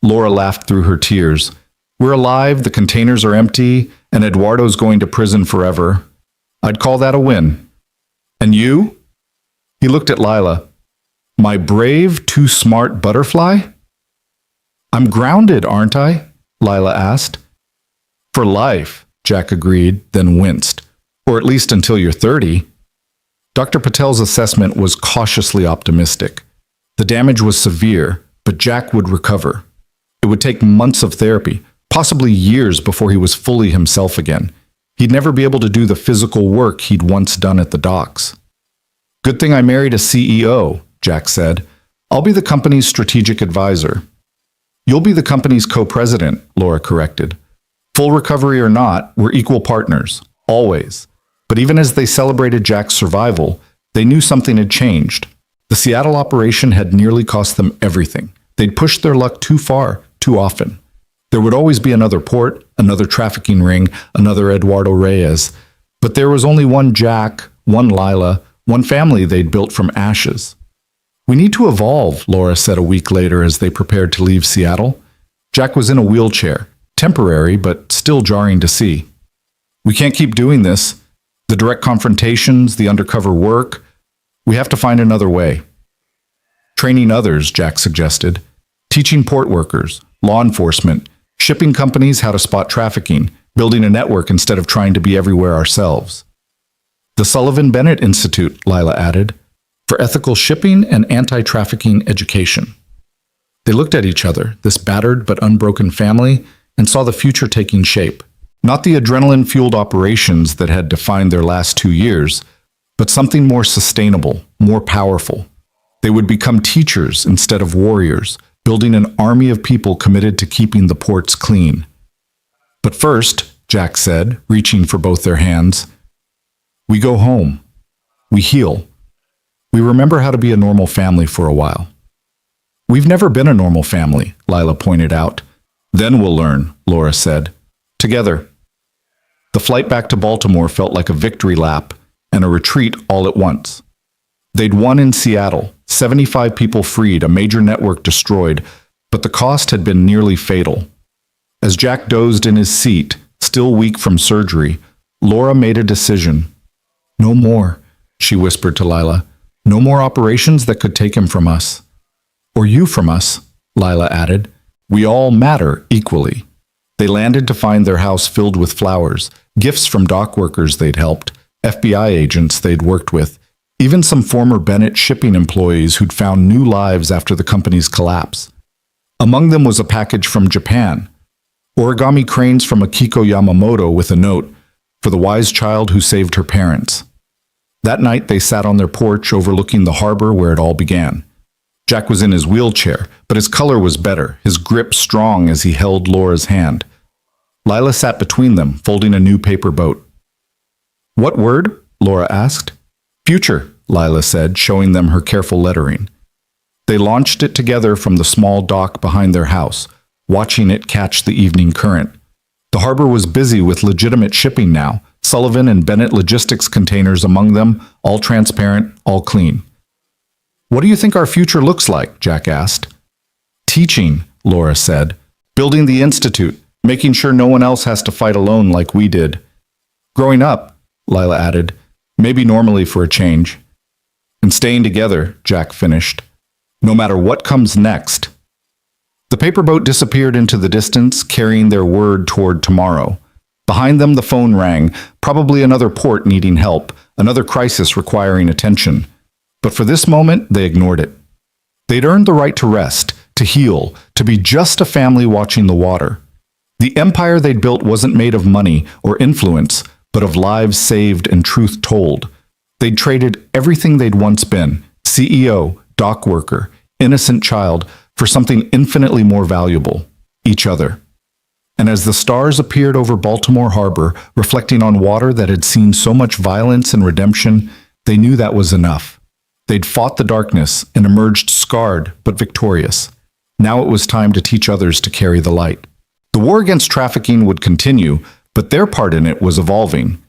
Laura laughed through her tears. "We're alive, the containers are empty, and Eduardo's going to prison forever. I'd call that a win. And you?" He looked at Lila. "My brave, too smart butterfly?" "I'm grounded, aren't I?" Lila asked. "For life," Jack agreed, then winced. "Or at least until you're 30. Dr. Patel's assessment was cautiously optimistic. The damage was severe, but Jack would recover. It would take months of therapy, possibly years before he was fully himself again. He'd never be able to do the physical work he'd once done at the docks. "Good thing I married a CEO," Jack said. "I'll be the company's strategic advisor." "You'll be the company's co-president," Laura corrected. "Full recovery or not, we're equal partners, always." But even as they celebrated Jack's survival, they knew something had changed. The Seattle operation had nearly cost them everything. They'd pushed their luck too far, too often. There would always be another port, another trafficking ring, another Eduardo Reyes. But there was only one Jack, one Lila, one family they'd built from ashes. "We need to evolve," Laura said a week later as they prepared to leave Seattle. Jack was in a wheelchair, temporary but still jarring to see. "We can't keep doing this. The direct confrontations, the undercover work. We have to find another way." "Training others," Jack suggested. "Teaching port workers, law enforcement, shipping companies how to spot trafficking, building a network instead of trying to be everywhere ourselves." "The Sullivan Bennett Institute," Lila added, "for ethical shipping and anti-trafficking education." They looked at each other, this battered but unbroken family, and saw the future taking shape. Not the adrenaline-fueled operations that had defined their last 2 years, but something more sustainable, more powerful. They would become teachers instead of warriors, building an army of people committed to keeping the ports clean. "But first," Jack said, reaching for both their hands, "we go home. We heal. We remember how to be a normal family for a while." "We've never been a normal family," Lila pointed out. "Then we'll learn," Laura said. "Together." The flight back to Baltimore felt like a victory lap and a retreat all at once. They'd won in Seattle, 75 people freed, a major network destroyed, but the cost had been nearly fatal. As Jack dozed in his seat, still weak from surgery, Laura made a decision. "No more," she whispered to Lila. "No more operations that could take him from us." "Or you from us," Lila added. "We all matter equally." They landed to find their house filled with flowers, gifts from dock workers they'd helped, FBI agents they'd worked with, even some former Bennett shipping employees who'd found new lives after the company's collapse. Among them was a package from Japan, origami cranes from Akiko Yamamoto with a note, "For the wise child who saved her parents." That night they sat on their porch overlooking the harbor where it all began. Jack was in his wheelchair, but his color was better, his grip strong as he held Laura's hand. Lila sat between them, folding a new paper boat. "What word?" Laura asked. "Future," Lila said, showing them her careful lettering. They launched it together from the small dock behind their house, watching it catch the evening current. The harbor was busy with legitimate shipping now, Sullivan and Bennett logistics containers among them, all transparent, all clean. "What do you think our future looks like?" Jack asked. "Teaching," Laura said. "Building the institute, making sure no one else has to fight alone like we did. Growing up," Lila added, "maybe normally for a change. And staying together," Jack finished. "No matter what comes next." The paper boat disappeared into the distance, carrying their word toward tomorrow. Behind them the phone rang, probably another port needing help, another crisis requiring attention. But for this moment, they ignored it. They'd earned the right to rest, to heal, to be just a family watching the water. The empire they'd built wasn't made of money or influence, but of lives saved and truth told. They'd traded everything they'd once been, CEO, dock worker, innocent child, for something infinitely more valuable, each other. And as the stars appeared over Baltimore Harbor, reflecting on water that had seen so much violence and redemption, they knew that was enough. They'd fought the darkness and emerged scarred but victorious. Now it was time to teach others to carry the light. The war against trafficking would continue, but their part in it was evolving.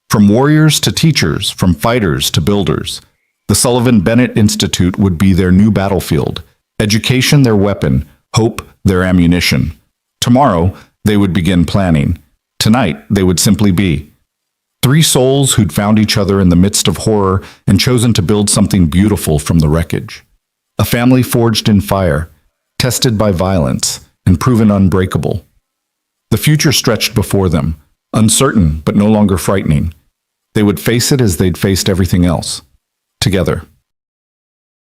From warriors to teachers, from fighters to builders. The Sullivan Bennett Institute would be their new battlefield, education their weapon, hope their ammunition. Tomorrow, they would begin planning. Tonight, they would simply be. Three souls who'd found each other in the midst of horror and chosen to build something beautiful from the wreckage. A family forged in fire, tested by violence, and proven unbreakable. The future stretched before them, uncertain but no longer frightening. They would face it as they'd faced everything else, together.